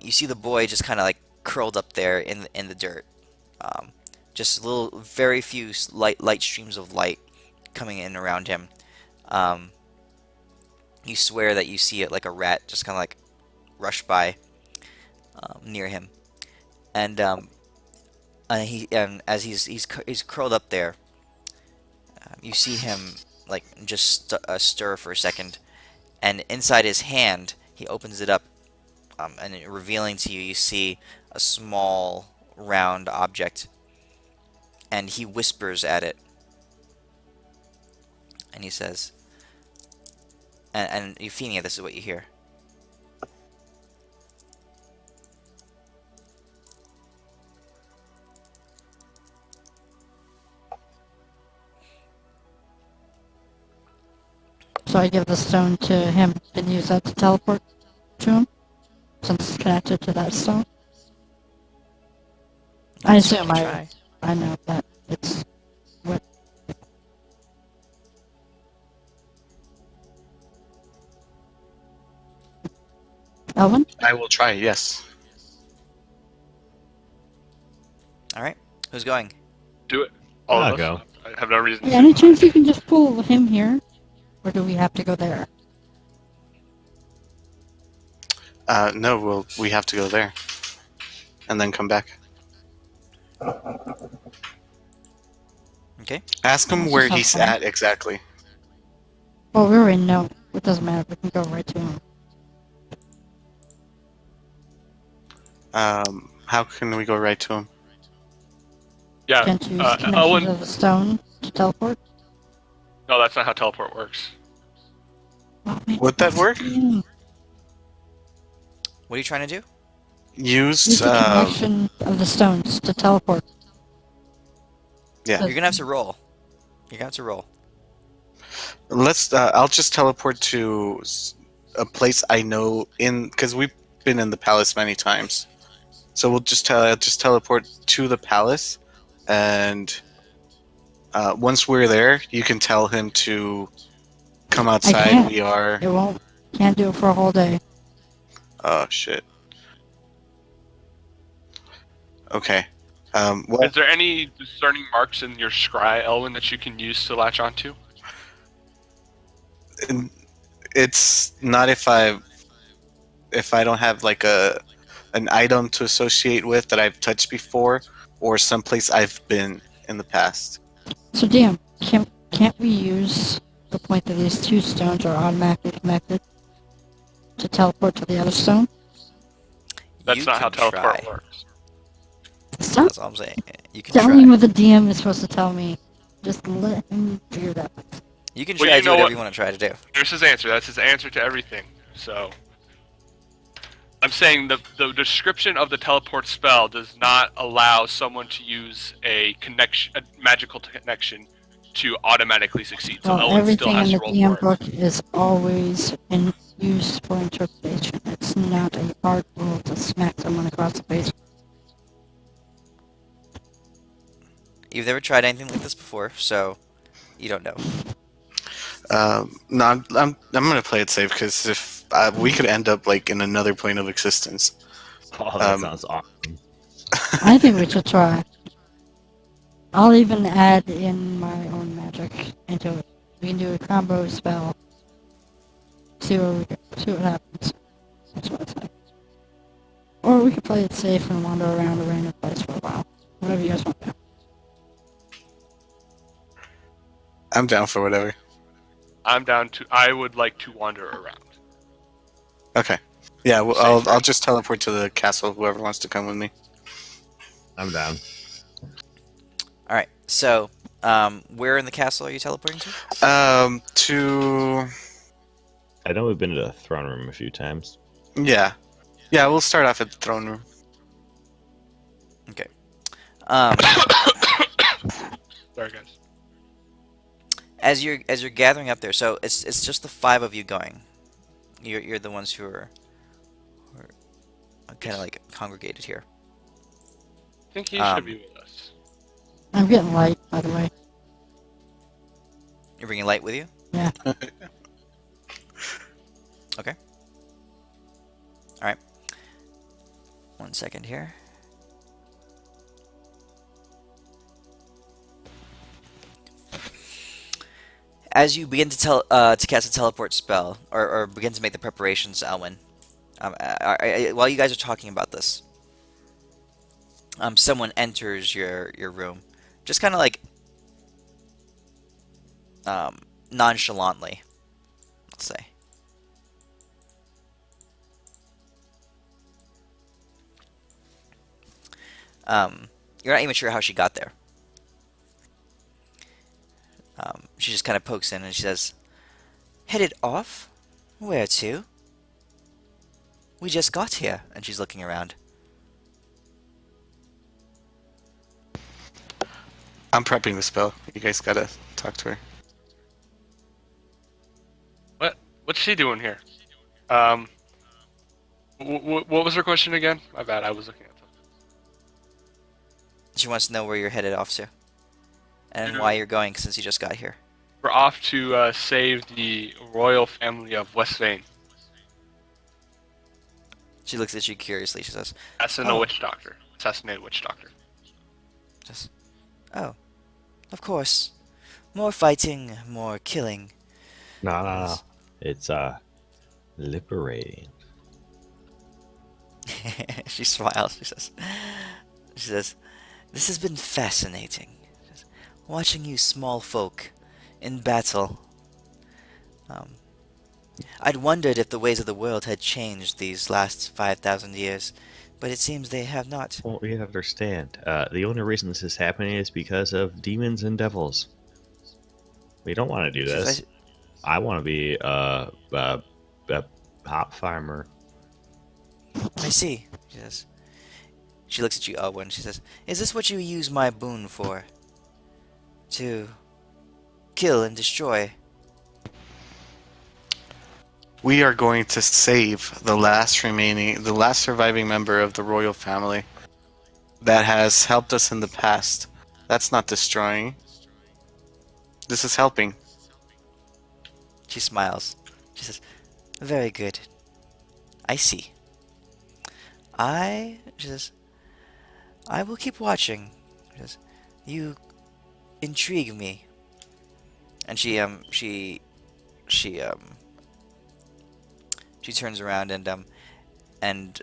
you see the boy just kind of like curled up there in the dirt. Just very few light streams of light coming in around him. You swear that you see it like a rat just kind of like rush by near him, and as he's curled up there, you see him like just stir for a second, and inside his hand he opens it up, and revealing to you, you see a small round object, and he whispers at it, and he says, and Euphemia, this is what you hear. So I give the stone to him and use that to teleport to him, since it's connected to that stone. I That's what assume you try. I know that it's what. Elvin? I will try. Yes. All right, who's going? Do it. All I'll of us. go. I have no reason to. Any chance you can just pull him here? Or do we have to go there? No, we have to go there. And then come back. Okay. Ask him Let's where just have he's fun. at exactly. Well, we already know. It doesn't matter. We can go right to him. How can we go right to him? Yeah. Can't use connection Elwyn. to the stone to teleport? No, that's not how teleport works. Oh, man. Would that work? Use What are you trying to do? Used. the connection of the stones to teleport. Yeah. You're gonna have to roll. You're gonna have to roll. Let's. I'll just teleport to a place I know because we've been in the palace many times. So we'll just teleport to the palace, and once we're there, you can tell him to come outside. can't. We are. It won't. Can't do it for a whole day. Oh shit. Okay. Well, Is there any discerning marks in your scry, Elwyn, that you can use to latch onto? It's not if I don't have like an item to associate with that I've touched before, or someplace I've been in the past. So, damn, can't we use the point that these two stones are automatically connected to teleport to the other stone? That's You not how can try. teleport works. Stop That's all I'm saying. You can telling me try. what the DM is supposed to tell me. Just let him figure that out. You can Well, try you to do know whatever what? you want to try to do. Here's his answer. That's his answer to everything. So, I'm saying the description of the teleport spell does not allow someone to use a magical connection to automatically succeed. So Well, Elwin still everything has in to the roll DM for it. book is always in use for interpretation. It's not a hard rule to smack someone across the face. You've never tried anything like this before, so you don't know. No, I'm gonna play it safe because if we could end up like in another plane of existence. Oh, that sounds awesome. I think we should try. I'll even add in my own magic into it. We can do a combo spell. See what happens. That's what I say. Or we could play it safe and wander around a random place for a while. Whatever you guys want to do. I'm down for whatever. I would like to wander around. Okay. Yeah, well, Safe, I'll right? just teleport to the castle. Whoever wants to come with me. I'm down. All right. So, where in the castle are you teleporting to? To I know we've been to the throne room a few times. yeah, we'll start off at the throne room. Okay. Um, Sorry, guys. as you're gathering up there, so it's just the 5 of you going. You're the ones who are kind of like congregated here. I think he Um, should be with us. I'm getting light, by the way. You're bringing light with you. Yeah. Okay. All right. 1 second here. As you begin to cast a teleport spell, or begin to make the preparations, Elwin, while you guys are talking about this, someone enters your room, just kind of like nonchalantly, let's say. You're not even sure how she got there. She just kind of pokes in and she says, "Headed off? Where to? We just got here." And she's looking around. I'm prepping the spell. You guys gotta talk to her. What's she doing here? What was her question again? My bad. I was looking at something. She wants to know where you're headed off to. And Yeah. why you're going since you just got here. We're off to save the royal family of Westvein. She looks at you curiously. She says, Assassinate Oh. witch doctor. Assassinated witch doctor. just, "Oh, of course. More fighting, more killing." No. It's liberating. She smiles. She says, "This has been fascinating. Watching you small folk in battle. I'd wondered if the ways of the world had changed these last 5,000 years, but it seems they have not." Well, you have to understand. The only reason this is happening is because of demons and devils. We don't want to do She says, this. I want to be a hop farmer. I see. She says. She looks at you, Owen. She says, "Is this what you use my boon for? To kill and destroy?" We are going to save the last surviving member of the royal family that has helped us in the past. That's not destroying. This is helping. She smiles. She says, "Very good. I see. She says, I will keep watching." She says, "You intrigue me." And she she turns around and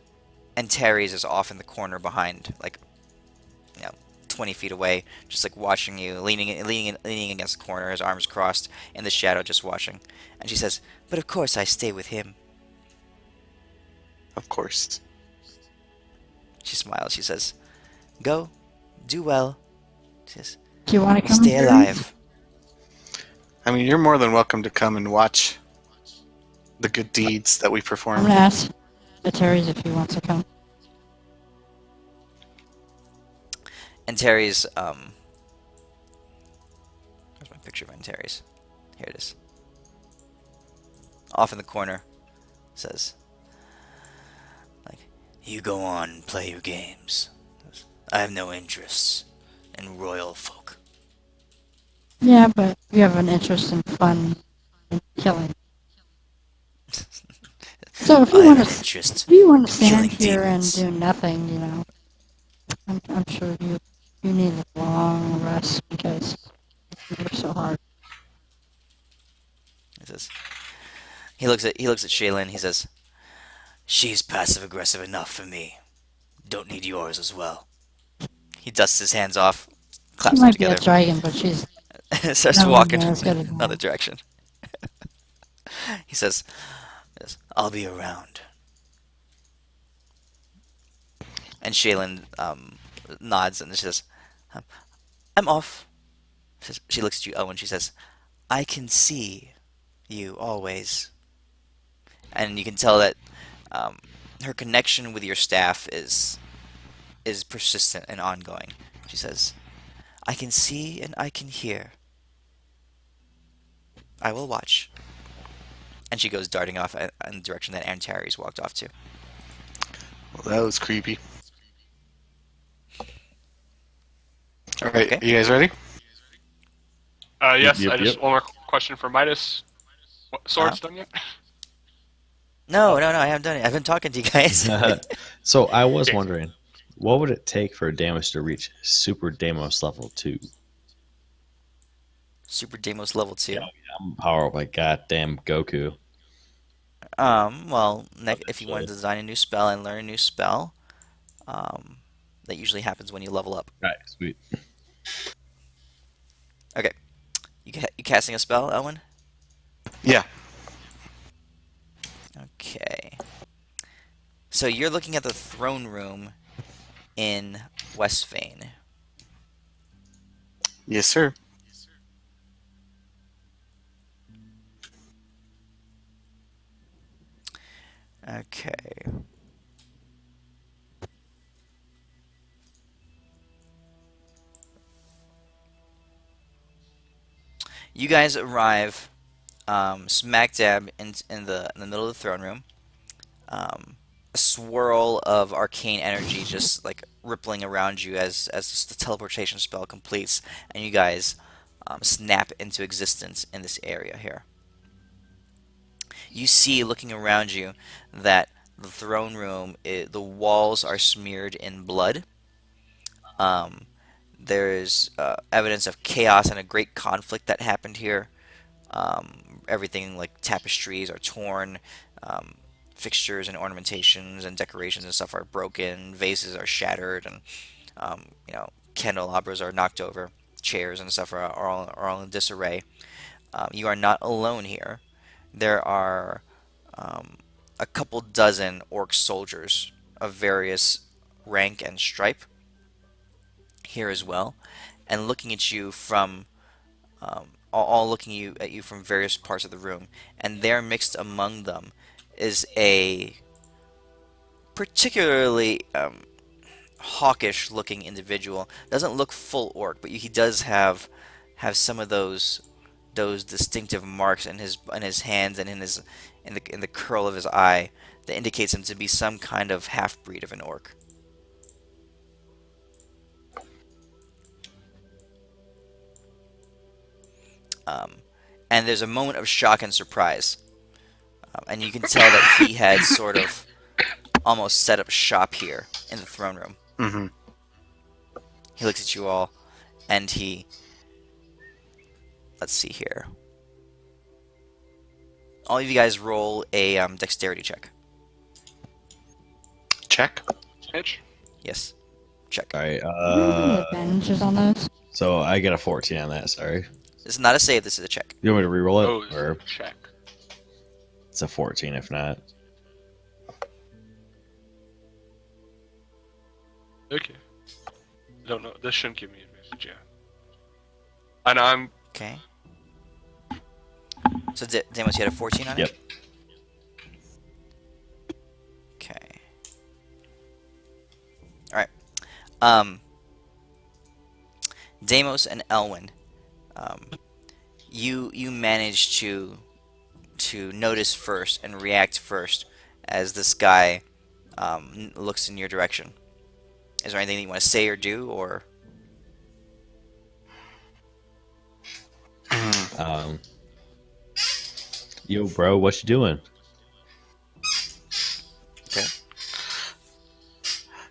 Terry's is off in the corner behind, like, 20 feet away, just like watching you, leaning against the corner, his arms crossed in the shadow, just watching. And she says, "But of course I stay with him." Of course. She smiles. She says, "Go, do well." She says, Do you want to come? "Stay Terry? alive." I mean, you're more than welcome to come and watch the good deeds that we I'm perform. gonna ask the Terry's if he wants to come. And Terry's, where's my picture of Terry's? Here it is. Off in the corner, says, like, "You go on and play your games. I have no interests in royal folk." Yeah, but you have an interest in fun and killing. So if I you have want an to, interest if you want to in killing stand here demons. and do nothing, I'm sure you need a long rest because you work so hard. He says, he looks at Shaylin. He says, "She's passive aggressive enough for me. Don't need yours as well." He dusts his hands off, She claps them might be a together, dragon, but she's and starts nowhere walking near as good as another mine. direction. He says, "I'll be around." And Shaylin nods and she says, "Um, I'm off." She looks at you, Owen. She says, "I can see you always." And you can tell that her connection with your staff is persistent and ongoing. She says, "I can see and I can hear. I will watch." And she goes darting off in the direction that Antares walked off to. Well, that was creepy. All right, Okay. you guys ready? Yes, Yep, I just yep. one more question for Midas. What, swords done yet? No, I haven't done it. I've been talking to you guys. So I was Okay. wondering, what would it take for damage to reach Super Damos level 2? Super Demos level 2. I'm powered by goddamn Goku. Well, if you want to Eventually. design a new spell and learn a new spell, that usually happens when you level up. Right, sweet. Okay. You casting a spell, Owen? Yeah. Okay. So you're looking at the throne room in Westvein. Yes, sir. Okay. You guys arrive smack dab in the middle of the throne room. A swirl of arcane energy just like rippling around you as the teleportation spell completes, and you guys snap into existence in this area here. You see, looking around you, that the throne room, the walls are smeared in blood. There's evidence of chaos and a great conflict that happened here. Everything like tapestries are torn, fixtures and ornamentations and decorations and stuff are broken, vases are shattered, and candelabras are knocked over, chairs and stuff are all in disarray. You are not alone here. There are a couple dozen orc soldiers of various rank and stripe here as well, and looking at you from all looking at you from various parts of the room. And there, mixed among them, is a particularly hawkish-looking individual. Doesn't look full orc, but he does have some of those distinctive marks in his hands and in the curl of his eye that indicates him to be some kind of half-breed of an orc. And there's a moment of shock and surprise, and you can tell that he had sort of almost set up shop here in the throne room. Mm-hmm. He looks at you all, and let's see here. all of you guys roll a dexterity check. Check. Edge. Yes. Check. All right. Any advantages on those? So I get a 14 on that. Sorry. This is not a save. This is a check. You want me to reroll Oh, it, or check. it's a 14 if not? Okay. Don't know. This shouldn't give me advantage, yeah. And I'm Okay. So Damos, you had a 14 on Yep. it? Okay. Alright. Deimos and Elwyn, you manage to notice first and react first as this guy looks in your direction. Is there anything that you want to say or do, or? Yo, bro, what you doing? Okay.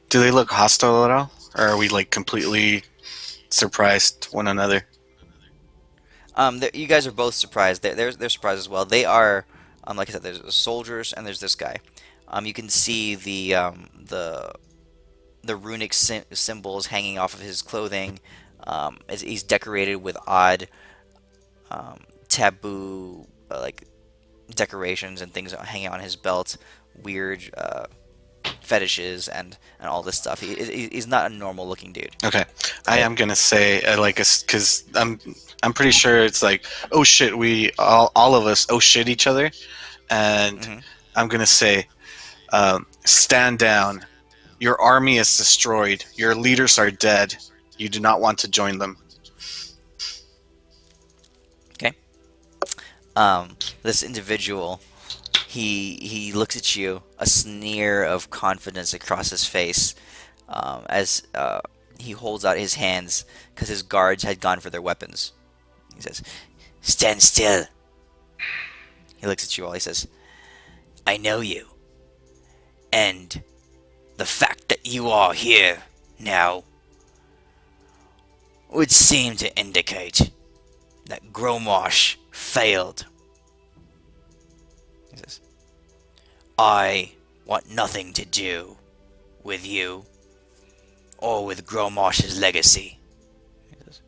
Do they look hostile at all, or are we like completely surprised one another? You guys are both surprised. They're surprised as well. They are, like I said, there's the soldiers and there's this guy. You can see the runic symbols hanging off of his clothing. As he's decorated with odd, taboo like decorations and things hanging on his belt, weird fetishes and all this stuff. He's not a normal looking dude. Okay, I am gonna say because I'm pretty sure it's like, oh shit, we all of us oh shit each other, and Mhm. I'm gonna say, stand down. Your army is destroyed. Your leaders are dead. You do not want to join them. This individual, he looks at you, a sneer of confidence across his face, as he holds out his hands because his guards had gone for their weapons. He says, "Stand still." He looks at you all. He says, "I know you, and the fact that you are here now would seem to indicate that Gromosh failed." He says, "I want nothing to do with you or with Gromosh's legacy." He says,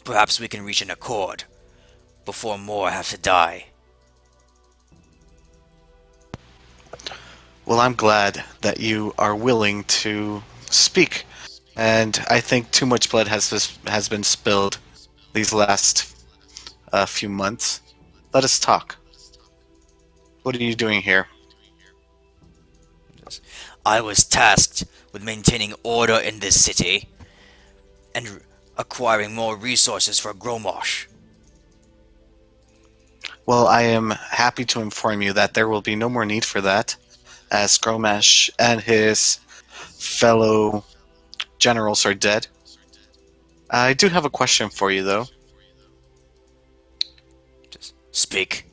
"Perhaps we can reach an accord before more have to die." Well, I'm glad that you are willing to speak, and I think too much blood has been spilled these last few months. Let us talk. What are you doing here? He says, "I was tasked with maintaining order in this city and acquiring more resources for Gromosh." Well, I am happy to inform you that there will be no more need for that, as Gromash and his fellow generals are dead. I do have a question for you, though. Just speak.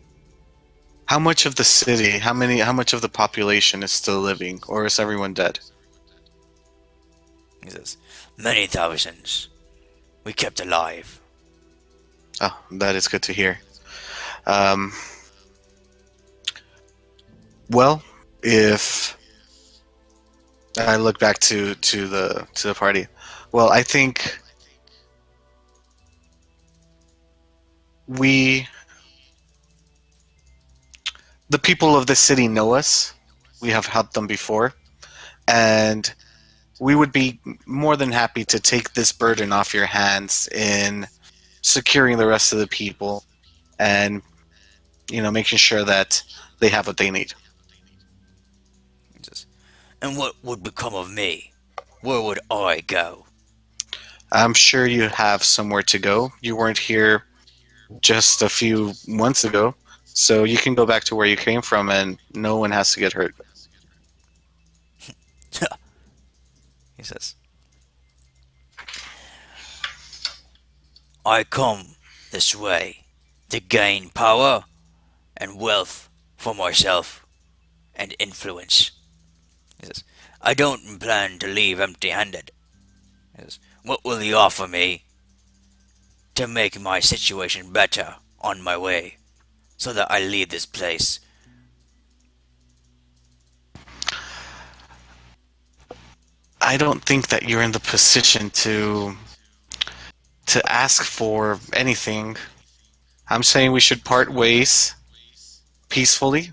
How much of the city, how much of the population is still living, or is everyone dead? He says, "Many thousands we kept alive." Oh, that is good to hear. Well, if I look back to the party, well, I think the people of the city know us. We have helped them before, and we would be more than happy to take this burden off your hands in securing the rest of the people and, making sure that they have what they need. He says, "And what would become of me? Where would I go?" I'm sure you have somewhere to go. You weren't here just a few months ago, so you can go back to where you came from and no one has to get hurt. He says, "I come this way to gain power and wealth for myself and influence." He says, "I don't plan to leave empty-handed." He says, "What will you offer me to make my situation better on my way?" so that I leave this place? I don't think that you're in the position to ask for anything. I'm saying we should part ways peacefully,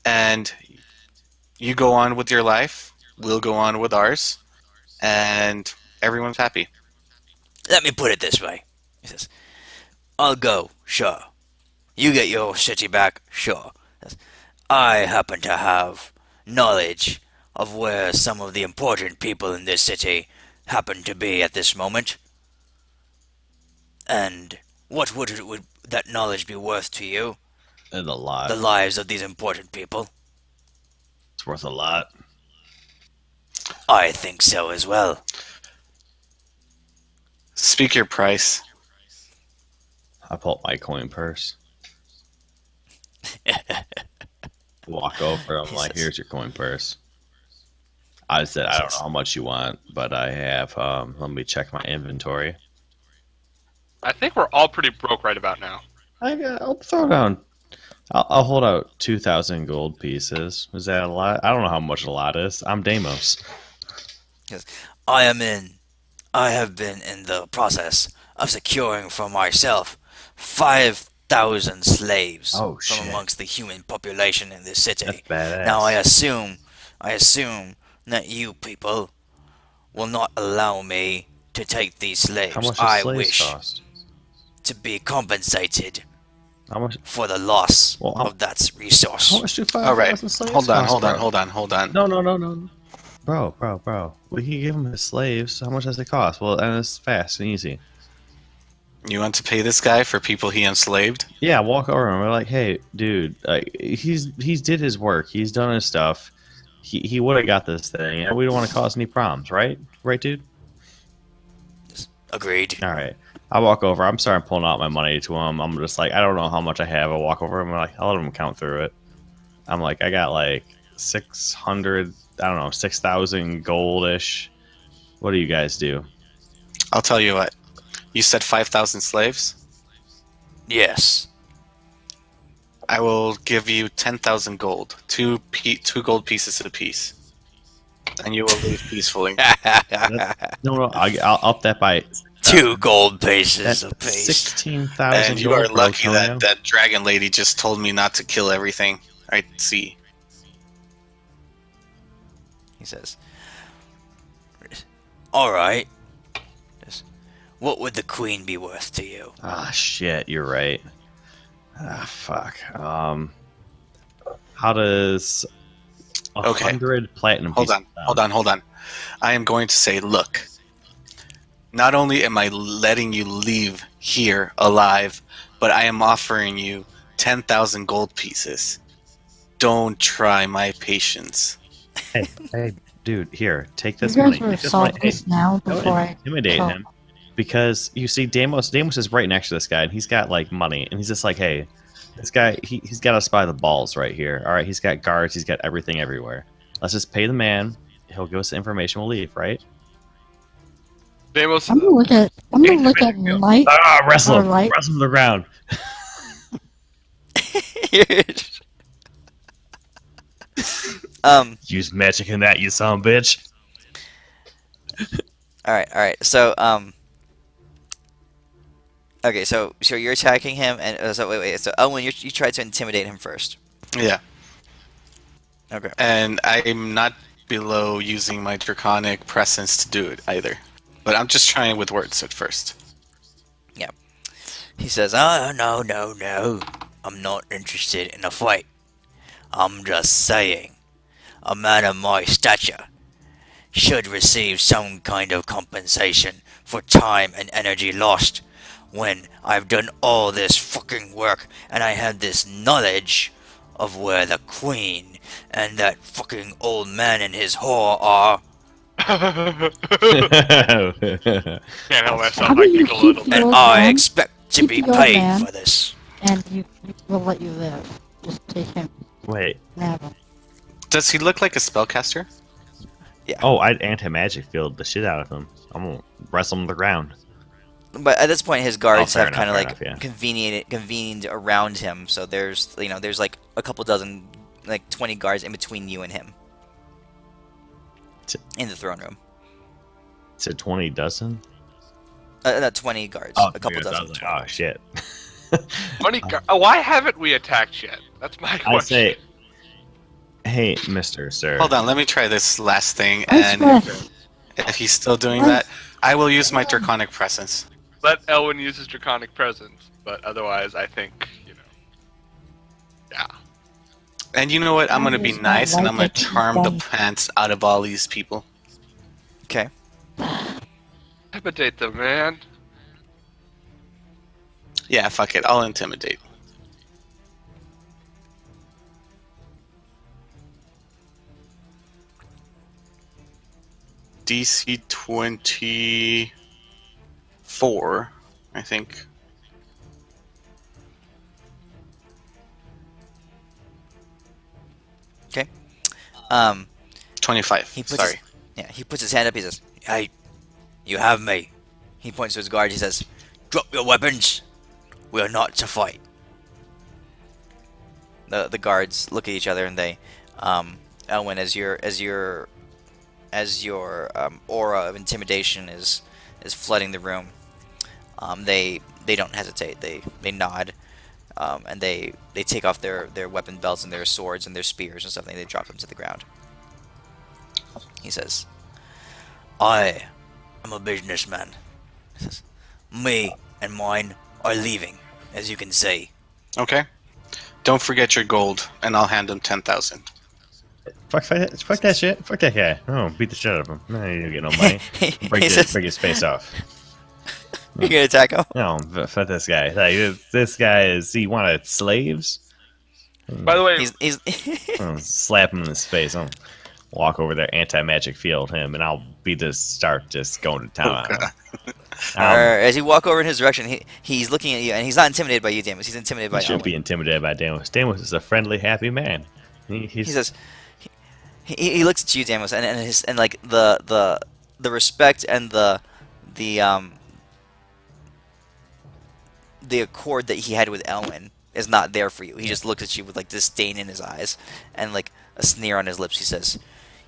and you go on with your life, we'll go on with ours, and everyone's happy. Let me put it this way. He says, I'll go, sure. You get your city back, sure. I happen to have knowledge of where some of the important people in this city happen to be at this moment. And what would that knowledge be worth to you? And a lot. The lives of these important people? It's worth a lot. I think so as well. Speak your price. I pull out my coin purse. Walk over. I'm like, here's your coin purse. I said, I don't know how much you want, but I have. Let me check my inventory. I think we're all pretty broke right about now. I'll throw down. I'll hold out 2,000 gold pieces. Is that a lot? I don't know how much a lot is. I'm Deimos. Yes. I have been in the process of securing for myself 5,000 slaves Oh, from shit. amongst the human population in this city. That's badass. Now I assume that you people will not allow me to take these slaves. How much does I slaves wish cost? to be compensated How much? for the loss Well, of that resource. How much do 5,000 All right, slaves hold on, cost, hold on, bro? hold on. No. Bro. We can give him his slaves. How much does it cost? Well, and it's fast and easy. You want to pay this guy for people he enslaved? Yeah, walk over and we're like, hey, dude, he's did his work. He's done his stuff. He would have got this thing. And we don't want to cause any problems, right? Right, dude? Agreed. All right. I walk over. I'm starting pulling out my money to him. I'm just like, I don't know how much I have. I walk over. I'm like, I'll let him count through it. I'm like, I got like 600, I don't know, 6,000 goldish. What do you guys do? I'll tell you what. You said 5,000 slaves? Yes. I will give you 10,000 gold. Two gold pieces apiece. And you will leave peacefully. No, I'll up that by 2 gold pieces that's apiece. 16,000 And you gold are for lucky Antonio. that dragon lady just told me not to kill everything I see. He says, alright. What would the queen be worth to you? Ah, shit, you're right. Ah, fuck. How does Okay. 100 platinum Hold pieces on, hold on. I am going to say, look, not only am I letting you leave here alive, but I am offering you 10,000 gold pieces. Don't try my patience. Hey, dude, here, take You this guys money. will Take this solve money. Hey, this now don't before I intimidate talk. him. Because you see, Deimos is right next to this guy, and he's got like money, and he's just like, hey, this guy, he's got us by the balls right here. All right, he's got guards, he's got everything everywhere. Let's just pay the man. He'll give us the information. We'll leave, right? Deimos, I'm gonna look at Light. Wrestle Or him, light. wrestle him to the ground. Use magic in that, you son of a bitch. Alright. So, okay, so you're attacking him, and so wait. So Owen, you tried to intimidate him first. Yeah. Okay. And I'm not below using my draconic presence to do it either. But I'm just trying with words at first. He says, "Oh no. I'm not interested in a fight. I'm just saying, a man of my stature should receive some kind of compensation for time and energy lost when I've done all this fucking work and I had this knowledge of where the queen and that fucking old man and his whore are, can't help myself. How I do you giggle a little keep bit. and old I man? expect to Keep be the old paid man. for this." And we'll let you live. Just take him. Wait. Nab him. Does he look like a spellcaster? Oh, I'd anti-magic field the shit out of him. I'm gonna wrestle him to the ground. but at this point, his guards fair have enough, kind of fair like enough, yeah. convened around him. So there's there's like a couple dozen, like 20 guards in between you and him T- in the throne room. It's a 20 dozen. Not 20 guards, Oh, a couple I dozen. was like, 20 oh guards. shit. Why haven't we attacked yet? That's my question. I say, hey, Mister Sir. Hold on, let me try this last thing, I and swear. if he's still doing that, I will use my Draconic Presence. Let Elwin use his draconic presence, but otherwise, I think yeah. And you know what? I'm gonna be It's not nice, and like I'm gonna it can be charm the done. pants out of all these people. Okay. Intimidate them, man. Yeah, fuck it. I'll intimidate. DC 24, I think. Okay. 25. He puts Sorry. he puts his hand up. He says, "Hey, you have me." He points to his guard. He says, "Drop your weapons. We are not to fight." The guards look at each other and they, Elwin, as your aura of intimidation is flooding the room, they don't hesitate. They nod, and they take off their weapon belts and their swords and their spears and stuff. And they drop them to the ground. He says, "I am a businessman." He says, "Me and mine are leaving, as you can see." Okay. Don't forget your gold, and I'll hand him 10,000. Fuck that shit. Fuck that guy. Oh, beat the shit out of him. No, you don't get no money. Break his face off. "You gonna attack him?" No, fuck this guy. Like, this guy is. He wanted slaves. By the way, He's I'll slap him in his face. I'll walk over there, anti-magic field him, and I'll start just going to town. on him. as you walk over in his direction, he's looking at you, and he's not intimidated by you, Damus. He's intimidated by He should be Elwin. intimidated by Damos. Damos is a friendly, happy man. He says, he looks at you, Damus, and like the respect and the accord that he had with Elwin is not there for you. He just looks at you with like disdain in his eyes and like a sneer on his lips. He says,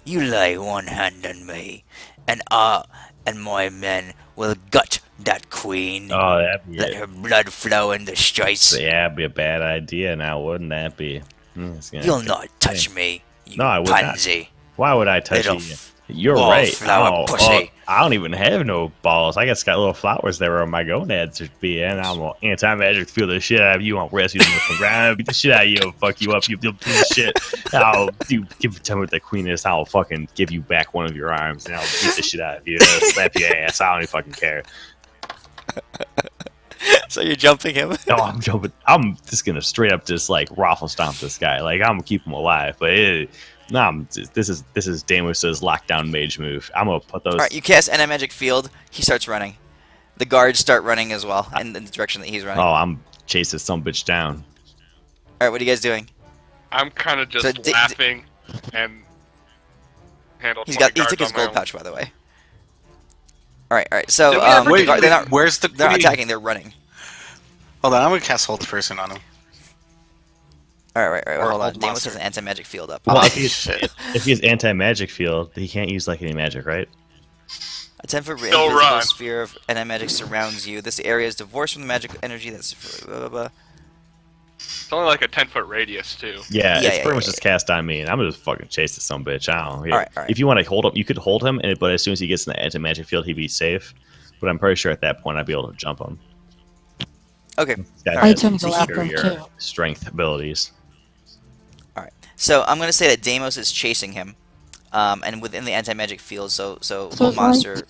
"You lay one hand on me, and my men will gut that queen. Oh, that'd be Let her blood flow in the streets. yeah, that'd be a bad idea. Now, wouldn't that be? It's gonna- You'll not touch me, you No, I would not. pansy." Why would I touch Little you? You're wallflower right. pussy. I don't even have no balls. I just got little flowers there where my gonads should be, and I'm gonna anti-magic feel the shit out of you. I'll rescue them from the ground, beat the shit out of you, I'll fuck you up, you piece of shit. Tell me what the queen is. I'll fucking give you back one of your arms, and I'll beat the shit out of you. And I'll slap your ass. I don't even fucking care. So you're jumping him? No, I'm jumping. I'm just gonna straight up just like raffle stomp this guy. Like I'm gonna keep him alive, but this is Damos's lockdown mage move. I'm gonna put those. Alright, you cast anti-magic field. He starts running. The guards start running as well, in the direction that he's running. Oh, I'm chasing some bitch down. Alright, what are you guys doing? I'm kind of just So laughing and handle. He 20 took guards his on my gold own. pouch, by the way. Alright, so, Did we ever Wait, they're not, where's the they're not queen? attacking, they're running. Hold on, I'm gonna cast Hold Person on him. Alright, Or hold on. hold Damos monster. has an anti-magic field up. Well, Oh, if shit. he has anti-magic field, he can't use like any magic, right? A 10-foot Still invisible run. sphere of anti-magic surrounds you. This area is divorced from the magic energy that's... Blah, blah, blah. It's only like a 10-foot radius too. Yeah, Yeah, it's yeah, pretty much yeah, just cast on me, and I'm just fucking chase this some bitch. I don't. Alright. If you want to hold him, you could hold him, but as soon as he gets in the anti-magic field, he'd be safe. But I'm pretty sure at that point I'd be able to jump him. Okay, This guy I has tend to laugh them superior too. strength abilities. so I'm going to say that Deimos is chasing him, and within the anti-magic field, so So Whole it's Monster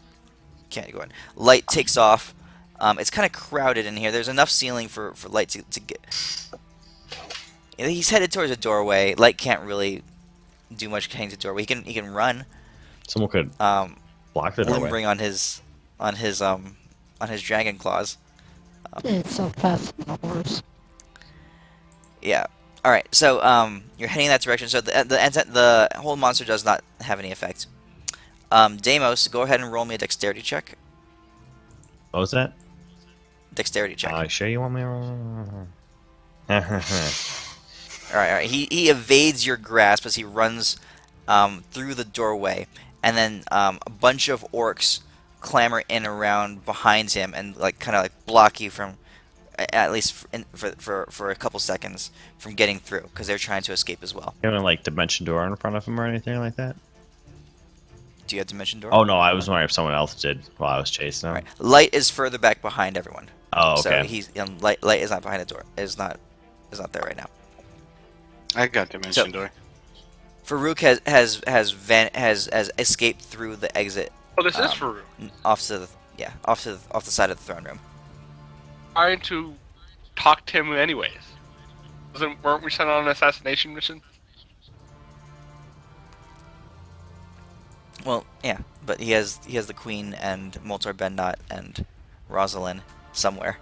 can't go in. Light takes off. It's kind of crowded in here. There's enough ceiling for Light to get... He's headed towards a doorway. Light can't really do much heading to the doorway. He can run. Someone could block the And then doorway. bring on his dragon claws. It's so fast on a horse. Yeah. All right. So you're heading in that direction. So the whole monster does not have any effect. Deimos, go ahead and roll me a dexterity check. What was that? dexterity check. Sure you want me? All right. He evades your grasp as he runs through the doorway, and then a bunch of orcs clamor in around behind him and like kind of like block you from, at least for a couple seconds, from getting through because they're trying to escape as well. You have like dimension door in front of him or anything like that? Do you have dimension door? Oh no, I was wondering if someone else did while I was chasing him. Right. Light is further back behind everyone. Oh, So okay. he's light. Light is not behind the door. Is not there right now. I got dimension door. Farouk has escaped through the exit Oh, this is Farouk. off to the side of the throne room. Trying to talk to him anyways. Weren't we sent on an assassination mission? Well, yeah, but he has the Queen and Moltar Bendot and Rosalind somewhere.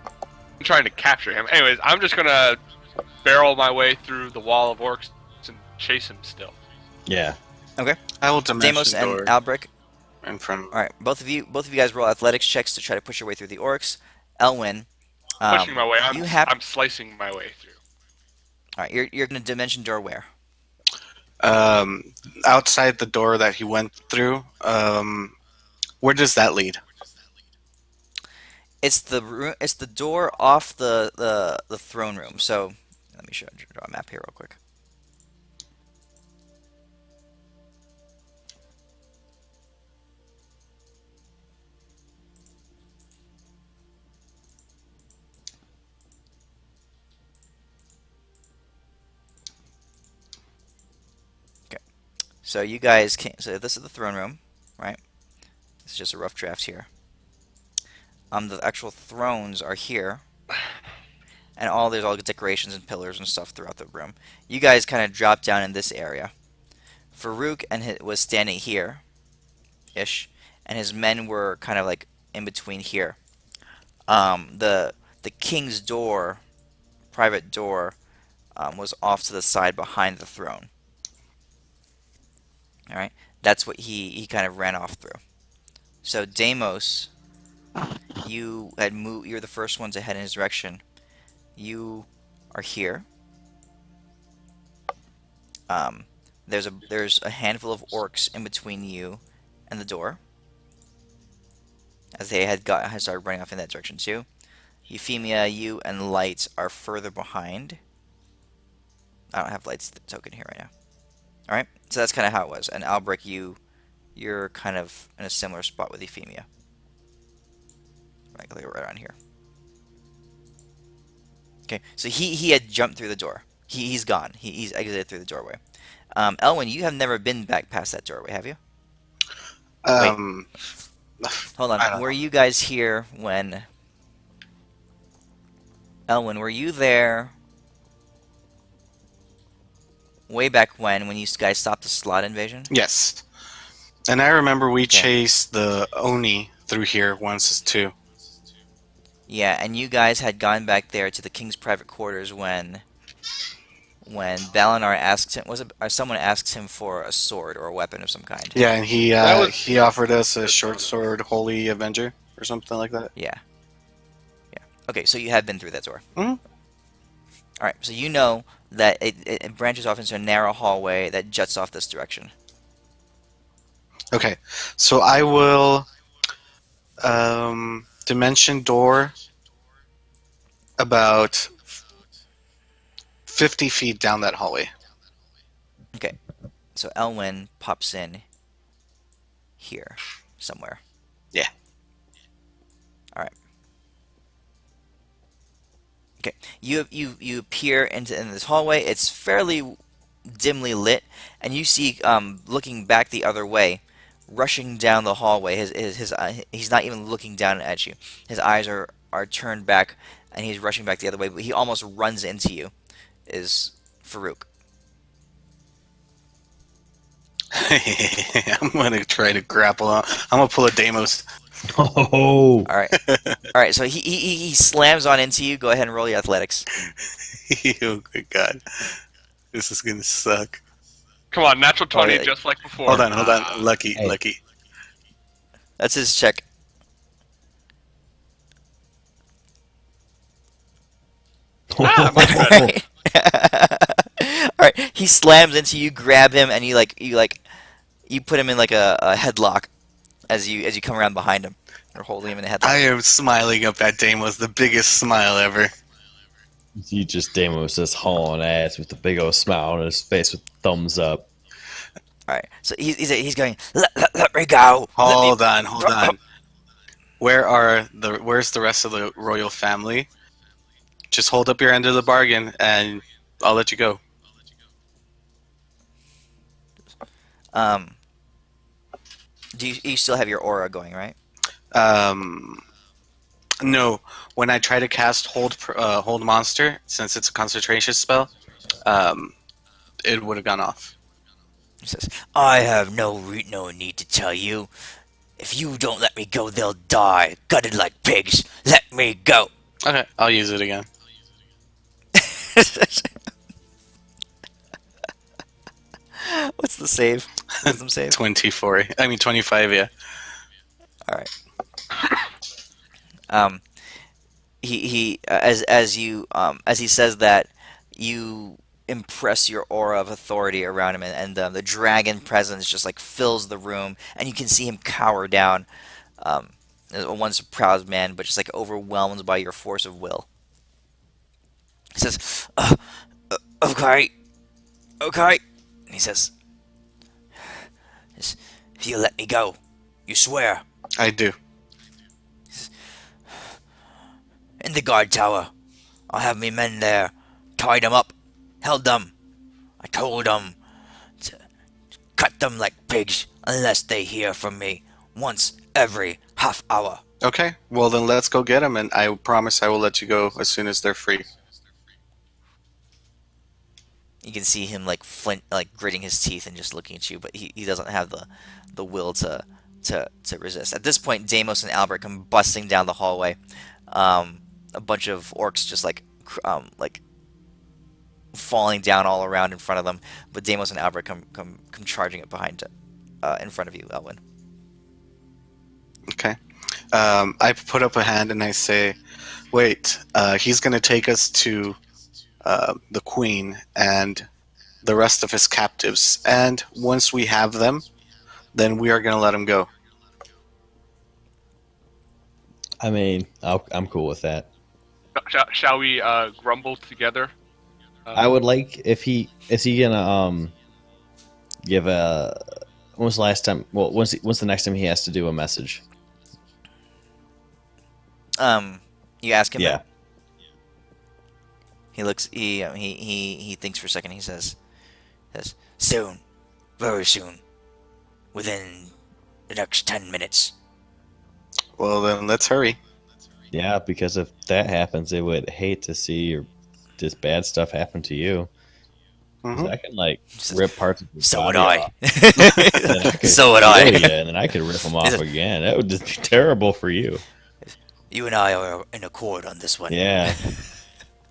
I'm trying to capture him. Anyways, I'm just gonna barrel my way through the wall of orcs and chase him still. Yeah. I will dimension Deimos and door Albric. in front. All right, both of you guys roll athletics checks to try to push your way through the orcs. Elwyn, Pushing my way. I'm slicing my way through. All right, you're gonna dimension door where? Outside the door that he went through. Where does that lead? It's the door off the throne room. So let me draw a map here real quick. Okay, so you guys can. So this is the throne room, right? This is just a rough draft here. The actual thrones are here, and there's all the decorations and pillars and stuff throughout the room. You guys kind of drop down in this area. Farouk was standing here, ish, and his men were kind of like in between here. The king's door, private door, was off to the side behind the throne. All right, that's what he kind of ran off through. So Deimos, you had moved. You're the first one to head in his direction. You are here. There's a handful of orcs in between you and the door, as they had started running off in that direction too. Euphemia, you and Light are further behind. I don't have Light's token here right now. All right, so that's kind of how it was. And Albric, you're kind of in a similar spot with Euphemia. Right around here. Okay, so he had jumped through the door. He's gone. He's exited through the doorway. Elwyn, you have never been back past that doorway, have you? Um, Hold on. Were you guys here when... Elwyn, were you there way back when you guys stopped the slot invasion? yes. And I remember we chased the Oni through here once too. Yeah, and you guys had gone back there to the king's private quarters when Balinar asked him, someone asked him for a sword or a weapon of some kind. Yeah, and he offered us a short sword, Holy Avenger, or something like that. Yeah. Okay, so you have been through that door. Mhm. All right, so you know that it branches off into a narrow hallway that juts off this direction. Okay, so I will dimension door about 50 feet down that hallway. Okay, so Elwyn pops in here somewhere. Yeah. All right. Okay, you appear in this hallway. It's fairly dimly lit, and you see, looking back the other way, rushing down the hallway. He's not even looking down at you. His eyes are turned back, and he's rushing back the other way. But he almost runs into you. Is Farouk? I'm gonna try to grapple. I'm gonna pull a Deimos. Oh. All right, all right. So he slams on into you. Go ahead and roll your athletics. Oh good god, this is gonna suck. Come on, natural 20, yeah. just like before. Hold on. Lucky. That's his check. Ah, much better. All right, he slams into you, grab him, and you put him in like a headlock as you come around behind him, or holding him in a I headlock. am smiling up at Deimos, the biggest smile ever. You just Damos just hauling ass with the big old smile on his face with thumbs up. All right, so he's going. Let me go. Hold on. Where's the rest of the royal family? Just hold up your end of the bargain, and I'll let you go. Um, you still have your aura going, right? No. When I try to cast hold monster, since it's a concentration spell, it would have gone off. He says, "I have no need to tell you. If you don't let me go, they'll die, gutted like pigs. Let me go." Okay, I'll use it again. What's the save? Wisdom save. 24. I mean 25. Yeah. All right. He as he says that, you impress your aura of authority around him, and the dragon presence just like fills the room, and you can see him cower down. As a once proud man, but just like overwhelmed by your force of will. He says, "Okay, okay." And he says, "If you let me go, you swear." I do. "In the guard tower, I'll have me men there, tied them up, held them. I told them to cut them like pigs unless they hear from me once every half hour." Okay. Well, then let's go get them, and I promise I will let you go as soon as they're free. You can see him like gritting his teeth and just looking at you, but he doesn't have the will to resist. At this point, Deimos and Albert come busting down the hallway. A bunch of orcs just like falling down all around in front of them, but Deimos and Albert come charging it behind in front of you, Elwyn. Okay. I put up a hand and I say, "Wait, he's going to take us to the queen and the rest of his captives, and once we have them, then we are going to let him go." I mean, I'm cool with that. Shall we grumble together? I would like if is he gonna give a when's the last time? Well, when's the next time he has to do a message? You ask him. Yeah. He looks. He thinks for a second. He says, "Soon, very soon, within the next 10 minutes." Well, then let's hurry. Yeah, because if that happens, they would hate to see this bad stuff happen to you. 'Cause Mhm. I can like rip parts of your So would body I. off, and then I could So would I. kill you, and then I could rip them off again. That would just be terrible for you. You and I are in accord on this one. Yeah.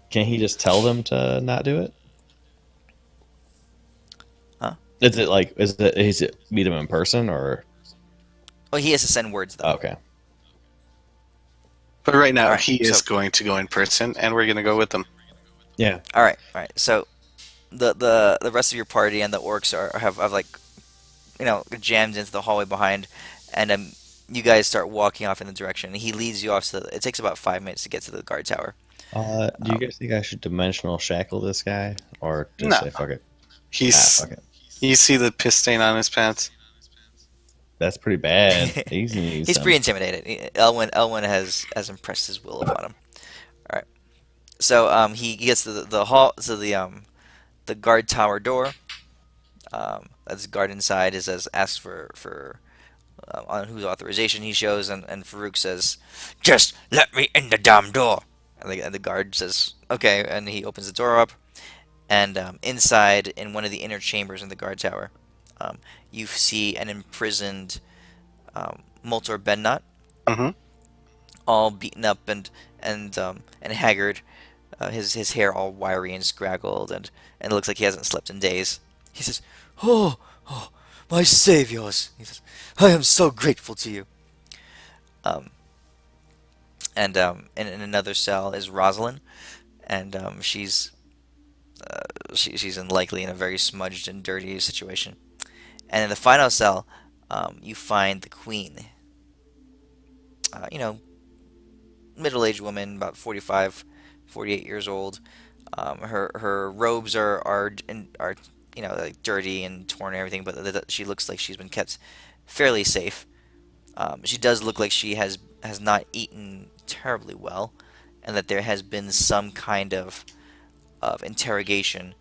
Can't he just tell them to not do it? Huh? Is it meet him in person or? Well, he has to send words though. Okay. But right now, All right, he is so- going to go in person, and we're going to go with him. Yeah. All right. So, the rest of your party and the orcs have like, jammed into the hallway behind, and you guys start walking off in the direction. He leads you off. So it takes about 5 minutes to get to the guard tower. Do you guys think I should dimensional shackle this guy, or just No. say fuck it? Fuck it. You see the piss stain on his pants? That's pretty bad. He's pretty intimidated. Elwyn has impressed his will upon him. All right. So he gets to the hall, to the guard tower door. As guard inside asks for on whose authorization he shows, and Farouk says, "Just let me in the damn door." And the guard says, "Okay," and he opens the door up, and inside, in one of the inner chambers in the guard tower, you see an imprisoned Moltor Bennot, Mm-hmm. all beaten up and haggard, his hair all wiry and scraggled, and it looks like he hasn't slept in days. He says, "Oh, my saviors!" He says, "I am so grateful to you." Um, and in another cell is Rosalind, and she's likely in a very smudged and dirty situation. And in the final cell, you find the queen. You know, middle-aged woman, about 45, 48 years old. Her robes are like dirty and torn and everything, but she looks like she's been kept fairly safe. She does look like she has not eaten terribly well, and that there has been some kind of interrogation,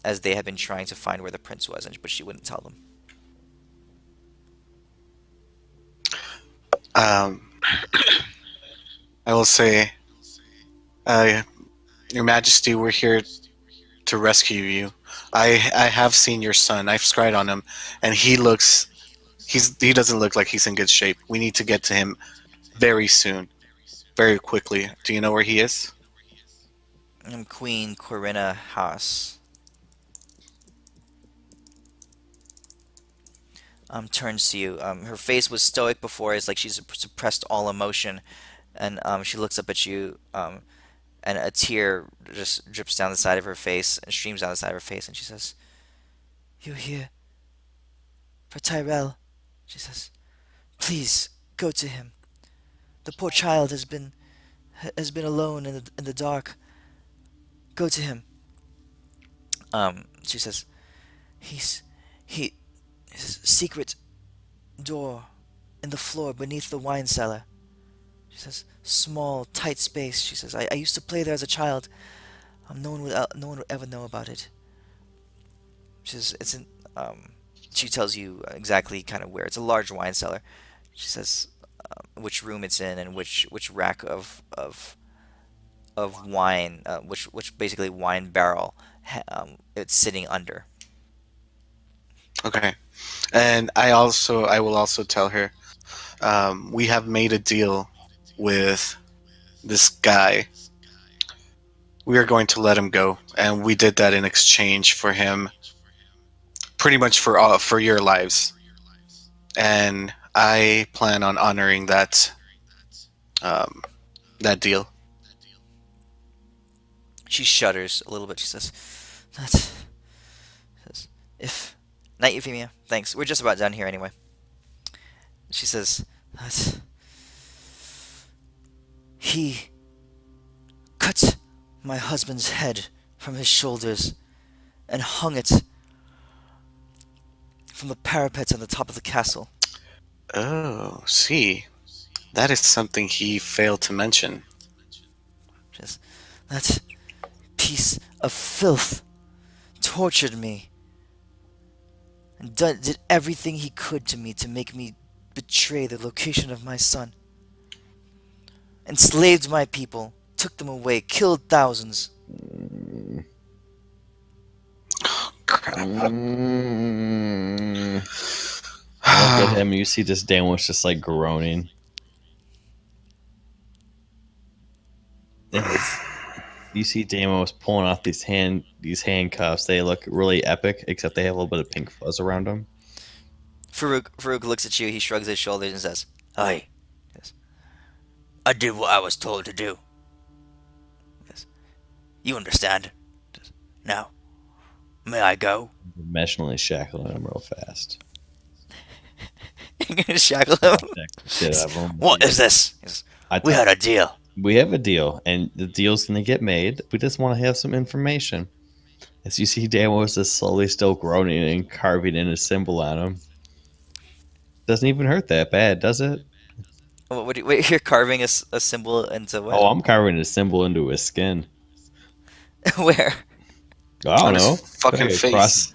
as they have been trying to find where the prince was, but she wouldn't tell them. I will say, Your Majesty, we're here to rescue you. I have seen your son. I've scryed on him, and he doesn't look like he's in good shape. We need to get to him very soon, very quickly. Do you know where he is? I'm Queen Corinna Haas. Turns to you. Her face was stoic before. It's like she's suppressed all emotion, and she looks up at you, and a tear just drips down the side of her face and streams down the side of her face, and she says, "You're here for Tyrell," she says. "Please go to him. The poor child has been alone in the dark. Go to him." She says, "He's a secret door in the floor beneath the wine cellar." She says, "Small, tight space." She says, I used to play there as a child. No one would ever know about it." She says, "It's in." She tells you exactly kind of where. It's a large wine cellar. She says which room it's in and which rack of wine, which basically wine barrel it's sitting under. Okay, and I will also tell her, we have made a deal with this guy. We are going to let him go, and we did that in exchange for him, pretty much for your lives. And I plan on honoring that deal. She shudders a little bit. She says, "If Night, Euphemia. Thanks. We're just about done here anyway." She says, "He cut my husband's head from his shoulders and hung it from the parapet on the top of the castle." Oh, see, that is something he failed to mention. She says, "That piece of filth tortured me and did everything he could to me to make me betray the location of my son. Enslaved my people, took them away, killed thousands." Crap. Look at him. You see this Damos just like groaning. You see Damos pulling off these handcuffs. They look really epic, except they have a little bit of pink fuzz around them. Farouk looks at you, he shrugs his shoulders and says, "Aye. Yes. I did what I was told to do. Yes. You understand? Yes. Now, may I go?" Emotionally shackling him real fast. You're gonna shackle him? Shit out of him. "What is this?" He says, "We had a deal." We have a deal, and the deal's going to get made. We just want to have some information. As you see, Damos is slowly still groaning and carving in a symbol on him. Doesn't even hurt that bad, does it? Wait, you're carving a symbol into what? Oh, I'm carving a symbol into his skin. Where? I don't On his know. fucking face.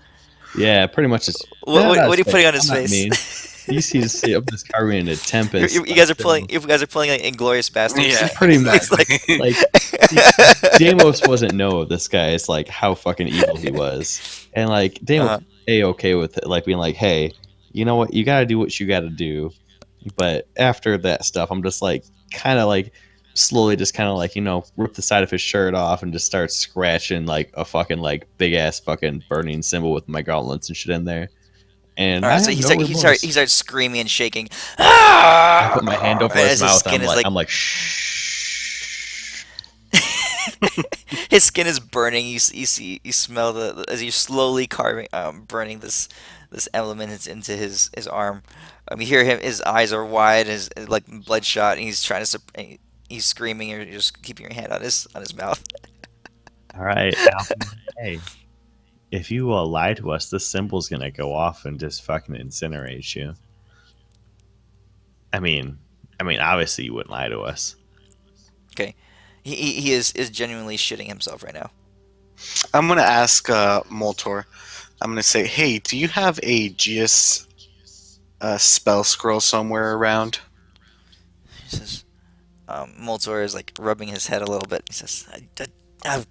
Yeah, pretty much. Just, What are you putting on his face? Mean. You see, I'm just carving a tempest. You guys are pulling. If you guys are pulling like Inglorious Bastards. Yeah, pretty much. exactly. Damos wasn't know this guy is like how fucking evil he was, and like Damos okay with it, like being like, hey, you know what, you gotta do what you gotta do. But after that stuff, I'm just like kind of like slowly just kind of like, rip the side of his shirt off and just start scratching like a fucking like big ass fucking burning symbol with my gauntlets and shit in there. And so he starts screaming and shaking. "Ah!" I put my hand over As his his mouth. skin is like I'm like, shh. his skin is burning. You smell as you're slowly carving, burning this element into his arm. You hear him. His eyes are wide, his like bloodshot, and he's trying to. He's screaming. You're just keeping your hand on his mouth. All right, Alvin. Hey, if you lie to us, this symbol's gonna go off and just fucking incinerate you. I mean, obviously you wouldn't lie to us. Okay, he is genuinely shitting himself right now. I'm gonna ask Moltor. I'm gonna say, hey, do you have a Geas spell scroll somewhere around? He says, Moltor is like rubbing his head a little bit. He says, I,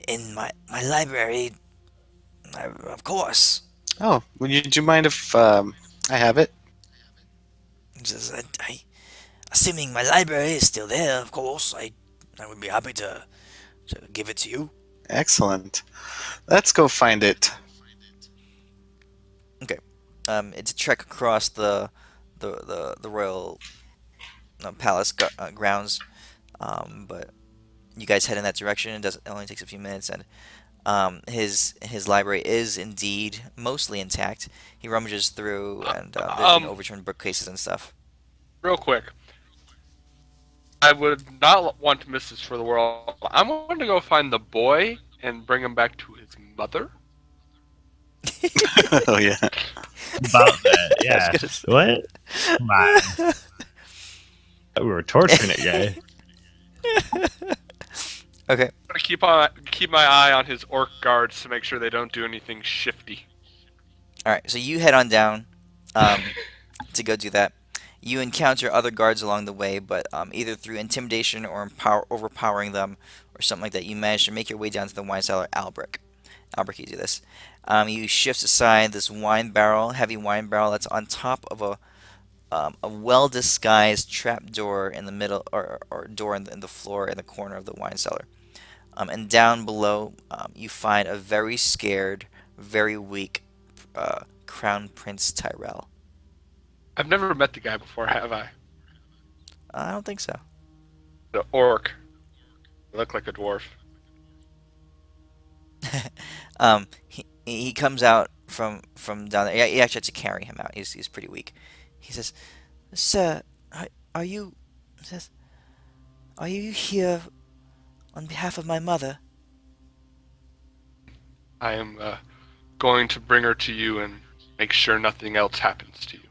in my library, of course. Oh, would you mind if I have it? He says, assuming my library is still there, of course, I would be happy to give it to you. Excellent. Let's go find it. Okay. It's a trek across the royal palace grounds, but you guys head in that direction. It only takes a few minutes, and his library is indeed mostly intact. He rummages through, and there's been overturned bookcases and stuff. Real quick. I would not want to miss this for the world. I'm going to go find the boy and bring him back to his mother. Oh yeah. About that, I yeah. was gonna say- What? Come on. We were torturing it, guy. Okay. I'm going to keep my eye on his orc guards to make sure they don't do anything shifty. All right. So you head on down to go do that. You encounter other guards along the way, but either through intimidation or overpowering them or something like that, you manage to make your way down to the wine cellar. Albrecht, you do this. You shift aside this heavy wine barrel that's on top of a well-disguised trap door in the middle, or door in the floor in the corner of the wine cellar. And down below, you find a very scared, very weak Crown Prince Tyrell. I've never met the guy before, have I? I don't think so. The orc. He looked like a dwarf. He comes out from down there. Yeah, you actually had to carry him out. He's pretty weak. He says, "Sir, are you?" Says, "Are you here on behalf of my mother?" I am going to bring her to you and make sure nothing else happens to you.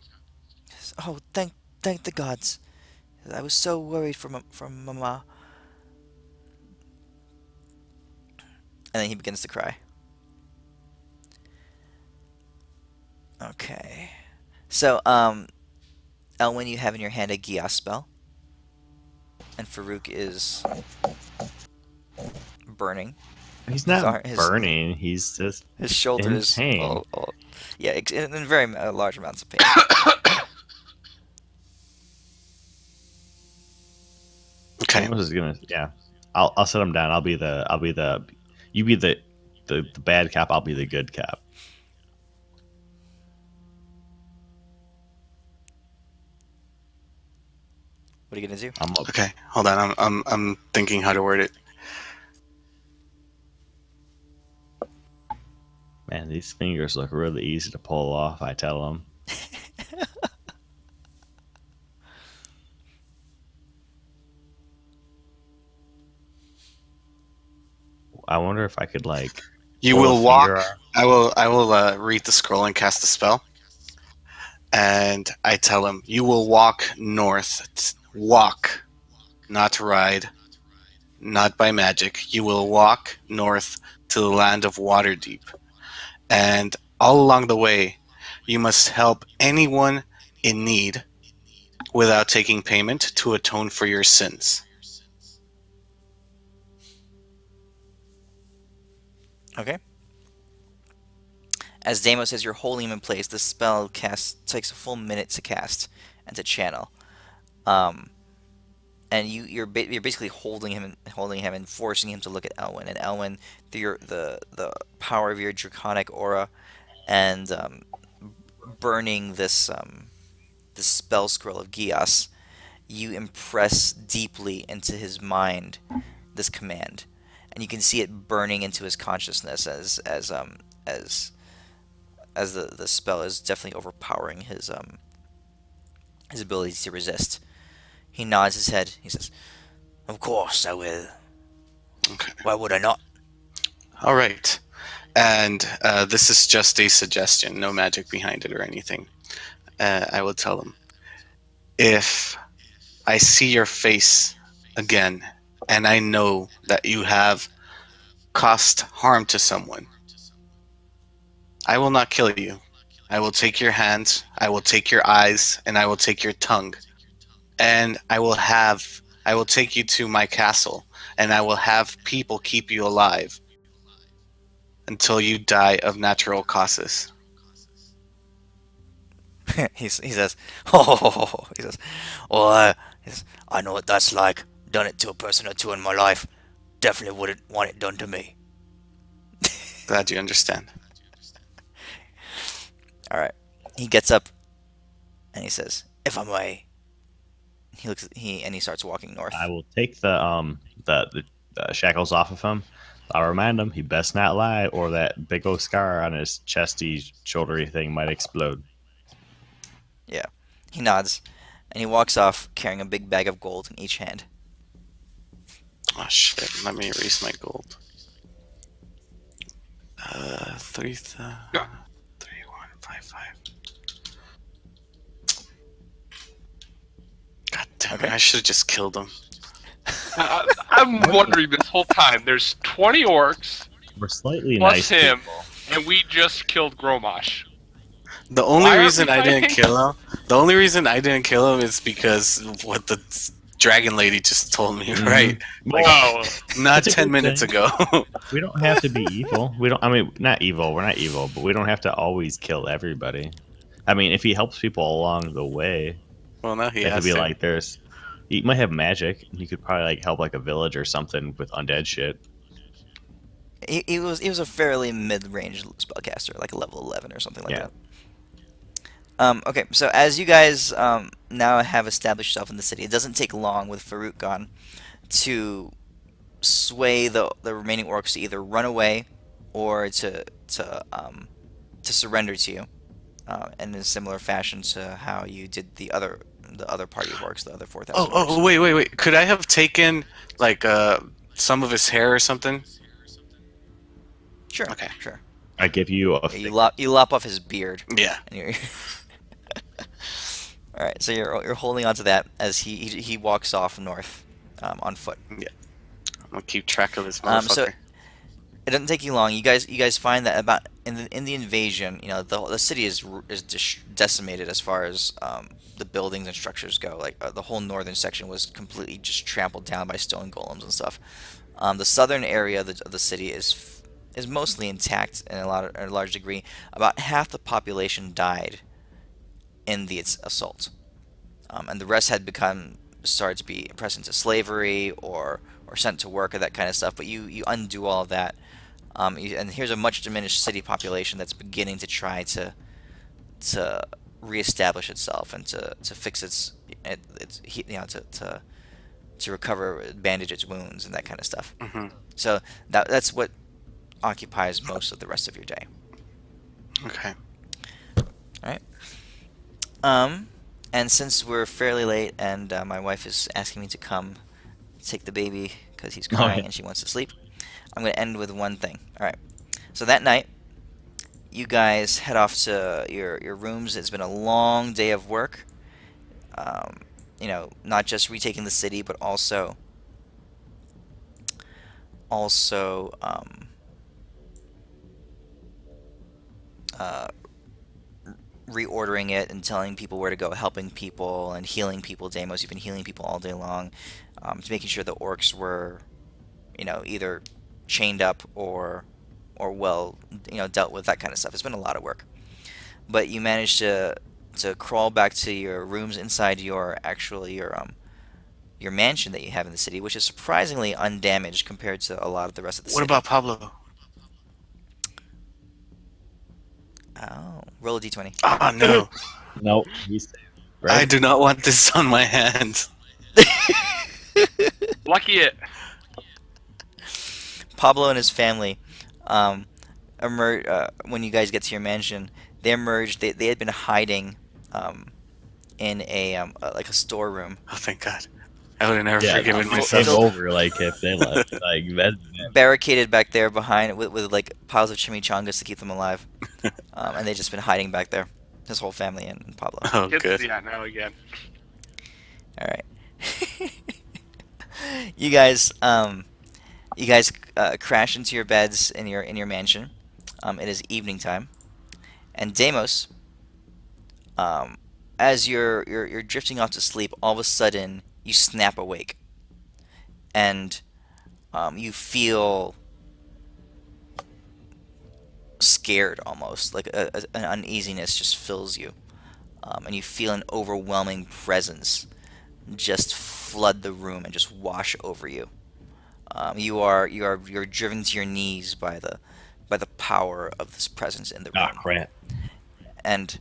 Says, "Oh, thank the gods. I was so worried for Mama." And then he begins to cry. Okay. So, Elwyn, you have in your hand a Gias spell. And Farouk is burning. He's not his- burning. He's just His shoulder in is pain. yeah, in very large amounts of pain. Okay. I was just gonna, yeah. I'll set him down. You be the bad cap. I'll be the good cap. What are you gonna do? I'm up. Okay. Hold on. I'm thinking how to word it. Man, these fingers look really easy to pull off. I tell him. I wonder if I could like. You pull a will finger walk. off. I will read the scroll and cast the spell. And I tell him, you will walk north. Walk, not ride, not by magic. You will walk north to the land of Waterdeep. And all along the way, you must help anyone in need without taking payment to atone for your sins. Okay. As Deimos says, you're holding him in place. This spell takes a full minute to cast and to channel. And you're basically holding him and forcing him to look at Elwyn. And Elwyn, through the power of your draconic aura and burning this the spell scroll of Gias, you impress deeply into his mind this command, and you can see it burning into his consciousness as the spell is definitely overpowering his ability to resist. He nods his head. He says, "Of course I will. Okay. Why would I not?" All right. And this is just a suggestion, no magic behind it or anything. I will tell him, if I see your face again, and I know that you have caused harm to someone, I will not kill you. I will take your hands, I will take your eyes, and I will take your tongue. And I will take you to my castle, and I will have people keep you alive until you die of natural causes. he says, "Oh," he says, "Well, he says, I know what that's like. Done it to a person or two in my life. Definitely wouldn't want it done to me." Glad you understand. All right. He gets up and he says, "If I may." He starts walking north. I will take the shackles off of him. I'll remind him he best not lie, or that big old scar on his chesty, shouldery thing might explode. Yeah. He nods and he walks off carrying a big bag of gold in each hand. Oh shit! Let me erase my gold. 3155. God damn it! Okay. I should have just killed him. I'm wondering this whole time. There's 20 orcs We're slightly plus nice him, people. and we just killed Gromash. The only Why aren't reason we I didn't fighting? kill him. The only reason I didn't kill him is because of what the dragon lady just told me. Mhm. Right? Like, Oh, Not It's a 10 good minutes thing. ago. we don't have to be evil. We don't. I mean, not evil. We're not evil, but we don't have to always kill everybody. I mean, if he helps people along the way, Well, now he it could has be to. like he might have magic. He could probably like help like a village or something with undead shit. He was a fairly mid-range spellcaster, like a level 11 or something like Yeah. that. Okay, so as you guys now have established yourself in the city, it doesn't take long with Farouk gone to sway the remaining orcs to either run away or to surrender to you, in a similar fashion to how you did the other party of orcs, the other 4,000 orcs. Oh, wait. Could I have taken, like, some of his hair or something? Sure. Okay. Sure. I give you a. Yeah, you lop off his beard. Yeah. And you're all right. So you're holding on to that as he walks off north, on foot. I'm gonna keep track of this So motherfucker. it doesn't take you long. You guys find that about in the invasion, the city is decimated as far as the buildings and structures go. Like the whole northern section was completely just trampled down by stone golems and stuff. The southern area of the city is mostly intact in a large degree. About half the population died in the assault, and the rest had started to be pressed into slavery or sent to work or that kind of stuff. But you undo all of that, and here's a much diminished city population that's beginning to try to reestablish itself and to fix to recover, bandage its wounds and that kind of stuff. Hmm. So that's what occupies most of the rest of your day. Okay. And since we're fairly late and my wife is asking me to come take the baby because he's crying Okay. and she wants to sleep, I'm going to end with one thing. All right. So that night, you guys head off to your rooms. It's been a long day of work. Not just retaking the city, but also reordering it and telling people where to go, helping people and healing people. Deimos, you've been healing people all day long, to making sure the orcs were, either chained up or well, dealt with, that kind of stuff. It's been a lot of work, but you managed to crawl back to your rooms inside your mansion that you have in the city, which is surprisingly undamaged compared to a lot of the rest of the What city. about Pablo? Oh, roll a d20. Oh, no. Nope. He's right? I do not want this on my hands. Lucky it. Pablo and his family, when you guys get to your mansion, they emerged. They had been hiding, in like a storeroom, Oh, thank God. I would have never Yeah, forgiven full- myself. game over. Like if they left, like that. barricaded back there behind with like piles of chimichangas to keep them alive, and they just been hiding back there. His whole family and Pablo. Oh, Get to good. see that now again. All right. you guys, crash into your beds in your mansion. It is evening time, and Deimos, as you're drifting off to sleep, all of a sudden you snap awake, and you feel scared almost, like an uneasiness just fills you, and you feel an overwhelming presence just flood the room and just wash over you. You're driven to your knees by the power of this presence in the room. Ah, crap. And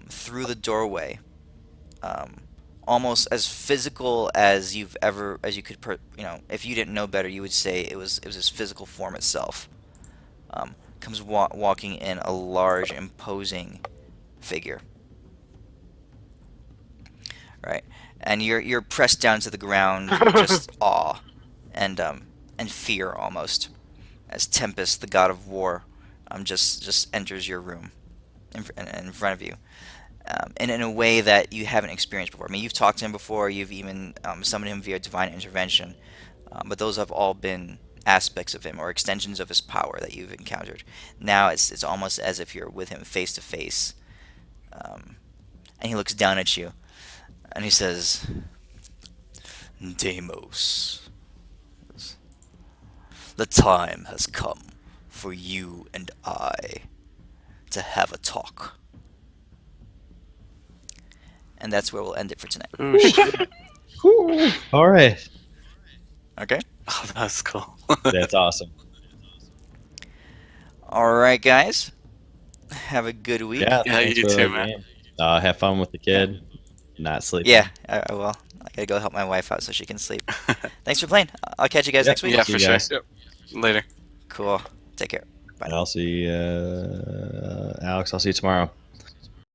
through the doorway, almost as physical as you could, if you didn't know better, you would say it was his physical form itself. Comes walking in a large, imposing figure. Right, and you're pressed down to the ground with just awe and fear almost, as Tempest, the god of war, just enters your room in front of you, and in a way that you haven't experienced before. I mean, you've talked to him before, you've even summoned him via divine intervention, but those have all been aspects of him or extensions of his power that you've encountered. Now it's almost as if you're with him face to face, and he looks down at you, and he says, "Deimos, the time has come for you and I to have a talk." And that's where we'll end it for tonight. Ooh, shit. All right. Okay? Oh, that's cool. That's awesome. Alright, guys. Have a good week. Yeah, Yeah, thanks you for too, the man. game. Have fun with the kid. Not sleep. Yeah, I will. I gotta go help my wife out so she can sleep. Thanks for playing. I'll catch you guys Yeah. next week. Yeah, See for you sure. guys. Yep. Later. Cool. Take care. And I'll see Alex. I'll see you tomorrow.